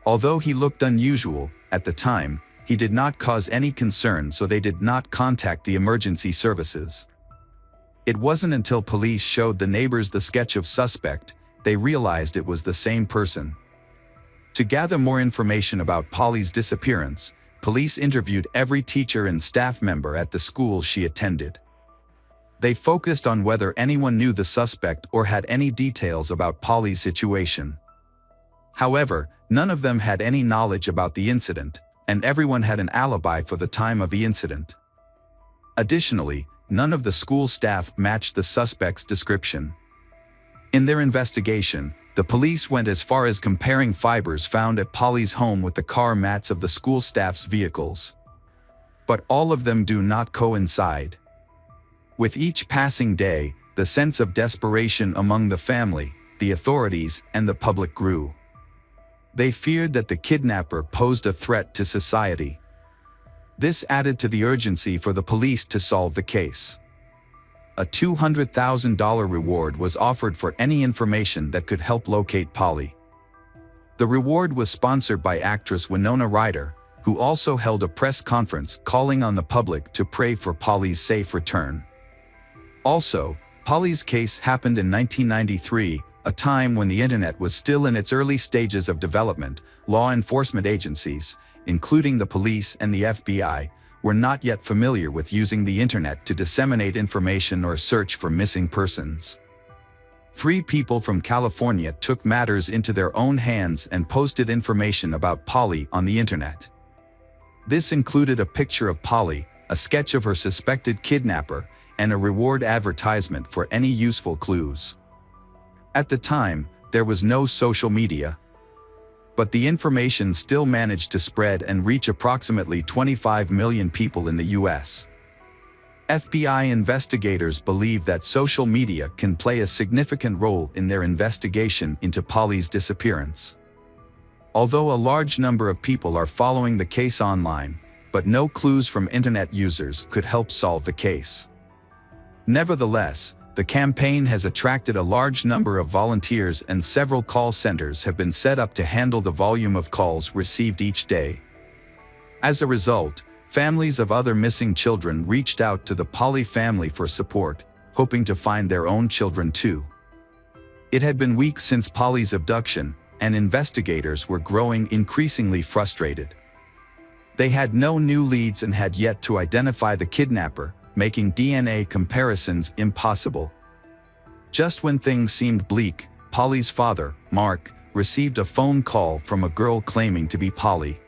Although he looked unusual, at the time, he did not cause any concern, so they did not contact the emergency services. It wasn't until police showed the neighbors the sketch of suspect, they realized it was the same person. To gather more information about Polly's disappearance, police interviewed every teacher and staff member at the school she attended. They focused on whether anyone knew the suspect or had any details about Polly's situation. However, none of them had any knowledge about the incident, and everyone had an alibi for the time of the incident. Additionally, none of the school staff matched the suspect's description. In their investigation, the police went as far as comparing fibers found at Polly's home with the car mats of the school staff's vehicles. But all of them do not coincide. With each passing day, the sense of desperation among the family, the authorities, and the public grew. They feared that the kidnapper posed a threat to society. This added to the urgency for the police to solve the case. A $200,000 reward was offered for any information that could help locate Polly. The reward was sponsored by actress Winona Ryder, who also held a press conference calling on the public to pray for Polly's safe return. Also, Polly's case happened in 1993, a time when the internet was still in its early stages of development. Law enforcement agencies, including the police and the FBI, were not yet familiar with using the internet to disseminate information or search for missing persons. Three people from California took matters into their own hands and posted information about Polly on the internet. This included a picture of Polly, a sketch of her suspected kidnapper, and a reward advertisement for any useful clues. At the time, there was no social media, but the information still managed to spread and reach approximately 25 million people in the US. FBI investigators believe that social media can play a significant role in their investigation into Polly's disappearance. Although a large number of people are following the case online, but no clues from internet users could help solve the case. Nevertheless, the campaign has attracted a large number of volunteers and several call centers have been set up to handle the volume of calls received each day. As a result, families of other missing children reached out to the Polly family for support, hoping to find their own children too. It had been weeks since Polly's abduction, and investigators were growing increasingly frustrated. They had no new leads and had yet to identify the kidnapper, making DNA comparisons impossible. Just when things seemed bleak, Polly's father, Mark, received a phone call from a girl claiming to be Polly.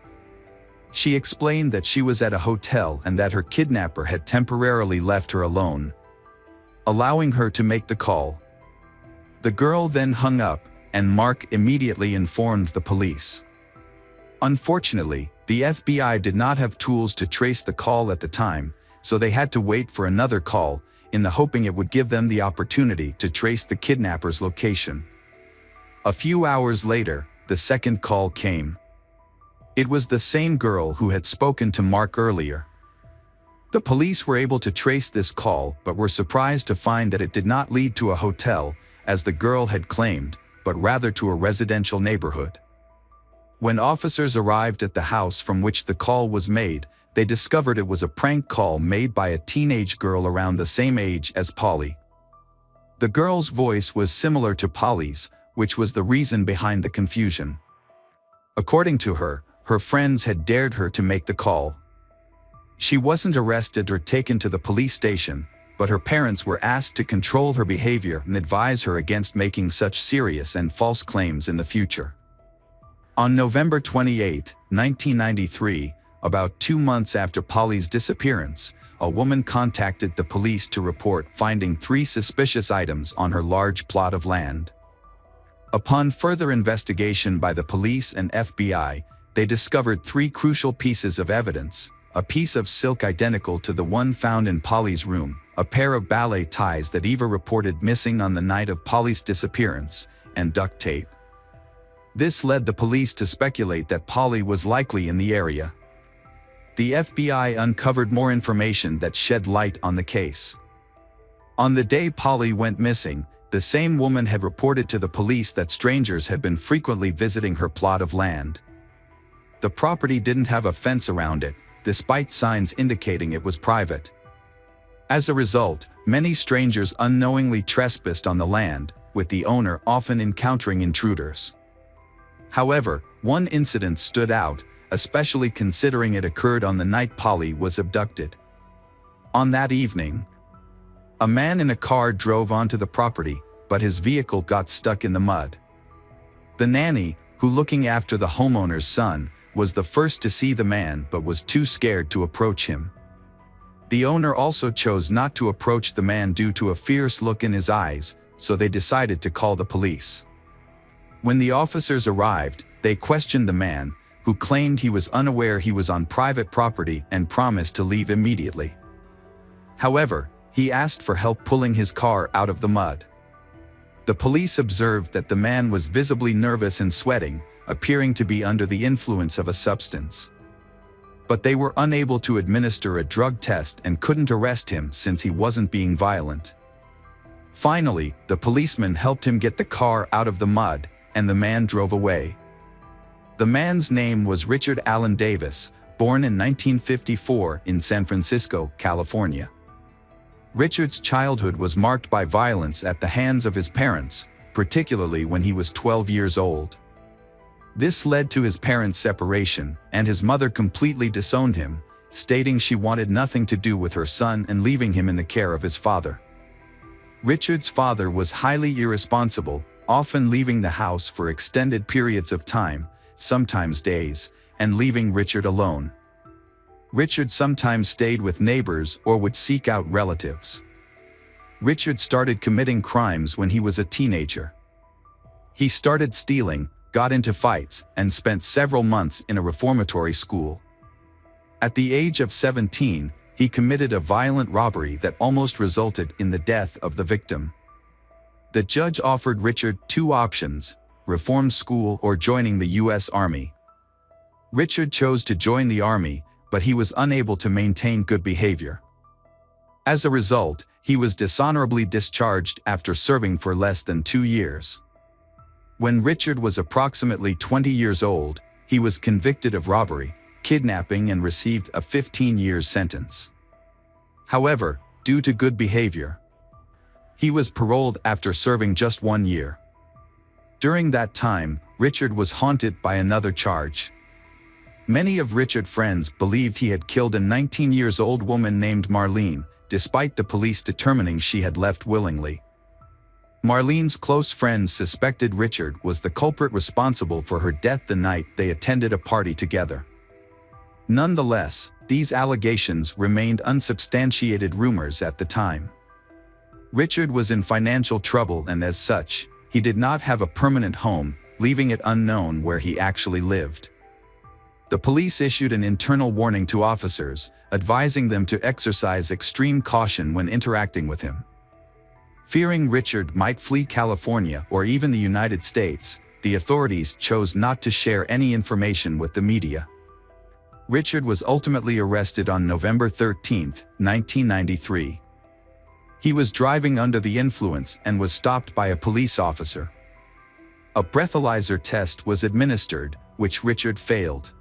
She explained that she was at a hotel and that her kidnapper had temporarily left her alone, allowing her to make the call. The girl then hung up, and Mark immediately informed the police. Unfortunately, the FBI did not have tools to trace the call at the time, so they had to wait for another call, in the hoping it would give them the opportunity to trace the kidnapper's location. A few hours later, the second call came. It was the same girl who had spoken to Mark earlier. The police were able to trace this call but were surprised to find that it did not lead to a hotel, as the girl had claimed, but rather to a residential neighborhood. When officers arrived at the house from which the call was made, they discovered it was a prank call made by a teenage girl around the same age as Polly. The girl's voice was similar to Polly's, which was the reason behind the confusion. According to her, her friends had dared her to make the call. She wasn't arrested or taken to the police station, but her parents were asked to control her behavior and advise her against making such serious and false claims in the future. On November 28, 1993, about 2 months after Polly's disappearance, a woman contacted the police to report finding 3 suspicious items on her large plot of land. Upon further investigation by the police and FBI, they discovered 3 crucial pieces of evidence: a piece of silk identical to the one found in Polly's room, a pair of ballet ties that Eva reported missing on the night of Polly's disappearance, and duct tape. This led the police to speculate that Polly was likely in the area. The FBI uncovered more information that shed light on the case. On the day Polly went missing, the same woman had reported to the police that strangers had been frequently visiting her plot of land. The property didn't have a fence around it, despite signs indicating it was private. As a result, many strangers unknowingly trespassed on the land, with the owner often encountering intruders. However, one incident stood out, especially considering it occurred on the night Polly was abducted. On that evening, a man in a car drove onto the property, but his vehicle got stuck in the mud. The nanny, who looking after the homeowner's son, was the first to see the man but was too scared to approach him. The owner also chose not to approach the man due to a fierce look in his eyes, so they decided to call the police. When the officers arrived, they questioned the man, who claimed he was unaware he was on private property and promised to leave immediately. However, he asked for help pulling his car out of the mud. The police observed that the man was visibly nervous and sweating, appearing to be under the influence of a substance. But they were unable to administer a drug test and couldn't arrest him since he wasn't being violent. Finally, the policeman helped him get the car out of the mud, and the man drove away. The man's name was Richard Allen Davis, born in 1954 in San Francisco, California. Richard's childhood was marked by violence at the hands of his parents, particularly when he was 12 years old. This led to his parents' separation, and his mother completely disowned him, stating she wanted nothing to do with her son and leaving him in the care of his father. Richard's father was highly irresponsible, often leaving the house for extended periods of time, sometimes days, and leaving Richard alone. Richard sometimes stayed with neighbors or would seek out relatives. Richard started committing crimes when he was a teenager. He started stealing, got into fights, and spent several months in a reformatory school. At the age of 17, he committed a violent robbery that almost resulted in the death of the victim. The judge offered Richard two options: reform school or joining the U.S. Army. Richard chose to join the Army, but he was unable to maintain good behavior. As a result, he was dishonorably discharged after serving for less than 2 years. When Richard was approximately 20 years old, he was convicted of robbery, kidnapping, and received a 15-year sentence. However, due to good behavior, he was paroled after serving just 1 year. During that time, Richard was haunted by another charge. Many of Richard's friends believed he had killed a 19-year-old woman named Marlene, despite the police determining she had left willingly. Marlene's close friends suspected Richard was the culprit responsible for her death the night they attended a party together. Nonetheless, these allegations remained unsubstantiated rumors at the time. Richard was in financial trouble, and as such, he did not have a permanent home, leaving it unknown where he actually lived. The police issued an internal warning to officers, advising them to exercise extreme caution when interacting with him. Fearing Richard might flee California or even the United States, the authorities chose not to share any information with the media. Richard was ultimately arrested on November 13, 1993. He was driving under the influence and was stopped by a police officer. A breathalyzer test was administered, which Richard failed.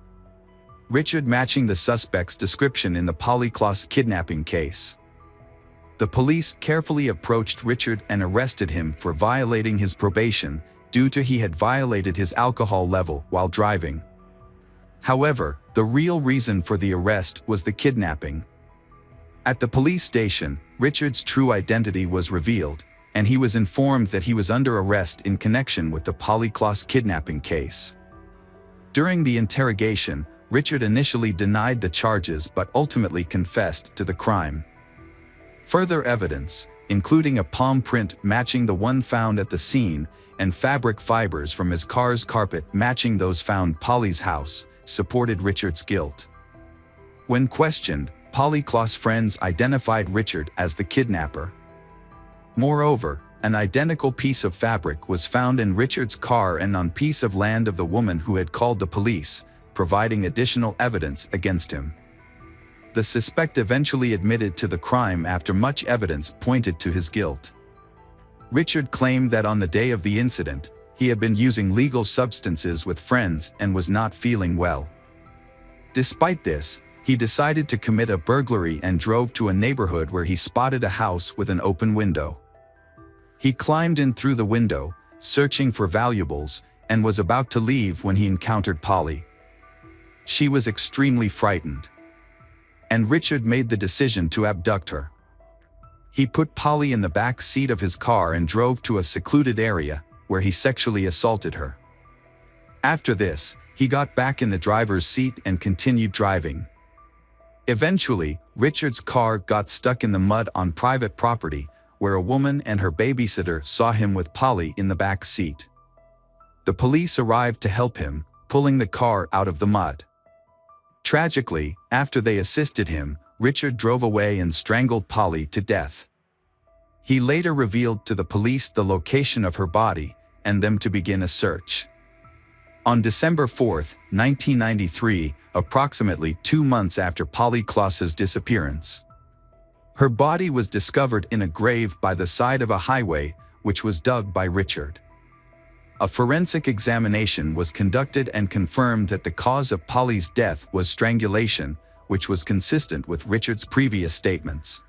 Richard matching the suspect's description in the Polly Klaas kidnapping case. The police carefully approached Richard and arrested him for violating his probation due to he had violated his alcohol level while driving. However, the real reason for the arrest was the kidnapping. At the police station, Richard's true identity was revealed, and he was informed that he was under arrest in connection with the Polly Klaas kidnapping case. During the interrogation, Richard initially denied the charges but ultimately confessed to the crime. Further evidence, including a palm print matching the one found at the scene and fabric fibers from his car's carpet matching those found Polly's house, supported Richard's guilt. When questioned, Polly Klaas' friends identified Richard as the kidnapper. Moreover, an identical piece of fabric was found in Richard's car and on piece of land of the woman who had called the police, providing additional evidence against him. The suspect eventually admitted to the crime after much evidence pointed to his guilt. Richard claimed that on the day of the incident, he had been using legal substances with friends and was not feeling well. Despite this, he decided to commit a burglary and drove to a neighborhood where he spotted a house with an open window. He climbed in through the window, searching for valuables, and was about to leave when he encountered Polly. She was extremely frightened, and Richard made the decision to abduct her. He put Polly in the back seat of his car and drove to a secluded area, where he sexually assaulted her. After this, he got back in the driver's seat and continued driving. Eventually, Richard's car got stuck in the mud on private property, where a woman and her babysitter saw him with Polly in the back seat. The police arrived to help him, pulling the car out of the mud. Tragically, after they assisted him, Richard drove away and strangled Polly to death. He later revealed to the police the location of her body and them to begin a search. On December 4, 1993, approximately 2 months after Polly Klaas's disappearance, her body was discovered in a grave by the side of a highway, which was dug by Richard. A forensic examination was conducted and confirmed that the cause of Polly's death was strangulation, which was consistent with Richard's previous statements.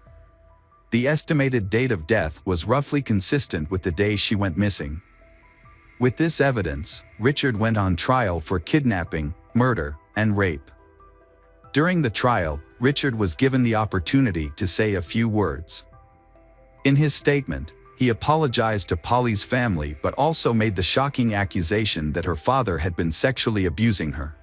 The estimated date of death was roughly consistent with the day she went missing. With this evidence, Richard went on trial for kidnapping, murder, and rape. During the trial, Richard was given the opportunity to say a few words. In his statement, he apologized to Polly's family but also made the shocking accusation that her father had been sexually abusing her.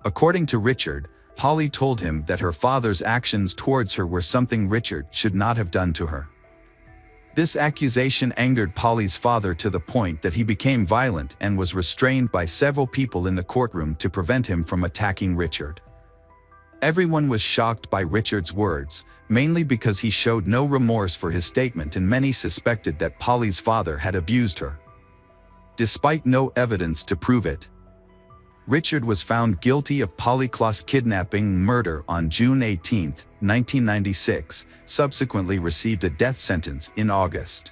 According to Richard, Polly told him that her father's actions towards her were something Richard should not have done to her. This accusation angered Polly's father to the point that he became violent and was restrained by several people in the courtroom to prevent him from attacking Richard. Everyone was shocked by Richard's words, mainly because he showed no remorse for his statement, and many suspected that Polly's father had abused her. Despite no evidence to prove it, Richard was found guilty of Polly Klaas kidnapping and murder on June 18, 1996, subsequently received a death sentence in August.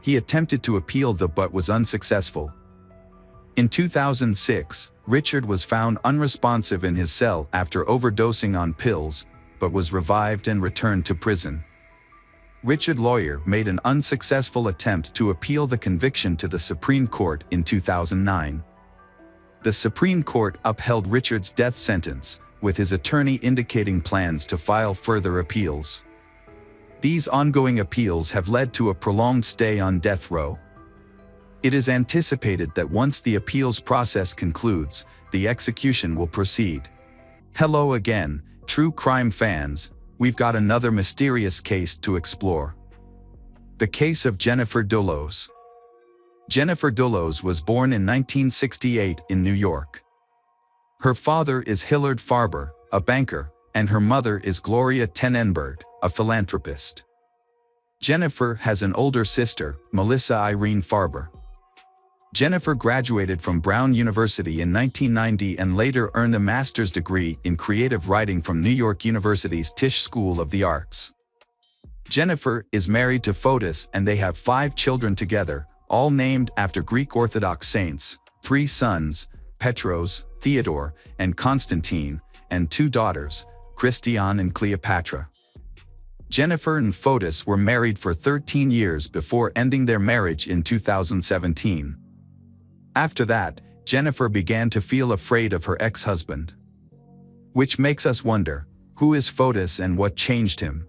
He attempted to appeal but was unsuccessful. In 2006, Richard was found unresponsive in his cell after overdosing on pills, but was revived and returned to prison. Richard's lawyer made an unsuccessful attempt to appeal the conviction to the Supreme Court in 2009. The Supreme Court upheld Richard's death sentence, with his attorney indicating plans to file further appeals. These ongoing appeals have led to a prolonged stay on death row. It is anticipated that once the appeals process concludes, the execution will proceed. Hello again, true crime fans, we've got another mysterious case to explore. The case of Jennifer Dulos. Jennifer Dulos was born in 1968 in New York. Her father is Hillard Farber, a banker, and her mother is Gloria Tenenberg, a philanthropist. Jennifer has an older sister, Melissa Irene Farber. Jennifer graduated from Brown University in 1990 and later earned a master's degree in creative writing from New York University's Tisch School of the Arts. Jennifer is married to Fotis and they have 5 children together, all named after Greek Orthodox saints, 3 sons, Petros, Theodore, and Constantine, and 2 daughters, Christiane and Cleopatra. Jennifer and Fotis were married for 13 years before ending their marriage in 2017. After that, Jennifer began to feel afraid of her ex-husband. Which makes us wonder, who is Fotis and what changed him?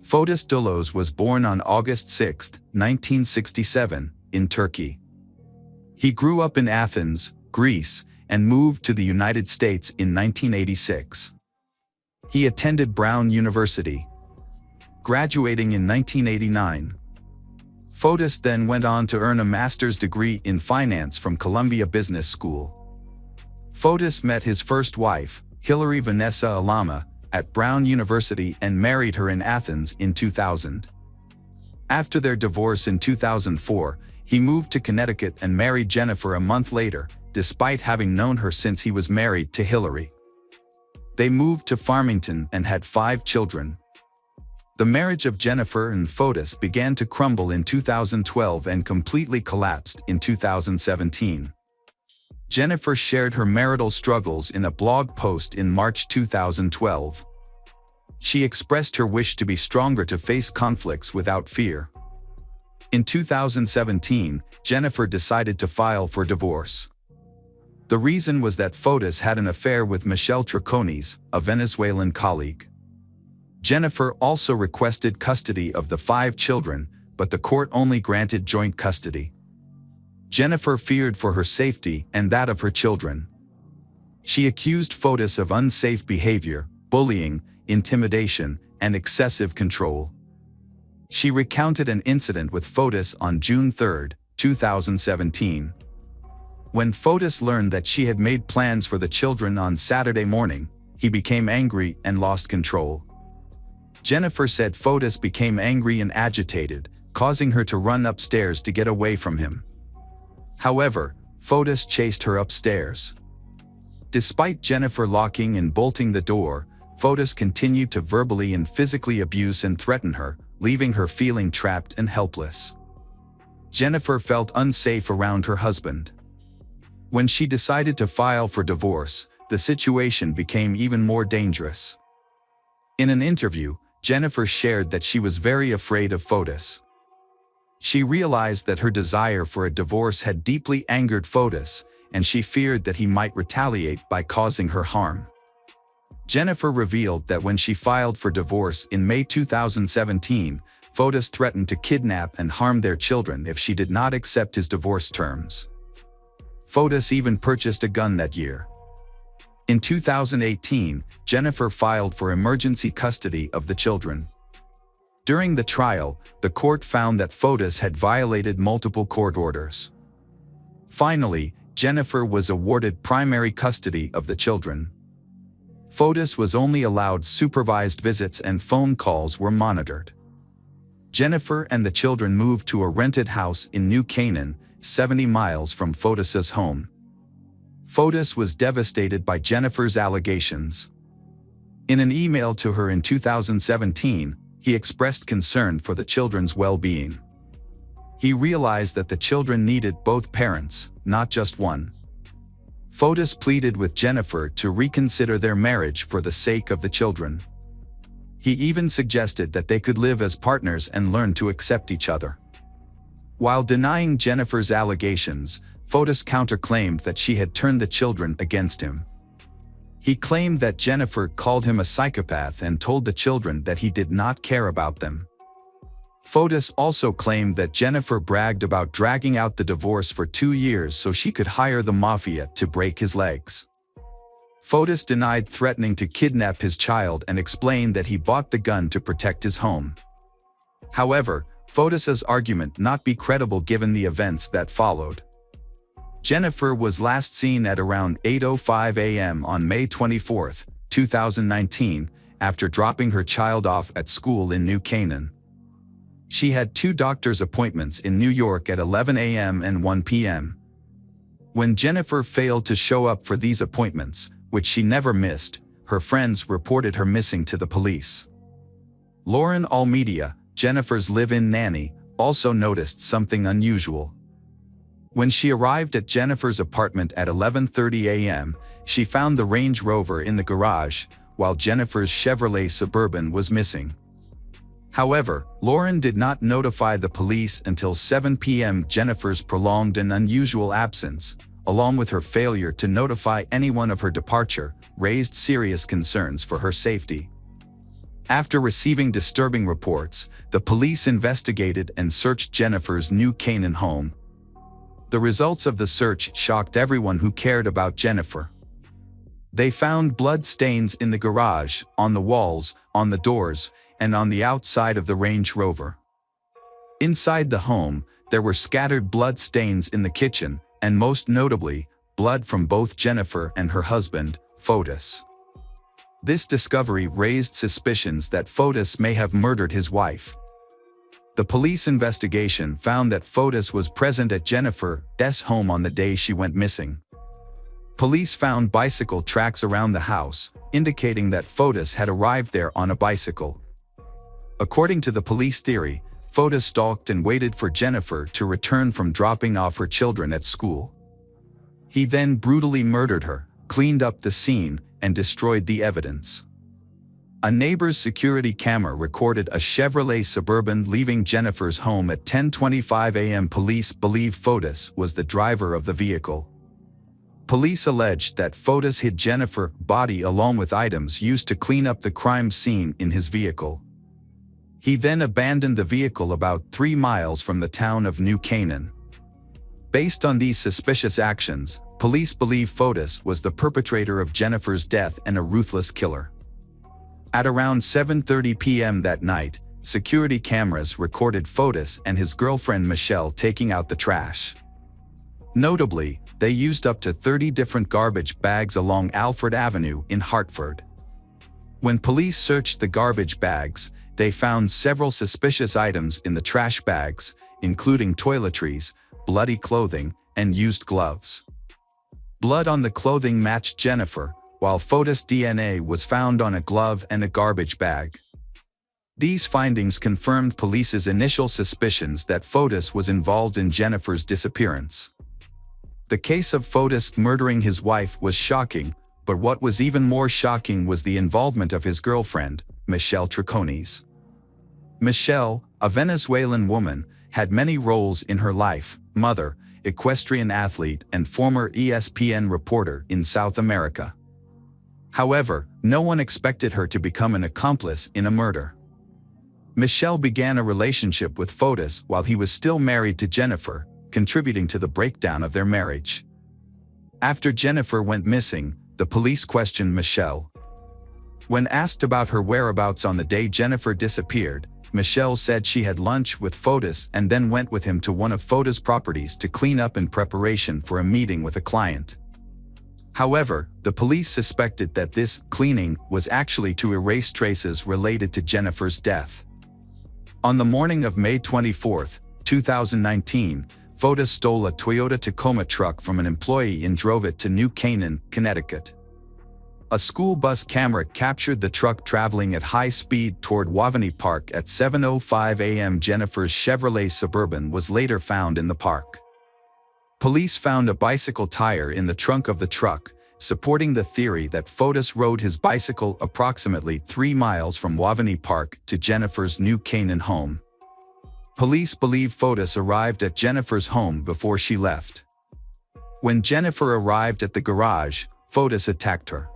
Fotis Dulos was born on August 6, 1967, in Turkey. He grew up in Athens, Greece, and moved to the United States in 1986. He attended Brown University, graduating in 1989. Fotis then went on to earn a master's degree in finance from Columbia Business School. Fotis met his first wife, Hilary Vanessa Alama, at Brown University and married her in Athens in 2000. After their divorce in 2004, he moved to Connecticut and married Jennifer a month later, despite having known her since he was married to Hilary. They moved to Farmington and had 5 children. The marriage of Jennifer and Fotis began to crumble in 2012 and completely collapsed in 2017. Jennifer shared her marital struggles in a blog post in March 2012. She expressed her wish to be stronger to face conflicts without fear. In 2017, Jennifer decided to file for divorce. The reason was that Fotis had an affair with Michelle Troconis, a Venezuelan colleague. Jennifer also requested custody of the 5 children, but the court only granted joint custody. Jennifer feared for her safety and that of her children. She accused Fotis of unsafe behavior, bullying, intimidation, and excessive control. She recounted an incident with Fotis on June 3, 2017. When Fotis learned that she had made plans for the children on Saturday morning, he became angry and lost control. Jennifer said Fotis became angry and agitated, causing her to run upstairs to get away from him. However, Fotis chased her upstairs. Despite Jennifer locking and bolting the door, Fotis continued to verbally and physically abuse and threaten her, leaving her feeling trapped and helpless. Jennifer felt unsafe around her husband. When she decided to file for divorce, the situation became even more dangerous. In an interview, Jennifer shared that she was very afraid of Fotis. She realized that her desire for a divorce had deeply angered Fotis, and she feared that he might retaliate by causing her harm. Jennifer revealed that when she filed for divorce in May 2017, Fotis threatened to kidnap and harm their children if she did not accept his divorce terms. Fotis even purchased a gun that year. In 2018, Jennifer filed for emergency custody of the children. During the trial, the court found that Fotis had violated multiple court orders. Finally, Jennifer was awarded primary custody of the children. Fotis was only allowed supervised visits and phone calls were monitored. Jennifer and the children moved to a rented house in New Canaan, 70 miles from Fotis's home. Fotis was devastated by Jennifer's allegations. In an email to her in 2017, he expressed concern for the children's well-being. He realized that the children needed both parents, not just one. Fotis pleaded with Jennifer to reconsider their marriage for the sake of the children. He even suggested that they could live as partners and learn to accept each other. While denying Jennifer's allegations, Fotis counterclaimed that she had turned the children against him. He claimed that Jennifer called him a psychopath and told the children that he did not care about them. Fotis also claimed that Jennifer bragged about dragging out the divorce for 2 years so she could hire the mafia to break his legs. Fotis denied threatening to kidnap his child and explained that he bought the gun to protect his home. However, Fotis's argument not be credible given the events that followed. Jennifer was last seen at around 8:05 a.m. on May 24, 2019, after dropping her child off at school in New Canaan. She had 2 doctor's appointments in New York at 11 a.m. and 1 p.m. When Jennifer failed to show up for these appointments, which she never missed, her friends reported her missing to the police. Lauren Almeida, Jennifer's live-in nanny, also noticed something unusual. When she arrived at Jennifer's apartment at 11:30 a.m., she found the Range Rover in the garage, while Jennifer's Chevrolet Suburban was missing. However, Lauren did not notify the police until 7 p.m. Jennifer's prolonged and unusual absence, along with her failure to notify anyone of her departure, raised serious concerns for her safety. After receiving disturbing reports, the police investigated and searched Jennifer's New Canaan home. The results of the search shocked everyone who cared about Jennifer. They found blood stains in the garage, on the walls, on the doors, and on the outside of the Range Rover. Inside the home, there were scattered blood stains in the kitchen, and most notably, blood from both Jennifer and her husband, Fotis. This discovery raised suspicions that Fotis may have murdered his wife. The police investigation found that Fotis was present at Jennifer's home on the day she went missing. Police found bicycle tracks around the house, indicating that Fotis had arrived there on a bicycle. According to the police theory, Fotis stalked and waited for Jennifer to return from dropping off her children at school. He then brutally murdered her, cleaned up the scene, and destroyed the evidence. A neighbor's security camera recorded a Chevrolet Suburban leaving Jennifer's home at 10:25 a.m. Police believe Fotis was the driver of the vehicle. Police alleged that Fotis hid Jennifer's body along with items used to clean up the crime scene in his vehicle. He then abandoned the vehicle about 3 miles from the town of New Canaan. Based on these suspicious actions, police believe Fotis was the perpetrator of Jennifer's death and a ruthless killer. At around 7:30 p.m. that night, security cameras recorded Fotis and his girlfriend Michelle taking out the trash. Notably, they used up to 30 different garbage bags along Alfred Avenue in Hartford. When police searched the garbage bags, they found several suspicious items in the trash bags, including toiletries, bloody clothing, and used gloves. Blood on the clothing matched Jennifer, while Fotis' DNA was found on a glove and a garbage bag. These findings confirmed police's initial suspicions that Fotis was involved in Jennifer's disappearance. The case of Fotis murdering his wife was shocking, but what was even more shocking was the involvement of his girlfriend, Michelle Triconis. Michelle, a Venezuelan woman, had many roles in her life: mother, equestrian athlete, and former ESPN reporter in South America. However, no one expected her to become an accomplice in a murder. Michelle began a relationship with Fotis while he was still married to Jennifer, contributing to the breakdown of their marriage. After Jennifer went missing, the police questioned Michelle. When asked about her whereabouts on the day Jennifer disappeared, Michelle said she had lunch with Fotis and then went with him to one of Fotis' properties to clean up in preparation for a meeting with a client. However, the police suspected that this cleaning was actually to erase traces related to Jennifer's death. On the morning of May 24, 2019, Fotis stole a Toyota Tacoma truck from an employee and drove it to New Canaan, Connecticut. A school bus camera captured the truck traveling at high speed toward Wavani Park at 7:05 a.m. Jennifer's Chevrolet Suburban was later found in the park. Police found a bicycle tire in the trunk of the truck, supporting the theory that Fotis rode his bicycle approximately 3 miles from Wavani Park to Jennifer's New Canaan home. Police believe Fotis arrived at Jennifer's home before she left. When Jennifer arrived at the garage, Fotis attacked her.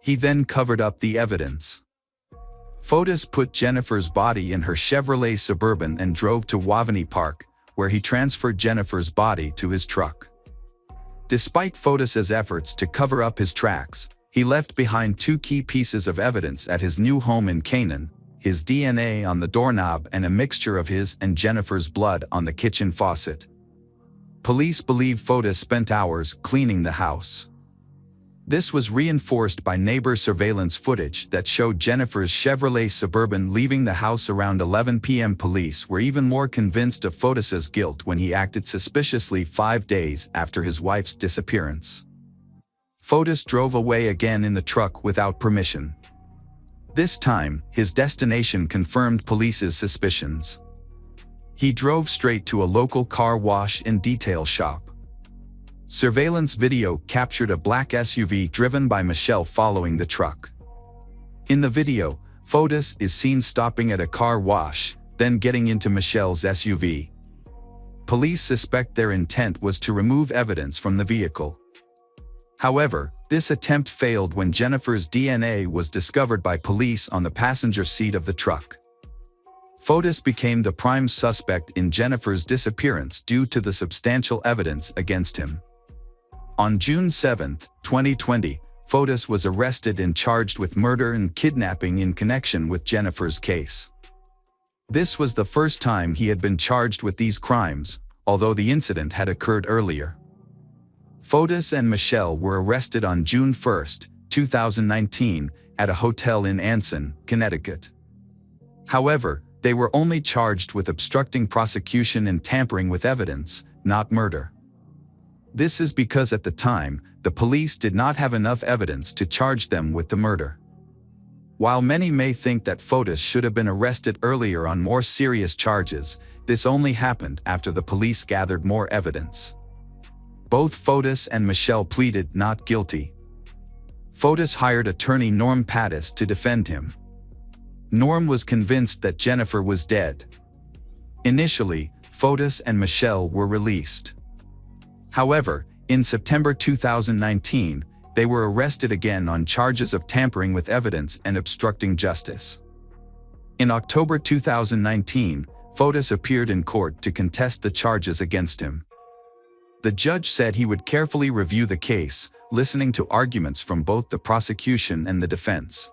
He then covered up the evidence. Fotis put Jennifer's body in her Chevrolet Suburban and drove to Wavani Park, where he transferred Jennifer's body to his truck. Despite Fotis's efforts to cover up his tracks, he left behind 2 key pieces of evidence at his new home in Canaan: his DNA on the doorknob and a mixture of his and Jennifer's blood on the kitchen faucet. Police believe Fotis spent hours cleaning the house. This was reinforced by neighbor surveillance footage that showed Jennifer's Chevrolet Suburban leaving the house around 11 p.m. Police were even more convinced of Fotis's guilt when he acted suspiciously 5 days after his wife's disappearance. Fotis drove away again in the truck without permission. This time, his destination confirmed police's suspicions. He drove straight to a local car wash and detail shop. Surveillance video captured a black SUV driven by Michelle following the truck. In the video, Fotis is seen stopping at a car wash, then getting into Michelle's SUV. Police suspect their intent was to remove evidence from the vehicle. However, this attempt failed when Jennifer's DNA was discovered by police on the passenger seat of the truck. Fotis became the prime suspect in Jennifer's disappearance due to the substantial evidence against him. On June 7, 2020, Fotis was arrested and charged with murder and kidnapping in connection with Jennifer's case. This was the first time he had been charged with these crimes, although the incident had occurred earlier. Fotis and Michelle were arrested on June 1, 2019, at a hotel in Anson, Connecticut. However, they were only charged with obstructing prosecution and tampering with evidence, not murder. This is because at the time, the police did not have enough evidence to charge them with the murder. While many may think that Fotis should have been arrested earlier on more serious charges, this only happened after the police gathered more evidence. Both Fotis and Michelle pleaded not guilty. Fotis hired attorney Norm Pattis to defend him. Norm was convinced that Jennifer was dead. Initially, Fotis and Michelle were released. However, in September 2019, they were arrested again on charges of tampering with evidence and obstructing justice. In October 2019, Fotis appeared in court to contest the charges against him. The judge said he would carefully review the case, listening to arguments from both the prosecution and the defense.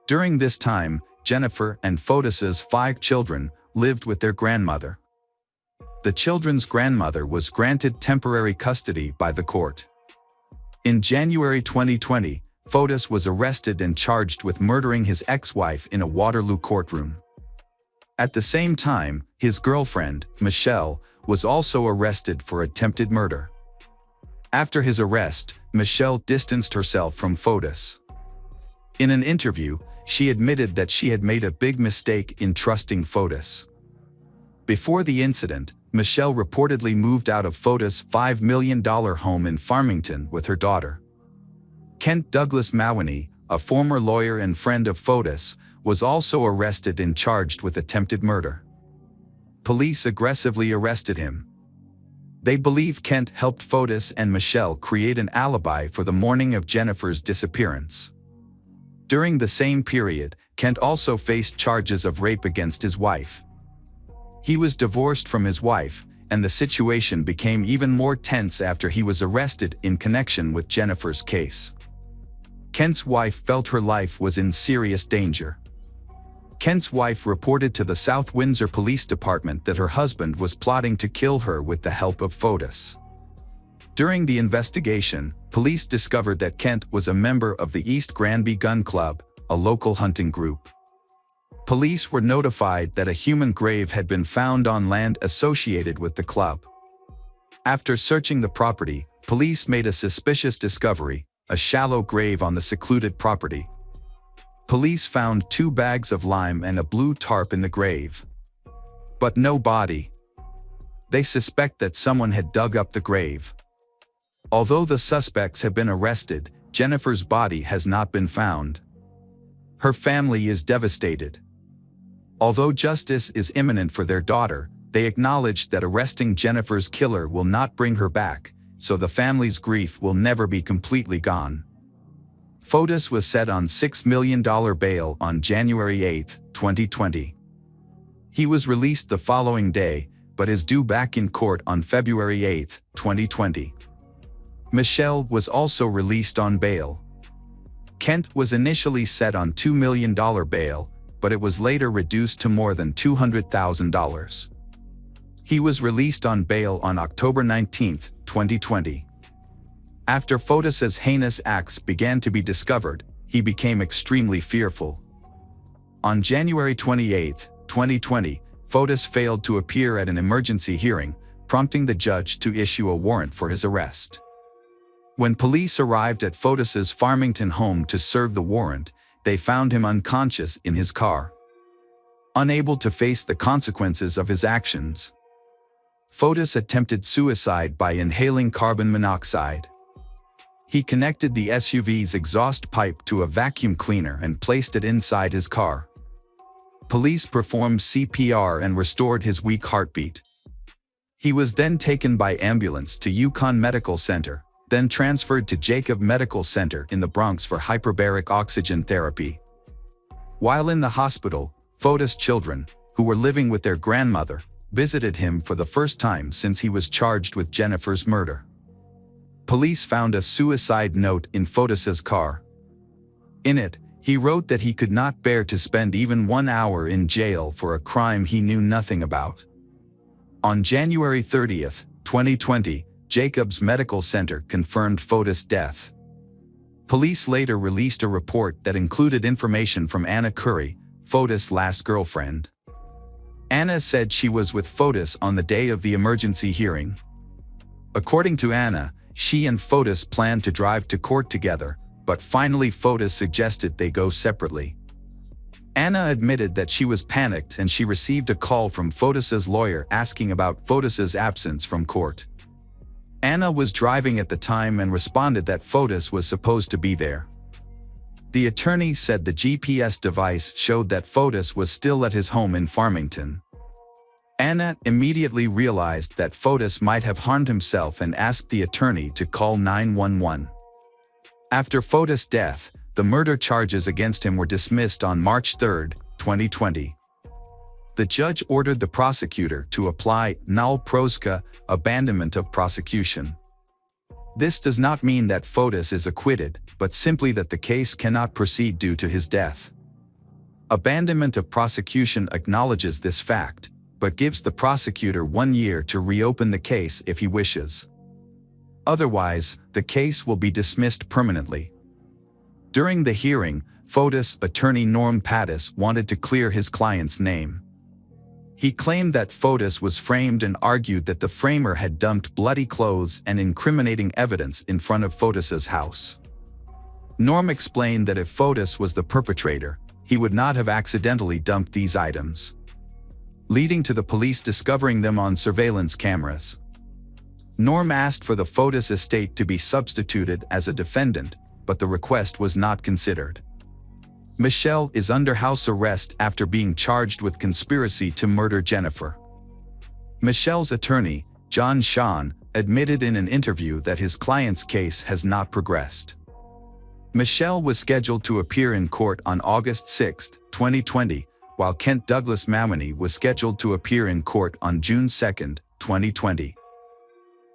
During this time, Jennifer and Fotis's 5 children lived with their grandmother. The children's grandmother was granted temporary custody by the court. In January 2020, Fotis was arrested and charged with murdering his ex-wife in a Waterloo courtroom. At the same time, his girlfriend, Michelle, was also arrested for attempted murder. After his arrest, Michelle distanced herself from Fotis. In an interview, she admitted that she had made a big mistake in trusting Fotis. Before the incident, Michelle reportedly moved out of Fotis' $5 million home in Farmington with her daughter. Kent Douglas Mawhinney, a former lawyer and friend of Fotis, was also arrested and charged with attempted murder. police aggressively arrested him. They believe Kent helped Fotis and Michelle create an alibi for the morning of Jennifer's disappearance. During the same period, Kent also faced charges of rape against his wife. He was divorced from his wife, and the situation became even more tense after he was arrested in connection with Jennifer's case. Kent's wife felt her life was in serious danger. Kent's wife reported to the South Windsor Police Department that her husband was plotting to kill her with the help of Fotis. During the investigation, police discovered that Kent was a member of the East Granby Gun Club, a local hunting group. Police were notified that a human grave had been found on land associated with the club. After searching the property, police made a suspicious discovery: a shallow grave on the secluded property. Police found 2 bags of lime and a blue tarp in the grave, but no body. They suspect that someone had dug up the grave. Although the suspects have been arrested, Jennifer's body has not been found. Her family is devastated. Although justice is imminent for their daughter, they acknowledge that arresting Jennifer's killer will not bring her back, so the family's grief will never be completely gone. Fotis was set on $6 million bail on January 8, 2020. He was released the following day, but is due back in court on February 8, 2020. Michelle was also released on bail. Kent was initially set on $2 million bail, but it was later reduced to more than $200,000. He was released on bail on October 19, 2020. After Fotis's heinous acts began to be discovered, he became extremely fearful. On January 28, 2020, Fotis failed to appear at an emergency hearing, prompting the judge to issue a warrant for his arrest. When police arrived at Fotis's Farmington home to serve the warrant, they found him unconscious in his car, unable to face the consequences of his actions. Fotis attempted suicide by inhaling carbon monoxide. He connected the SUV's exhaust pipe to a vacuum cleaner and placed it inside his car. Police performed CPR and restored his weak heartbeat. He was then taken by ambulance to Yukon Medical Center, then transferred to Jacob Medical Center in the Bronx for hyperbaric oxygen therapy. While in the hospital, Fotis' children, who were living with their grandmother, visited him for the first time since he was charged with Jennifer's murder. Police found a suicide note in Fotis's car. In it, he wrote that he could not bear to spend even 1 hour in jail for a crime he knew nothing about. On January 30, 2020, Jacobs Medical Center confirmed Fotis' death. Police later released a report that included information from Anna Curry, Fotis' last girlfriend. Anna said she was with Fotis on the day of the emergency hearing. According to Anna, she and Fotis planned to drive to court together, but finally Fotis suggested they go separately. Anna admitted that she was panicked and she received a call from Fotis's lawyer asking about Fotis's absence from court. Anna was driving at the time and responded that Fotis was supposed to be there. The attorney said the GPS device showed that Fotis was still at his home in Farmington. Anna immediately realized that Fotis might have harmed himself and asked the attorney to call 911. After Fotis' death, the murder charges against him were dismissed on March 3, 2020. The judge ordered the prosecutor to apply null prosequi, abandonment of prosecution. This does not mean that Fotis is acquitted, but simply that the case cannot proceed due to his death. Abandonment of prosecution acknowledges this fact, but gives the prosecutor 1 year to reopen the case if he wishes. Otherwise, the case will be dismissed permanently. During the hearing, Fotis' attorney Norm Pattis wanted to clear his client's name. He claimed that Fotis was framed and argued that the framer had dumped bloody clothes and incriminating evidence in front of Fotis's house. Norm explained that if Fotis was the perpetrator, he would not have accidentally dumped these items, leading to the police discovering them on surveillance cameras. Norm asked for the Fotis estate to be substituted as a defendant, but the request was not considered. Michelle is under house arrest after being charged with conspiracy to murder Jennifer. Michelle's attorney, John Sean, admitted in an interview that his client's case has not progressed. Michelle was scheduled to appear in court on August 6, 2020, while Kent Douglas Mawhinney was scheduled to appear in court on June 2, 2020.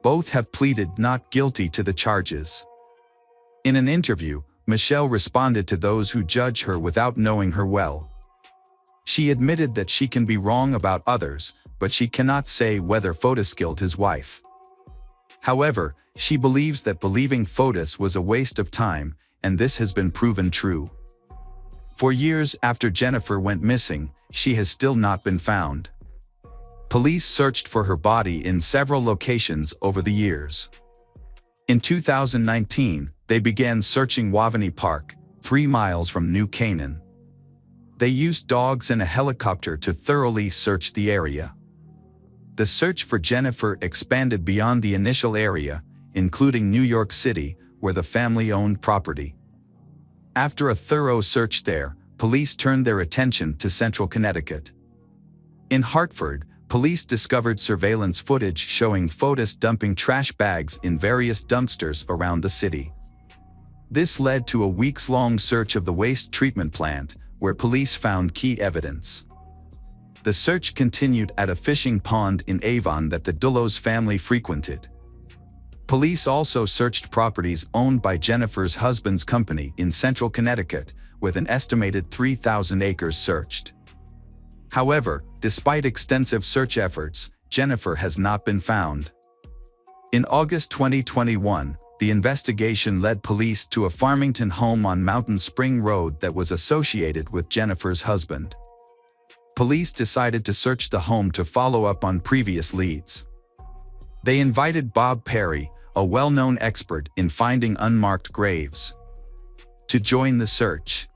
Both have pleaded not guilty to the charges. In an interview, Michelle responded to those who judge her without knowing her well. She admitted that she can be wrong about others, but she cannot say whether Fotis killed his wife. However, she believes that believing Fotis was a waste of time, and this has been proven true. For years after Jennifer went missing, she has still not been found. Police searched for her body in several locations over the years. In 2019, they began searching Wavani Park, 3 miles from New Canaan. They used dogs and a helicopter to thoroughly search the area. The search for Jennifer expanded beyond the initial area, including New York City, where the family owned property. After a thorough search there, police turned their attention to central Connecticut. In Hartford, police discovered surveillance footage showing Fotis dumping trash bags in various dumpsters around the city. This led to a weeks-long search of the waste treatment plant, where police found key evidence. The search continued at a fishing pond in Avon that the Dullos family frequented. Police also searched properties owned by Jennifer's husband's company in central Connecticut, with an estimated 3,000 acres searched. However, despite extensive search efforts, Jennifer has not been found. In August 2021, the investigation led police to a Farmington home on Mountain Spring Road that was associated with Jennifer's husband. Police decided to search the home to follow up on previous leads. They invited Bob Perry, a well-known expert in finding unmarked graves, to join the search.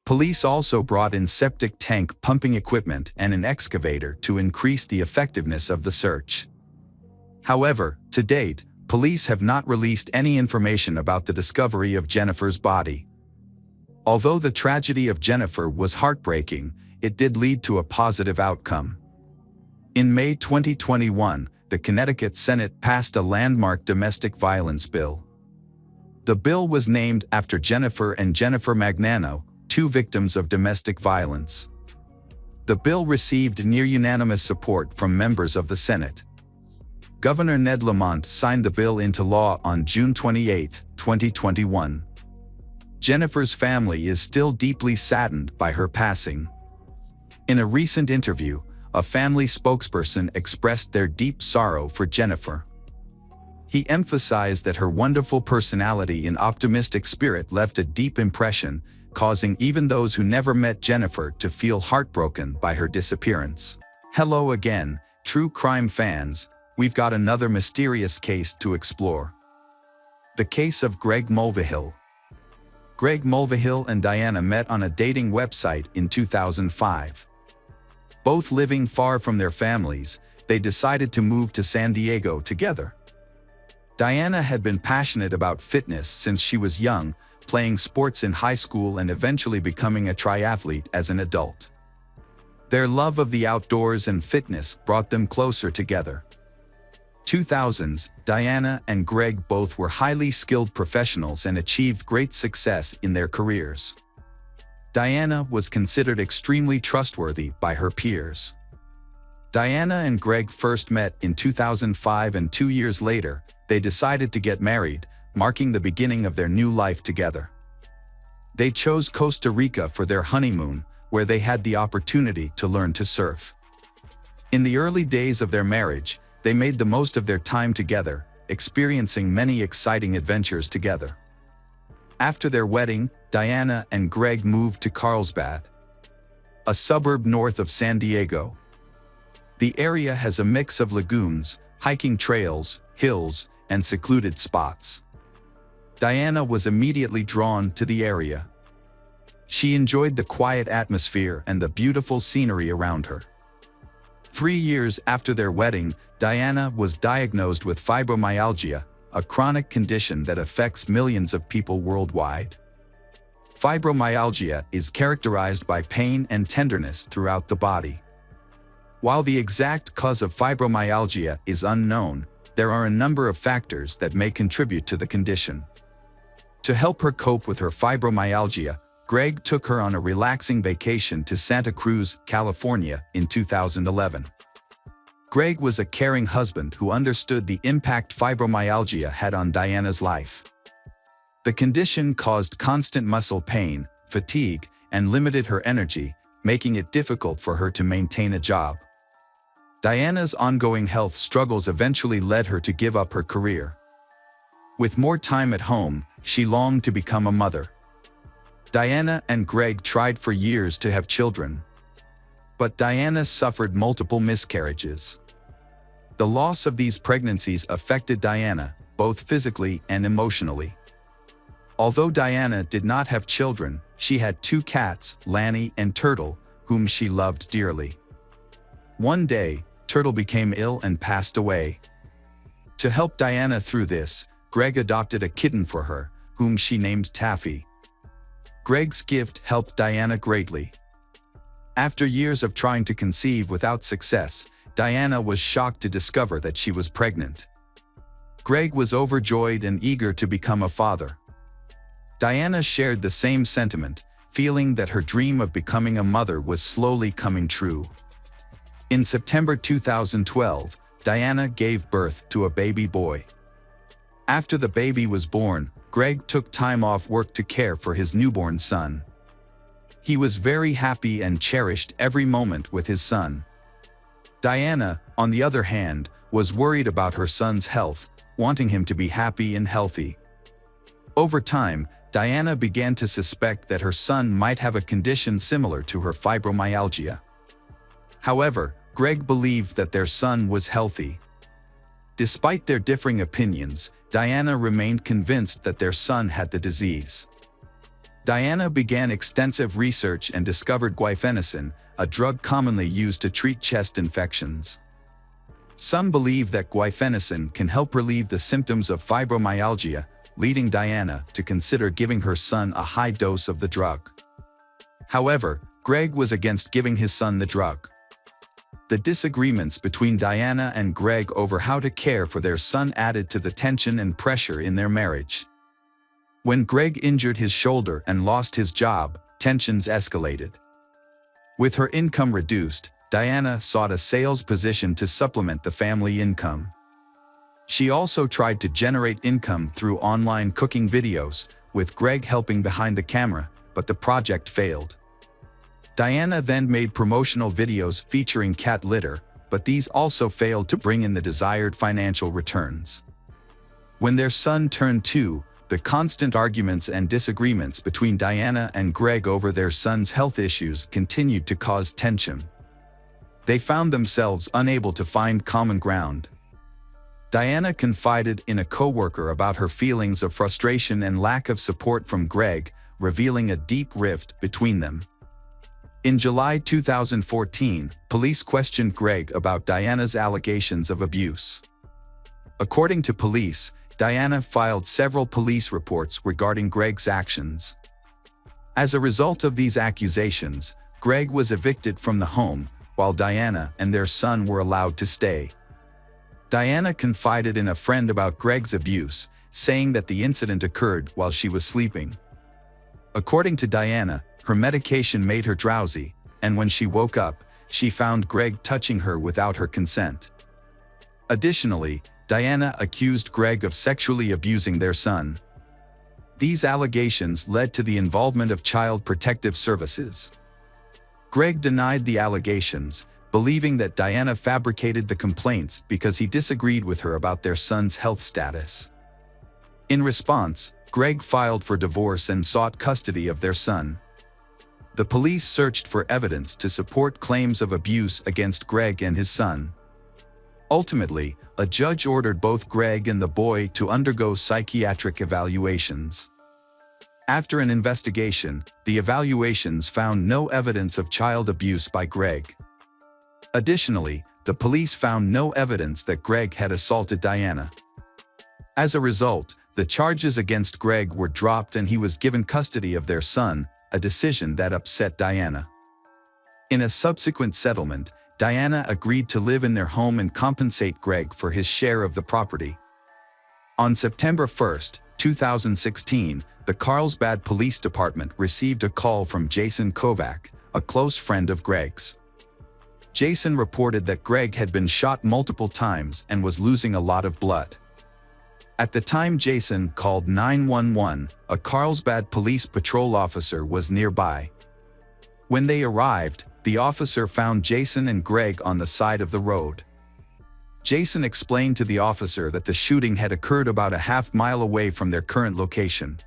Police also brought in septic tank pumping equipment and an excavator to increase the effectiveness of the search. However, to date, police have not released any information about the discovery of Jennifer's body. Although the tragedy of Jennifer was heartbreaking, it did lead to a positive outcome. In May 2021, the Connecticut Senate passed a landmark domestic violence bill. The bill was named after Jennifer and Jennifer Magnano, 2 victims of domestic violence. The bill received near-unanimous support from members of the Senate. Governor Ned Lamont signed the bill into law on June 28, 2021. Jennifer's family is still deeply saddened by her passing. In a recent interview, a family spokesperson expressed their deep sorrow for Jennifer. He emphasized that her wonderful personality and optimistic spirit left a deep impression, causing even those who never met Jennifer to feel heartbroken by her disappearance. Hello again, true crime fans, we've got another mysterious case to explore. The case of Greg Mulvihill. Greg Mulvihill and Diana met on a dating website in 2005. Both living far from their families, they decided to move to San Diego together. Diana had been passionate about fitness since she was young, playing sports in high school and eventually becoming a triathlete as an adult. Their love of the outdoors and fitness brought them closer together. 2000s, Diana and Greg both were highly skilled professionals and achieved great success in their careers. Diana was considered extremely trustworthy by her peers. Diana and Greg first met in 2005, and 2 years later, they decided to get married, marking the beginning of their new life together. They chose Costa Rica for their honeymoon, where they had the opportunity to learn to surf. In the early days of their marriage, they made the most of their time together, experiencing many exciting adventures together. After their wedding, Diana and Greg moved to Carlsbad, a suburb north of San Diego. The area has a mix of lagoons, hiking trails, hills, and secluded spots. Diana was immediately drawn to the area. She enjoyed the quiet atmosphere and the beautiful scenery around her. 3 years after their wedding, Diana was diagnosed with fibromyalgia, a chronic condition that affects millions of people worldwide. Fibromyalgia is characterized by pain and tenderness throughout the body. While the exact cause of fibromyalgia is unknown, there are a number of factors that may contribute to the condition. To help her cope with her fibromyalgia, Greg took her on a relaxing vacation to Santa Cruz, California in 2011. Greg was a caring husband who understood the impact fibromyalgia had on Diana's life. The condition caused constant muscle pain, fatigue, and limited her energy, making it difficult for her to maintain a job. Diana's ongoing health struggles eventually led her to give up her career. With more time at home, she longed to become a mother. Diana and Greg tried for years to have children. But Diana suffered multiple miscarriages. The loss of these pregnancies affected Diana, both physically and emotionally. Although Diana did not have children, she had two cats, Lanny and Turtle, whom she loved dearly. One day, Turtle became ill and passed away. To help Diana through this, Greg adopted a kitten for her, whom she named Taffy. Greg's gift helped Diana greatly. After years of trying to conceive without success, Diana was shocked to discover that she was pregnant. Greg was overjoyed and eager to become a father. Diana shared the same sentiment, feeling that her dream of becoming a mother was slowly coming true. In September 2012, Diana gave birth to a baby boy. After the baby was born, Greg took time off work to care for his newborn son. He was very happy and cherished every moment with his son. Diana, on the other hand, was worried about her son's health, wanting him to be happy and healthy. Over time, Diana began to suspect that her son might have a condition similar to her fibromyalgia. However, Greg believed that their son was healthy. Despite their differing opinions, Diana remained convinced that their son had the disease. Diana began extensive research and discovered guaifenesin, a drug commonly used to treat chest infections. Some believe that guaifenesin can help relieve the symptoms of fibromyalgia, leading Diana to consider giving her son a high dose of the drug. However, Greg was against giving his son the drug. The disagreements between Diana and Greg over how to care for their son added to the tension and pressure in their marriage. When Greg injured his shoulder and lost his job, tensions escalated. With her income reduced, Diana sought a sales position to supplement the family income. She also tried to generate income through online cooking videos, with Greg helping behind the camera, but the project failed. Diana then made promotional videos featuring cat litter, but these also failed to bring in the desired financial returns. When their son turned 2, the constant arguments and disagreements between Diana and Greg over their son's health issues continued to cause tension. They found themselves unable to find common ground. Diana confided in a coworker about her feelings of frustration and lack of support from Greg, revealing a deep rift between them. In July 2014, police questioned Greg about Diana's allegations of abuse. According to police, Diana filed several police reports regarding Greg's actions. As a result of these accusations, Greg was evicted from the home, while Diana and their son were allowed to stay. Diana confided in a friend about Greg's abuse, saying that the incident occurred while she was sleeping. According to Diana, her medication made her drowsy, and when she woke up, she found Greg touching her without her consent. Additionally, Diana accused Greg of sexually abusing their son. These allegations led to the involvement of Child Protective Services. Greg denied the allegations, believing that Diana fabricated the complaints because he disagreed with her about their son's health status. In response, Greg filed for divorce and sought custody of their son. The police searched for evidence to support claims of abuse against Greg and his son. Ultimately, a judge ordered both Greg and the boy to undergo psychiatric evaluations. After an investigation, the evaluations found no evidence of child abuse by Greg. Additionally, the police found no evidence that Greg had assaulted Diana. As a result, the charges against Greg were dropped and he was given custody of their son, a decision that upset Diana. In a subsequent settlement, Diana agreed to live in their home and compensate Greg for his share of the property. On September 1, 2016, the Carlsbad Police Department received a call from Jason Kovac, a close friend of Greg's. Jason reported that Greg had been shot multiple times and was losing a lot of blood. At the time Jason called 911, a Carlsbad police patrol officer was nearby. When they arrived, the officer found Jason and Greg on the side of the road. Jason explained to the officer that the shooting had occurred about a half-mile away from their current location.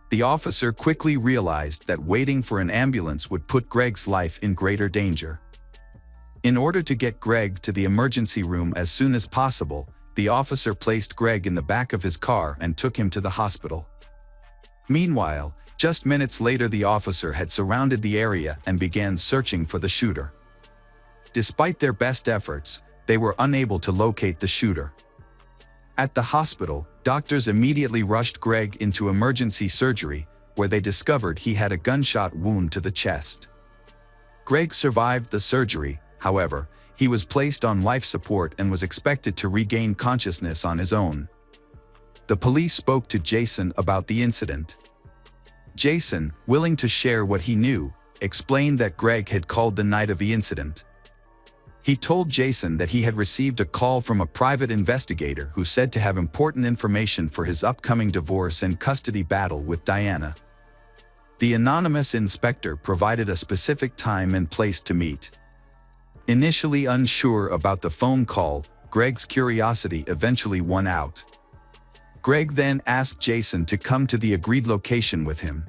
The officer quickly realized that waiting for an ambulance would put Greg's life in greater danger. In order to get Greg to the emergency room as soon as possible, the officer placed Greg in the back of his car and took him to the hospital. Meanwhile, just minutes later the officer had surrounded the area and began searching for the shooter. Despite their best efforts, they were unable to locate the shooter. At the hospital, doctors immediately rushed Greg into emergency surgery, where they discovered he had a gunshot wound to the chest. Greg survived the surgery. However, he was placed on life support and was expected to regain consciousness on his own. The police spoke to Jason about the incident. Jason, willing to share what he knew, explained that Greg had called the night of the incident. He told Jason that he had received a call from a private investigator who said to have important information for his upcoming divorce and custody battle with Diana. The anonymous inspector provided a specific time and place to meet. Initially unsure about the phone call, Greg's curiosity eventually won out. Greg then asked Jason to come to the agreed location with him.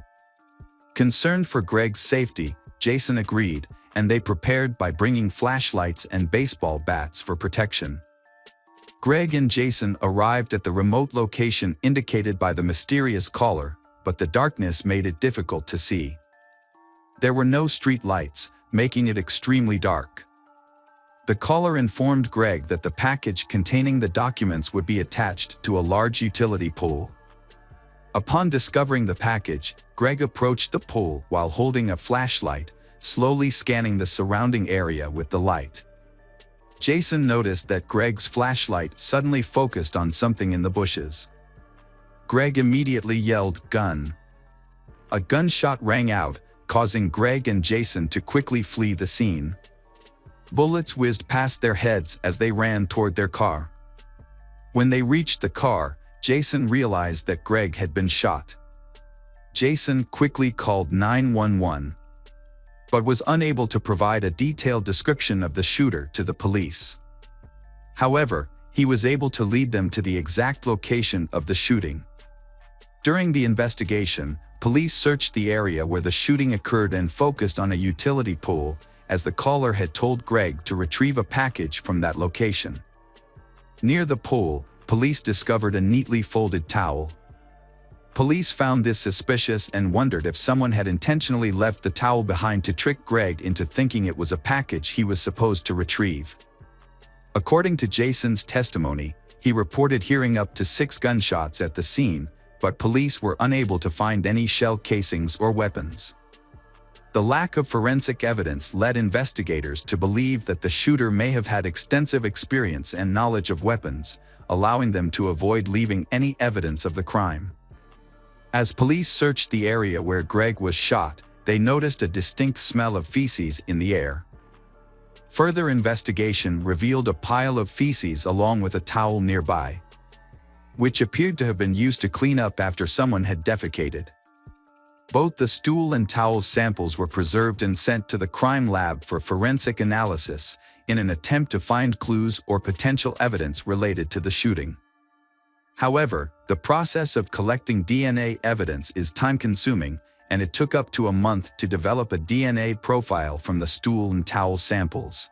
Concerned for Greg's safety, Jason agreed, and they prepared by bringing flashlights and baseball bats for protection. Greg and Jason arrived at the remote location indicated by the mysterious caller, but the darkness made it difficult to see. There were no street lights, making it extremely dark. The caller informed Greg that the package containing the documents would be attached to a large utility pole. Upon discovering the package, Greg approached the pole while holding a flashlight, slowly scanning the surrounding area with the light. Jason noticed that Greg's flashlight suddenly focused on something in the bushes. Greg immediately yelled, "Gun!" A gunshot rang out, causing Greg and Jason to quickly flee the scene. Bullets whizzed past their heads as they ran toward their car. When they reached the car, Jason realized that Greg had been shot. Jason quickly called 911, but was unable to provide a detailed description of the shooter to the police. However, he was able to lead them to the exact location of the shooting. During the investigation, police searched the area where the shooting occurred and focused on a utility pole, as the caller had told Greg to retrieve a package from that location. Near the pole, police discovered a neatly folded towel. Police found this suspicious and wondered if someone had intentionally left the towel behind to trick Greg into thinking it was a package he was supposed to retrieve. According to Jason's testimony, he reported hearing up to 6 gunshots at the scene, but police were unable to find any shell casings or weapons. The lack of forensic evidence led investigators to believe that the shooter may have had extensive experience and knowledge of weapons, allowing them to avoid leaving any evidence of the crime. As police searched the area where Greg was shot, they noticed a distinct smell of feces in the air. Further investigation revealed a pile of feces along with a towel nearby, which appeared to have been used to clean up after someone had defecated. Both the stool and towel samples were preserved and sent to the crime lab for forensic analysis in an attempt to find clues or potential evidence related to the shooting. However, the process of collecting DNA evidence is time-consuming, and it took up to a month to develop a DNA profile from the stool and towel samples.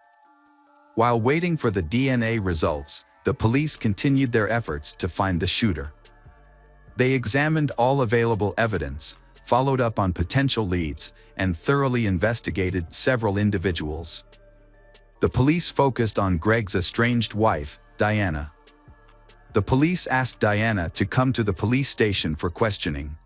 While waiting for the DNA results, the police continued their efforts to find the shooter. They examined all available evidence, followed up on potential leads, and thoroughly investigated several individuals. The police focused on Greg's estranged wife, Diana. The police asked Diana to come to the police station for questioning.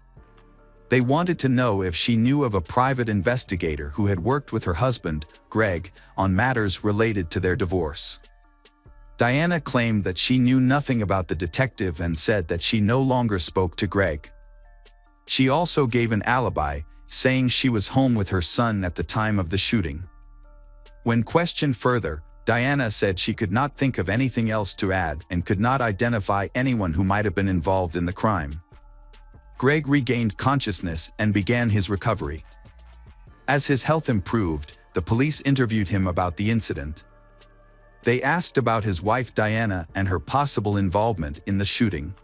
They wanted to know if she knew of a private investigator who had worked with her husband, Greg, on matters related to their divorce. Diana claimed that she knew nothing about the detective and said that she no longer spoke to Greg. She also gave an alibi, saying she was home with her son at the time of the shooting. When questioned further, Diana said she could not think of anything else to add and could not identify anyone who might have been involved in the crime. Greg regained consciousness and began his recovery. As his health improved, the police interviewed him about the incident. They asked about his wife Diana and her possible involvement in the shooting.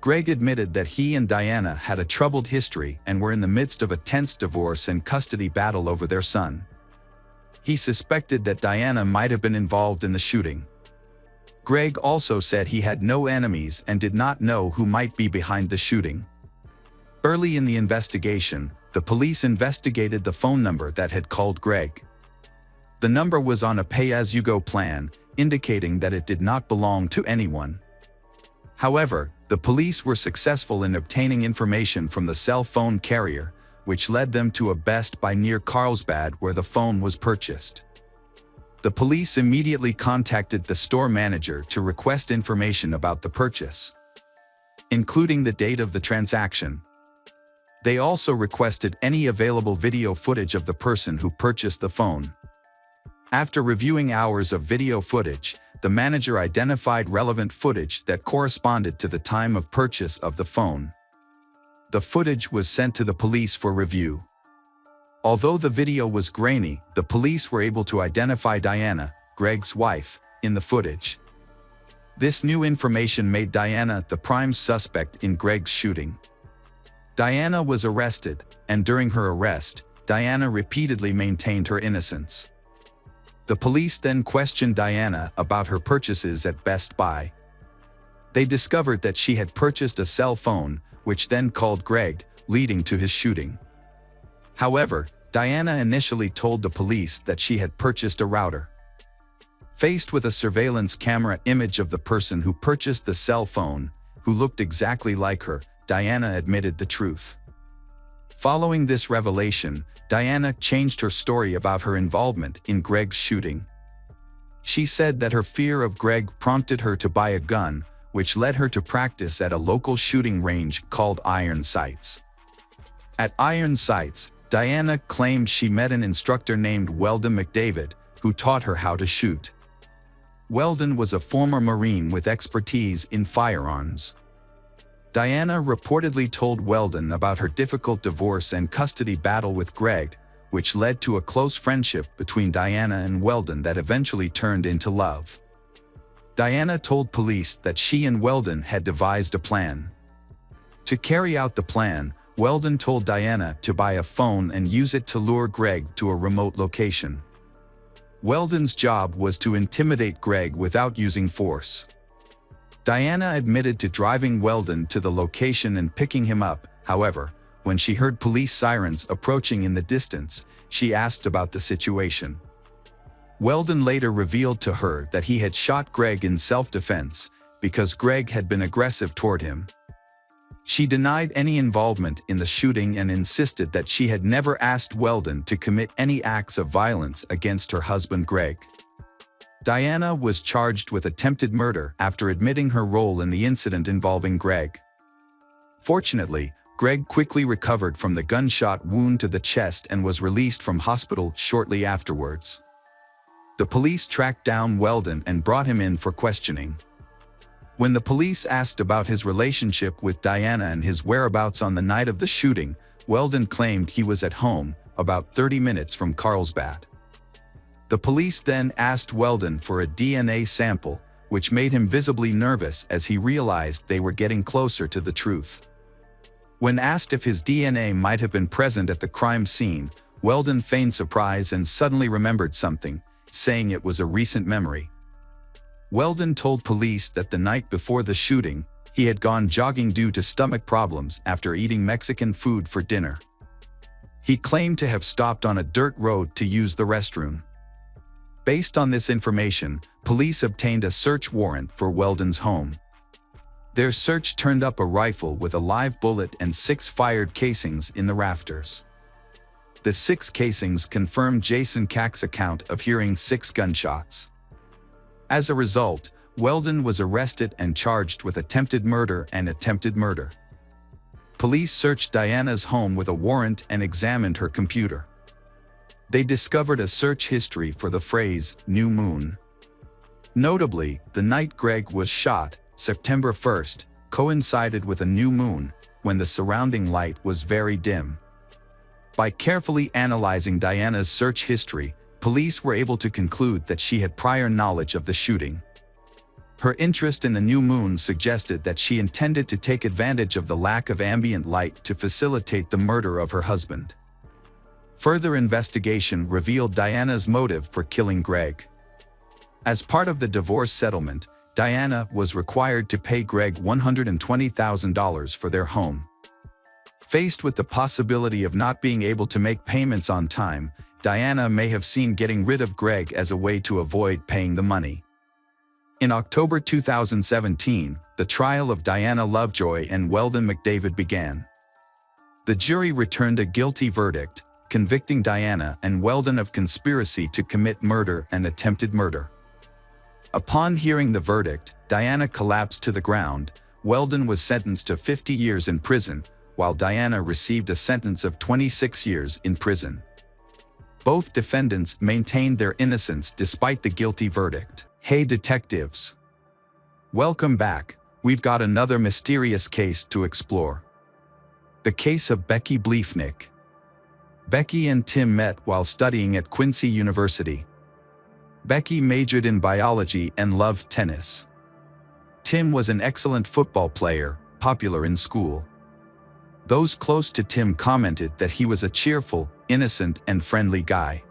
Greg admitted that he and Diana had a troubled history and were in the midst of a tense divorce and custody battle over their son. He suspected that Diana might have been involved in the shooting. Greg also said he had no enemies and did not know who might be behind the shooting. Early in the investigation, the police investigated the phone number that had called Greg. The number was on a pay-as-you-go plan, indicating that it did not belong to anyone. However, the police were successful in obtaining information from the cell phone carrier, which led them to a Best Buy near Carlsbad where the phone was purchased. The police immediately contacted the store manager to request information about the purchase, including the date of the transaction. They also requested any available video footage of the person who purchased the phone. After reviewing hours of video footage, the manager identified relevant footage that corresponded to the time of purchase of the phone. The footage was sent to the police for review. Although the video was grainy, the police were able to identify Diana, Greg's wife, in the footage. This new information made Diana the prime suspect in Greg's shooting. Diana was arrested, and during her arrest, Diana repeatedly maintained her innocence. The police then questioned Diana about her purchases at Best Buy. They discovered that she had purchased a cell phone, which then called Greg, leading to his shooting. However, Diana initially told the police that she had purchased a router. Faced with a surveillance camera image of the person who purchased the cell phone, who looked exactly like her, Diana admitted the truth. Following this revelation, Diana changed her story about her involvement in Greg's shooting. She said that her fear of Greg prompted her to buy a gun, which led her to practice at a local shooting range called Iron Sights. At Iron Sights, Diana claimed she met an instructor named Weldon McDavid, who taught her how to shoot. Weldon was a former Marine with expertise in firearms. Diana reportedly told Weldon about her difficult divorce and custody battle with Greg, which led to a close friendship between Diana and Weldon that eventually turned into love. Diana told police that she and Weldon had devised a plan. To carry out the plan, Weldon told Diana to buy a phone and use it to lure Greg to a remote location. Weldon's job was to intimidate Greg without using force. Diana admitted to driving Weldon to the location and picking him up. However, when she heard police sirens approaching in the distance, she asked about the situation. Weldon later revealed to her that he had shot Greg in self-defense because Greg had been aggressive toward him. She denied any involvement in the shooting and insisted that she had never asked Weldon to commit any acts of violence against her husband Greg. Diana was charged with attempted murder after admitting her role in the incident involving Greg. Fortunately, Greg quickly recovered from the gunshot wound to the chest and was released from hospital shortly afterwards. The police tracked down Weldon and brought him in for questioning. When the police asked about his relationship with Diana and his whereabouts on the night of the shooting, Weldon claimed he was at home, about 30 minutes from Carlsbad. The police then asked Weldon for a DNA sample, which made him visibly nervous as he realized they were getting closer to the truth. When asked if his DNA might have been present at the crime scene, Weldon feigned surprise and suddenly remembered something, saying it was a recent memory. Weldon told police that the night before the shooting, he had gone jogging due to stomach problems after eating Mexican food for dinner. He claimed to have stopped on a dirt road to use the restroom. Based on this information, police obtained a search warrant for Weldon's home. Their search turned up a rifle with a live bullet and 6 fired casings in the rafters. The 6 casings confirmed Jason Cack's account of hearing 6 gunshots. As a result, Weldon was arrested and charged with attempted murder and attempted murder. Police searched Diana's home with a warrant and examined her computer. They discovered a search history for the phrase "new moon." Notably, the night Greg was shot, September 1st, coincided with a new moon, when the surrounding light was very dim. By carefully analyzing Diana's search history, police were able to conclude that she had prior knowledge of the shooting. Her interest in the new moon suggested that she intended to take advantage of the lack of ambient light to facilitate the murder of her husband. Further investigation revealed Diana's motive for killing Greg. As part of the divorce settlement, Diana was required to pay Greg $120,000 for their home. Faced with the possibility of not being able to make payments on time, Diana may have seen getting rid of Greg as a way to avoid paying the money. In October 2017, the trial of Diana Lovejoy and Weldon McDavid began. The jury returned a guilty verdict, convicting Diana and Weldon of conspiracy to commit murder and attempted murder. Upon hearing the verdict, Diana collapsed to the ground. Weldon was sentenced to 50 years in prison, while Diana received a sentence of 26 years in prison. Both defendants maintained their innocence despite the guilty verdict. Hey detectives! Welcome back. We've got another mysterious case to explore. The case of Becky Bleefnick. Becky and Tim met while studying at Quincy University. Becky majored in biology and loved tennis. Tim was an excellent football player, popular in school. Those close to Tim commented that he was a cheerful, innocent, and friendly guy.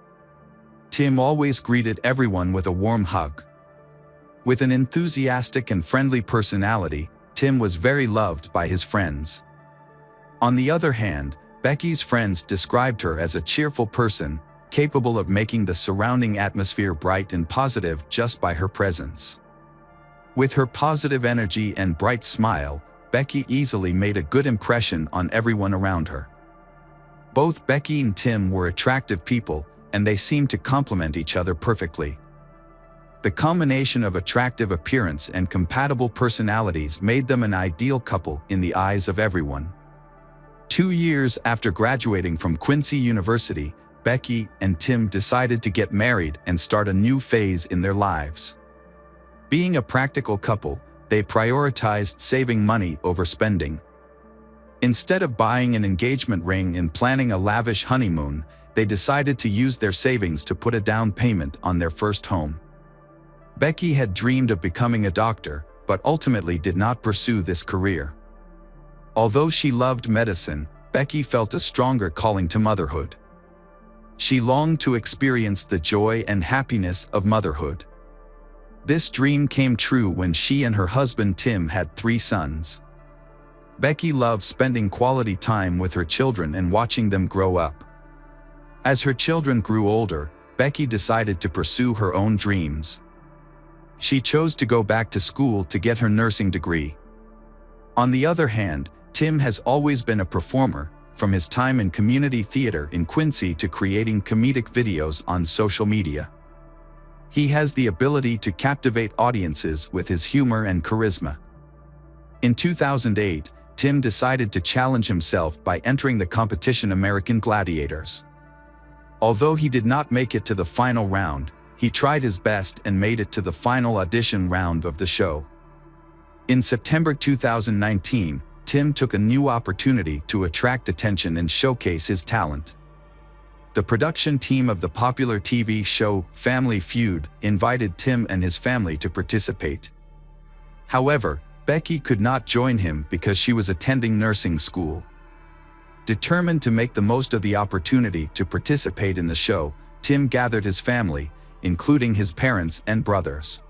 Tim always greeted everyone with a warm hug. With an enthusiastic and friendly personality, Tim was very loved by his friends. On the other hand, Becky's friends described her as a cheerful person, capable of making the surrounding atmosphere bright and positive just by her presence. With her positive energy and bright smile, Becky easily made a good impression on everyone around her. Both Becky and Tim were attractive people, and they seemed to complement each other perfectly. The combination of attractive appearance and compatible personalities made them an ideal couple in the eyes of everyone. 2 years after graduating from Quincy University, Becky and Tim decided to get married and start a new phase in their lives. Being a practical couple, they prioritized saving money over spending. Instead of buying an engagement ring and planning a lavish honeymoon, they decided to use their savings to put a down payment on their first home. Becky had dreamed of becoming a doctor, but ultimately did not pursue this career. Although she loved medicine, Becky felt a stronger calling to motherhood. She longed to experience the joy and happiness of motherhood. This dream came true when she and her husband Tim had 3 sons. Becky loved spending quality time with her children and watching them grow up. As her children grew older, Becky decided to pursue her own dreams. She chose to go back to school to get her nursing degree. On the other hand, Tim has always been a performer, from his time in community theater in Quincy to creating comedic videos on social media. He has the ability to captivate audiences with his humor and charisma. In 2008, Tim decided to challenge himself by entering the competition American Gladiators. Although he did not make it to the final round, he tried his best and made it to the final audition round of the show. In September 2019, Tim took a new opportunity to attract attention and showcase his talent. The production team of the popular TV show Family Feud invited Tim and his family to participate. However, Becky could not join him because she was attending nursing school. Determined to make the most of the opportunity to participate in the show, Tim gathered his family, including his parents and brothers.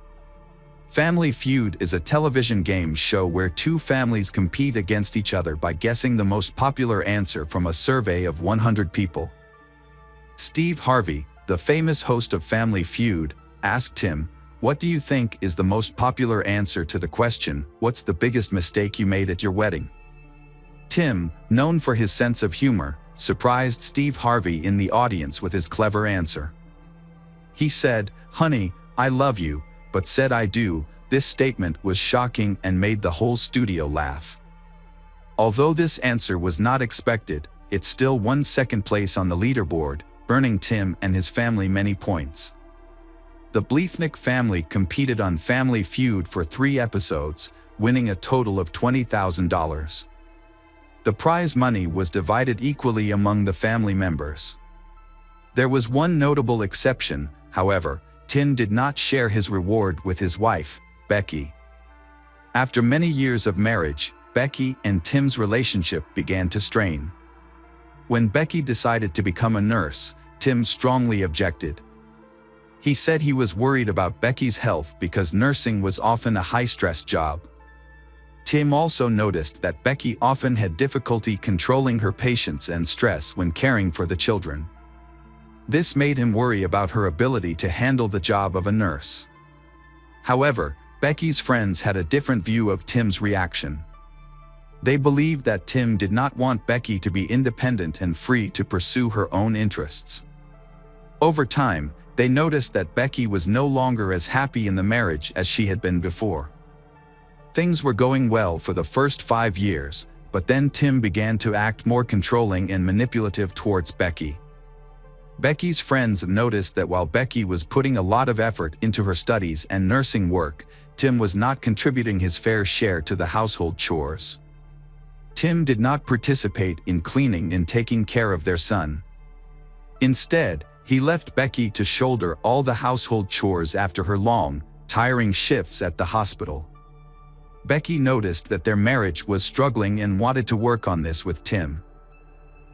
Family Feud is a television game show where 2 families compete against each other by guessing the most popular answer from a survey of 100 people. Steve Harvey, the famous host of Family Feud, asked Tim, What do you think is the most popular answer to the question, "What's the biggest mistake you made at your wedding?" Tim, known for his sense of humor, surprised Steve Harvey in the audience with his clever answer. He said, "Honey, I love you, but said I do." This statement was shocking and made the whole studio laugh. Although this answer was not expected, it still won second place on the leaderboard, earning Tim and his family many points. The Bleefnick family competed on Family Feud for 3 episodes, winning a total of $20,000. The prize money was divided equally among the family members. There was one notable exception, however. Tim did not share his reward with his wife, Becky. After many years of marriage, Becky and Tim's relationship began to strain. When Becky decided to become a nurse, Tim strongly objected. He said he was worried about Becky's health because nursing was often a high-stress job. Tim also noticed that Becky often had difficulty controlling her patience and stress when caring for the children. This made him worry about her ability to handle the job of a nurse. However, Becky's friends had a different view of Tim's reaction. They believed that Tim did not want Becky to be independent and free to pursue her own interests. Over time, they noticed that Becky was no longer as happy in the marriage as she had been before. Things were going well for the first 5 years, but then Tim began to act more controlling and manipulative towards Becky. Becky's friends noticed that while Becky was putting a lot of effort into her studies and nursing work, Tim was not contributing his fair share to the household chores. Tim did not participate in cleaning and taking care of their son. Instead, he left Becky to shoulder all the household chores after her long, tiring shifts at the hospital. Becky noticed that their marriage was struggling and wanted to work on this with Tim.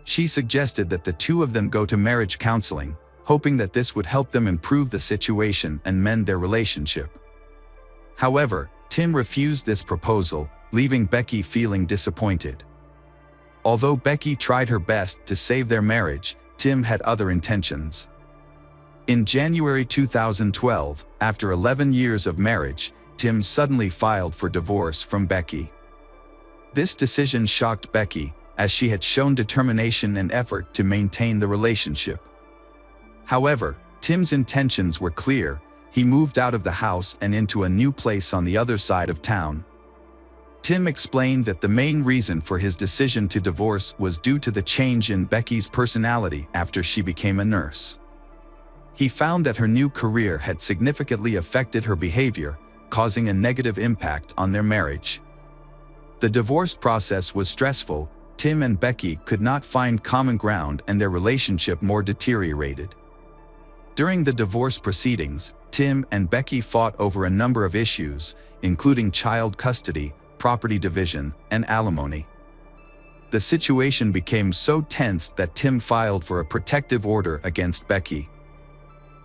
She suggested that the two of them go to marriage counseling, hoping that this would help them improve the situation and mend their relationship. However, Tim refused this proposal, leaving Becky feeling disappointed. Although Becky tried her best to save their marriage, Tim had other intentions. In January 2012, after 11 years of marriage, Tim suddenly filed for divorce from Becky. This decision shocked Becky, as she had shown determination and effort to maintain the relationship. However, Tim's intentions were clear. He moved out of the house and into a new place on the other side of town. Tim explained that the main reason for his decision to divorce was due to the change in Becky's personality after she became a nurse. He found that her new career had significantly affected her behavior, causing a negative impact on their marriage. The divorce process was stressful. Tim and Becky could not find common ground and their relationship more deteriorated. During the divorce proceedings, Tim and Becky fought over a number of issues, including child custody, property division, and alimony. The situation became so tense that Tim filed for a protective order against Becky.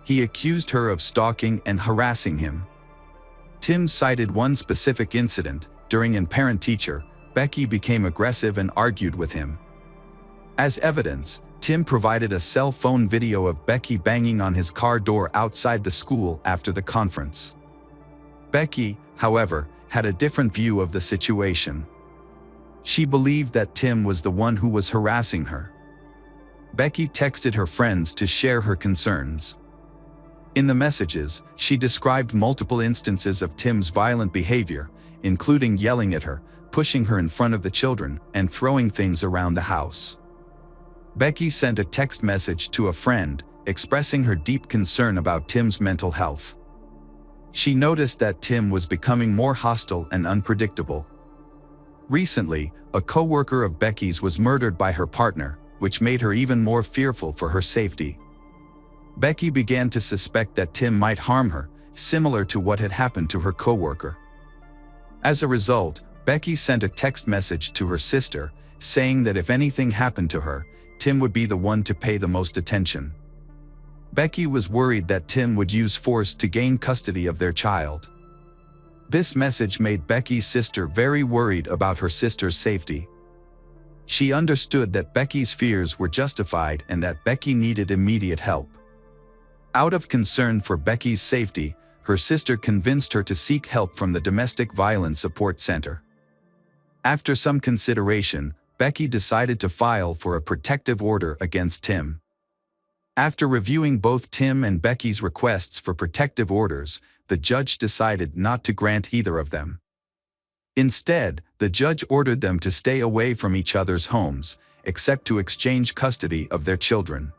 He accused her of stalking and harassing him. Tim cited one specific incident. During a parent-teacher, Becky became aggressive and argued with him. As evidence, Tim provided a cell phone video of Becky banging on his car door outside the school after the conference. Becky, however, had a different view of the situation. She believed that Tim was the one who was harassing her. Becky texted her friends to share her concerns. In the messages, she described multiple instances of Tim's violent behavior, including yelling at her, pushing her in front of the children, and throwing things around the house. Becky sent a text message to a friend, expressing her deep concern about Tim's mental health. She noticed that Tim was becoming more hostile and unpredictable. Recently, a co-worker of Becky's was murdered by her partner, which made her even more fearful for her safety. Becky began to suspect that Tim might harm her, similar to what had happened to her co-worker. As a result, Becky sent a text message to her sister, saying that if anything happened to her, Tim would be the one to pay the most attention. Becky was worried that Tim would use force to gain custody of their child. This message made Becky's sister very worried about her sister's safety. She understood that Becky's fears were justified and that Becky needed immediate help. Out of concern for Becky's safety, her sister convinced her to seek help from the Domestic Violence Support Center. After some consideration, Becky decided to file for a protective order against Tim. After reviewing both Tim and Becky's requests for protective orders, the judge decided not to grant either of them. Instead, the judge ordered them to stay away from each other's homes, except to exchange custody of their children.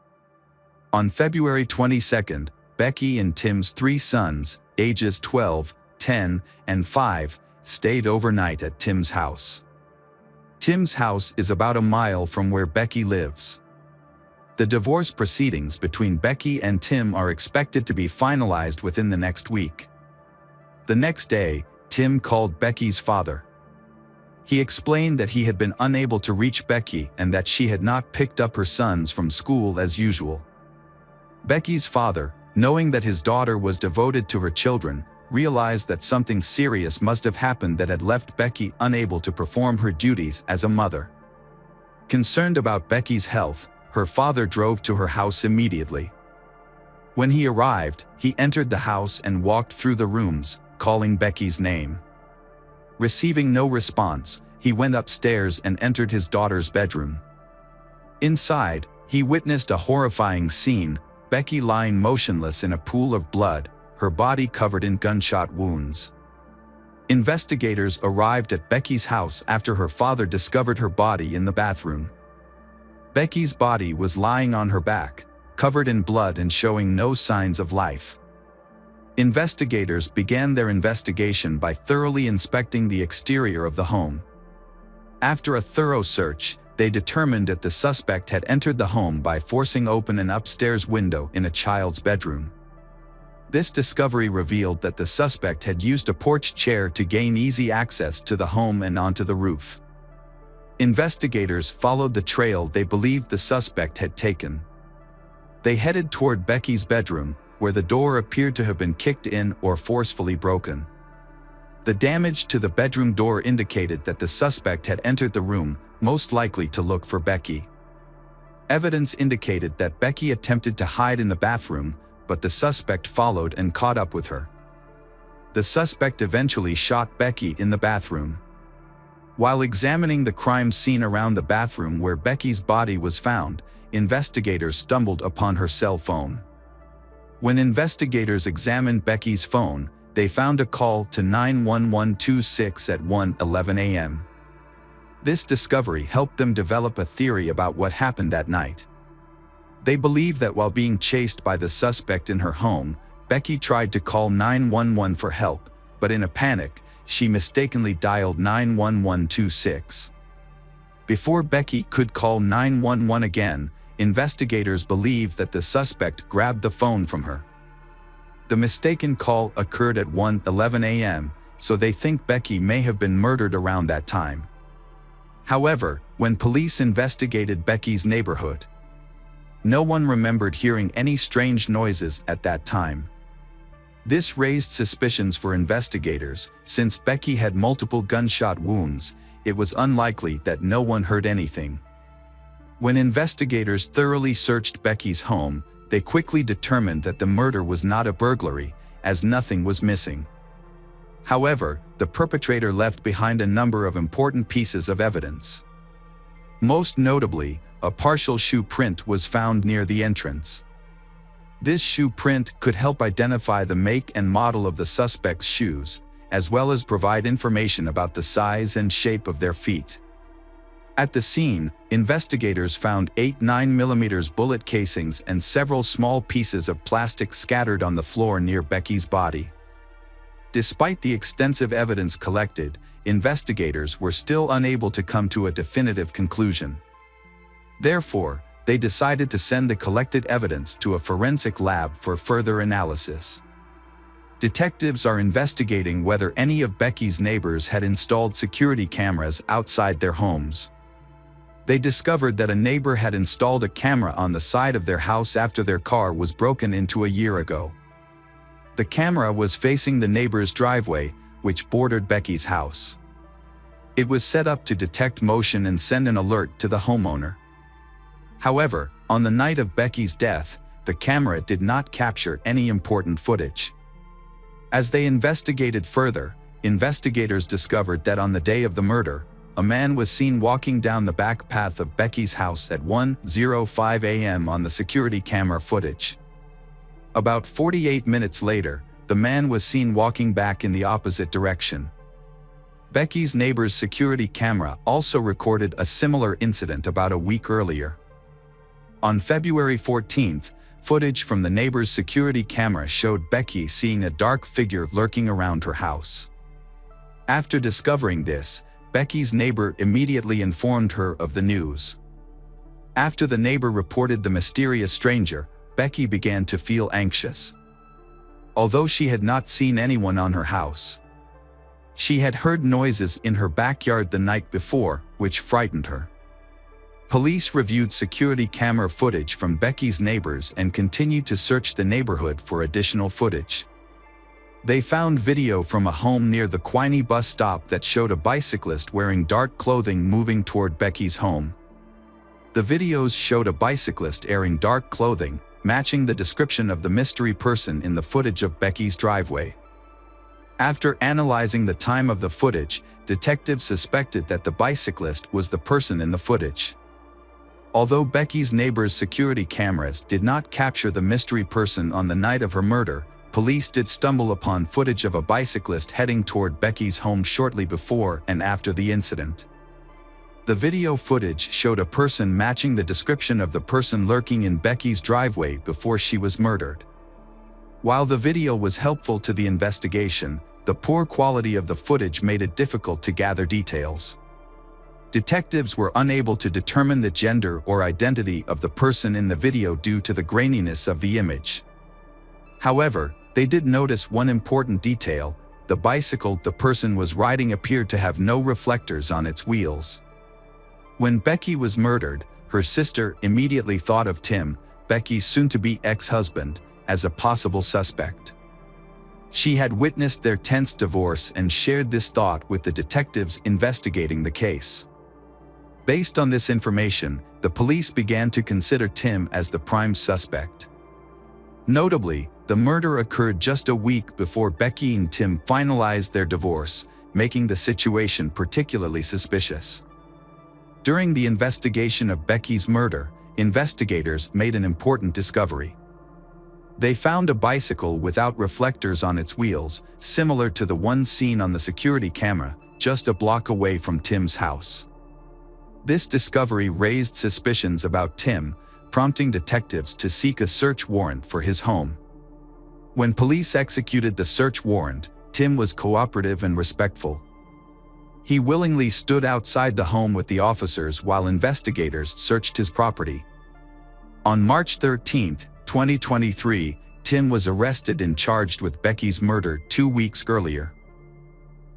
On February 22, Becky and Tim's 3 sons, ages 12, 10, and 5, stayed overnight at Tim's house. Tim's house is about a mile from where Becky lives. The divorce proceedings between Becky and Tim are expected to be finalized within the next week. The next day, Tim called Becky's father. He explained that he had been unable to reach Becky and that she had not picked up her sons from school as usual. Becky's father, knowing that his daughter was devoted to her children, realized that something serious must have happened that had left Becky unable to perform her duties as a mother. Concerned about Becky's health, her father drove to her house immediately. When he arrived, he entered the house and walked through the rooms, calling Becky's name. Receiving no response, he went upstairs and entered his daughter's bedroom. Inside, he witnessed a horrifying scene: Becky lying motionless in a pool of blood, her body covered in gunshot wounds. Investigators arrived at Becky's house after her father discovered her body in the bathroom. Becky's body was lying on her back, covered in blood and showing no signs of life. Investigators began their investigation by thoroughly inspecting the exterior of the home. After a thorough search, they determined that the suspect had entered the home by forcing open an upstairs window in a child's bedroom. This discovery revealed that the suspect had used a porch chair to gain easy access to the home and onto the roof. Investigators followed the trail they believed the suspect had taken. They headed toward Becky's bedroom, where the door appeared to have been kicked in or forcefully broken. The damage to the bedroom door indicated that the suspect had entered the room, most likely to look for Becky. Evidence indicated that Becky attempted to hide in the bathroom, but the suspect followed and caught up with her. The suspect eventually shot Becky in the bathroom. While examining the crime scene around the bathroom where Becky's body was found, investigators stumbled upon her cell phone. When investigators examined Becky's phone, they found a call to 91126 at 1:11 a.m. This discovery helped them develop a theory about what happened that night. They believe that while being chased by the suspect in her home, Becky tried to call 911 for help, but in a panic, she mistakenly dialed 91126. Before Becky could call 911 again, investigators believe that the suspect grabbed the phone from her. The mistaken call occurred at 1:11 a.m., so they think Becky may have been murdered around that time. However, when police investigated Becky's neighborhood, no one remembered hearing any strange noises at that time. This raised suspicions for investigators. Since Becky had multiple gunshot wounds, it was unlikely that no one heard anything. When investigators thoroughly searched Becky's home, they quickly determined that the murder was not a burglary, as nothing was missing. However, the perpetrator left behind a number of important pieces of evidence. Most notably, a partial shoe print was found near the entrance. This shoe print could help identify the make and model of the suspect's shoes, as well as provide information about the size and shape of their feet. At the scene, investigators found 8 9mm bullet casings and several small pieces of plastic scattered on the floor near Becky's body. Despite the extensive evidence collected, investigators were still unable to come to a definitive conclusion. Therefore, they decided to send the collected evidence to a forensic lab for further analysis. Detectives are investigating whether any of Becky's neighbors had installed security cameras outside their homes. They discovered that a neighbor had installed a camera on the side of their house after their car was broken into a year ago. The camera was facing the neighbor's driveway, which bordered Becky's house. It was set up to detect motion and send an alert to the homeowner. However, on the night of Becky's death, the camera did not capture any important footage. As they investigated further, investigators discovered that on the day of the murder, a man was seen walking down the back path of Becky's house at 1:05 a.m. on the security camera footage. About 48 minutes later, the man was seen walking back in the opposite direction. Becky's neighbor's security camera also recorded a similar incident about a week earlier. On February 14th, footage from the neighbor's security camera showed Becky seeing a dark figure lurking around her house. After discovering this, Becky's neighbor immediately informed her of the news. After the neighbor reported the mysterious stranger, Becky began to feel anxious. Although she had not seen anyone on her house, she had heard noises in her backyard the night before, which frightened her. Police reviewed security camera footage from Becky's neighbors and continued to search the neighborhood for additional footage. They found video from a home near the Quiney bus stop that showed a bicyclist wearing dark clothing moving toward Becky's home. The videos showed a bicyclist wearing dark clothing, matching the description of the mystery person in the footage of Becky's driveway. After analyzing the time of the footage, detectives suspected that the bicyclist was the person in the footage. Although Becky's neighbor's security cameras did not capture the mystery person on the night of her murder, police did stumble upon footage of a bicyclist heading toward Becky's home shortly before and after the incident. The video footage showed a person matching the description of the person lurking in Becky's driveway before she was murdered. While the video was helpful to the investigation, the poor quality of the footage made it difficult to gather details. Detectives were unable to determine the gender or identity of the person in the video due to the graininess of the image. However, they did notice one important detail: the bicycle the person was riding appeared to have no reflectors on its wheels. When Becky was murdered, her sister immediately thought of Tim, Becky's soon-to-be ex-husband, as a possible suspect. She had witnessed their tense divorce and shared this thought with the detectives investigating the case. Based on this information, the police began to consider Tim as the prime suspect. Notably, the murder occurred just a week before Becky and Tim finalized their divorce, making the situation particularly suspicious. During the investigation of Becky's murder, investigators made an important discovery. They found a bicycle without reflectors on its wheels, similar to the one seen on the security camera, just a block away from Tim's house. This discovery raised suspicions about Tim, prompting detectives to seek a search warrant for his home. When police executed the search warrant, Tim was cooperative and respectful. He willingly stood outside the home with the officers while investigators searched his property. On March 13, 2023, Tim was arrested and charged with Becky's murder 2 weeks earlier.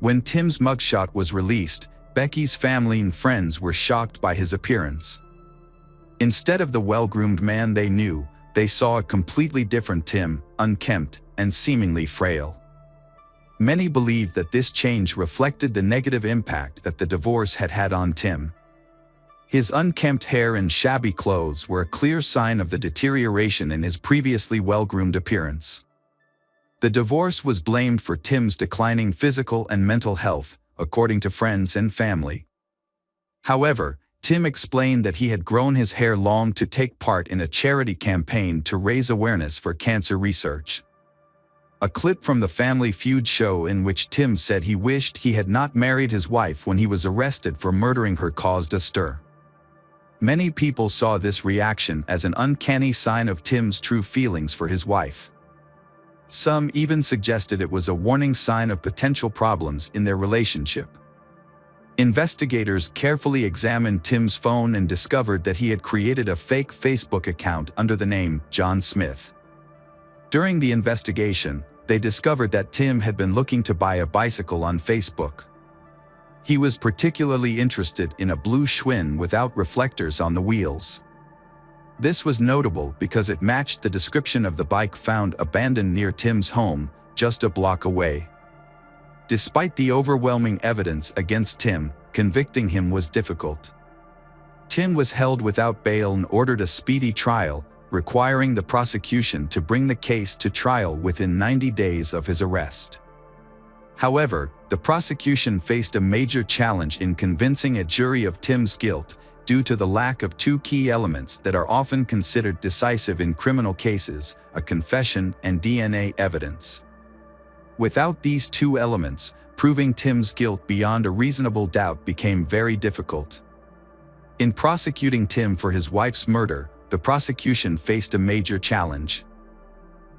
When Tim's mugshot was released, Becky's family and friends were shocked by his appearance. Instead of the well-groomed man they knew, they saw a completely different Tim, unkempt and seemingly frail. Many believe that this change reflected the negative impact that the divorce had had on Tim. His unkempt hair and shabby clothes were a clear sign of the deterioration in his previously well-groomed appearance. The divorce was blamed for Tim's declining physical and mental health, according to friends and family. However, Tim explained that he had grown his hair long to take part in a charity campaign to raise awareness for cancer research. A clip from the Family Feud show in which Tim said he wished he had not married his wife when he was arrested for murdering her caused a stir. Many people saw this reaction as an uncanny sign of Tim's true feelings for his wife. Some even suggested it was a warning sign of potential problems in their relationship. Investigators carefully examined Tim's phone and discovered that he had created a fake Facebook account under the name John Smith. During the investigation, they discovered that Tim had been looking to buy a bicycle on Facebook. He was particularly interested in a blue Schwinn without reflectors on the wheels. This was notable because it matched the description of the bike found abandoned near Tim's home, just a block away. Despite the overwhelming evidence against Tim, convicting him was difficult. Tim was held without bail and ordered a speedy trial, requiring the prosecution to bring the case to trial within 90 days of his arrest. However, the prosecution faced a major challenge in convincing a jury of Tim's guilt due to the lack of two key elements that are often considered decisive in criminal cases: a confession and DNA evidence. Without these two elements, proving Tim's guilt beyond a reasonable doubt became very difficult. In prosecuting Tim for his wife's murder, the prosecution faced a major challenge.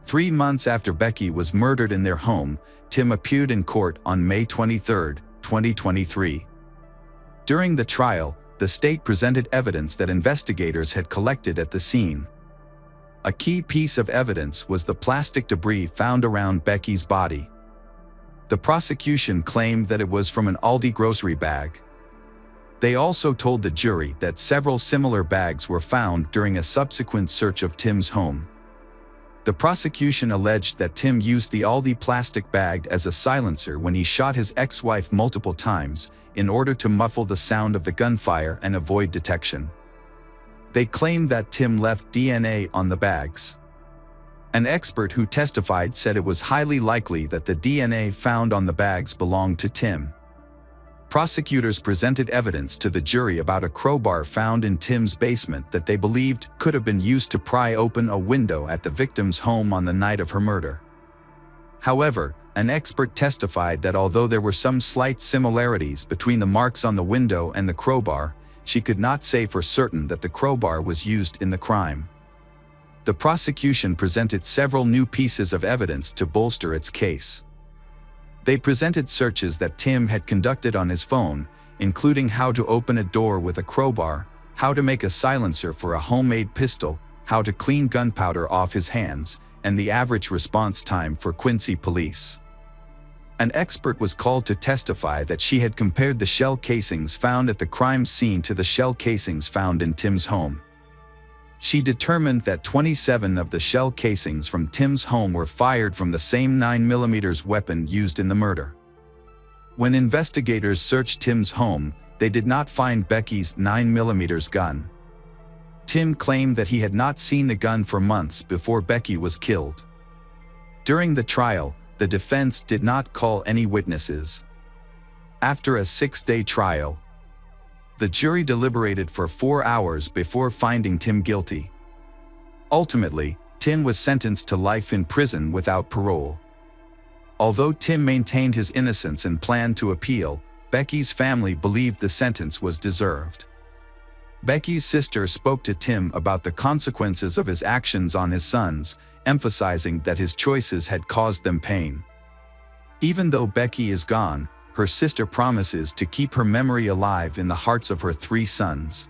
3 months after Becky was murdered in their home, Tim appeared in court on May 23, 2023. During the trial, the state presented evidence that investigators had collected at the scene. A key piece of evidence was the plastic debris found around Becky's body. The prosecution claimed that it was from an Aldi grocery bag. They also told the jury that several similar bags were found during a subsequent search of Tim's home. The prosecution alleged that Tim used the Aldi plastic bag as a silencer when he shot his ex-wife multiple times in order to muffle the sound of the gunfire and avoid detection. They claimed that Tim left DNA on the bags. An expert who testified said it was highly likely that the DNA found on the bags belonged to Tim. Prosecutors presented evidence to the jury about a crowbar found in Tim's basement that they believed could have been used to pry open a window at the victim's home on the night of her murder. However, an expert testified that although there were some slight similarities between the marks on the window and the crowbar, she could not say for certain that the crowbar was used in the crime. The prosecution presented several new pieces of evidence to bolster its case. They presented searches that Tim had conducted on his phone, including how to open a door with a crowbar, how to make a silencer for a homemade pistol, how to clean gunpowder off his hands, and the average response time for Quincy police. An expert was called to testify that she had compared the shell casings found at the crime scene to the shell casings found in Tim's home. She determined that 27 of the shell casings from Tim's home were fired from the same 9mm weapon used in the murder. When investigators searched Tim's home, they did not find Becky's 9mm gun. Tim claimed that he had not seen the gun for months before Becky was killed. During the trial, the defense did not call any witnesses. After a 6-day trial, the jury deliberated for 4 hours before finding Tim guilty. Ultimately, Tim was sentenced to life in prison without parole. Although Tim maintained his innocence and planned to appeal, Becky's family believed the sentence was deserved. Becky's sister spoke to Tim about the consequences of his actions on his sons, emphasizing that his choices had caused them pain. Even though Becky is gone, her sister promises to keep her memory alive in the hearts of her 3 sons.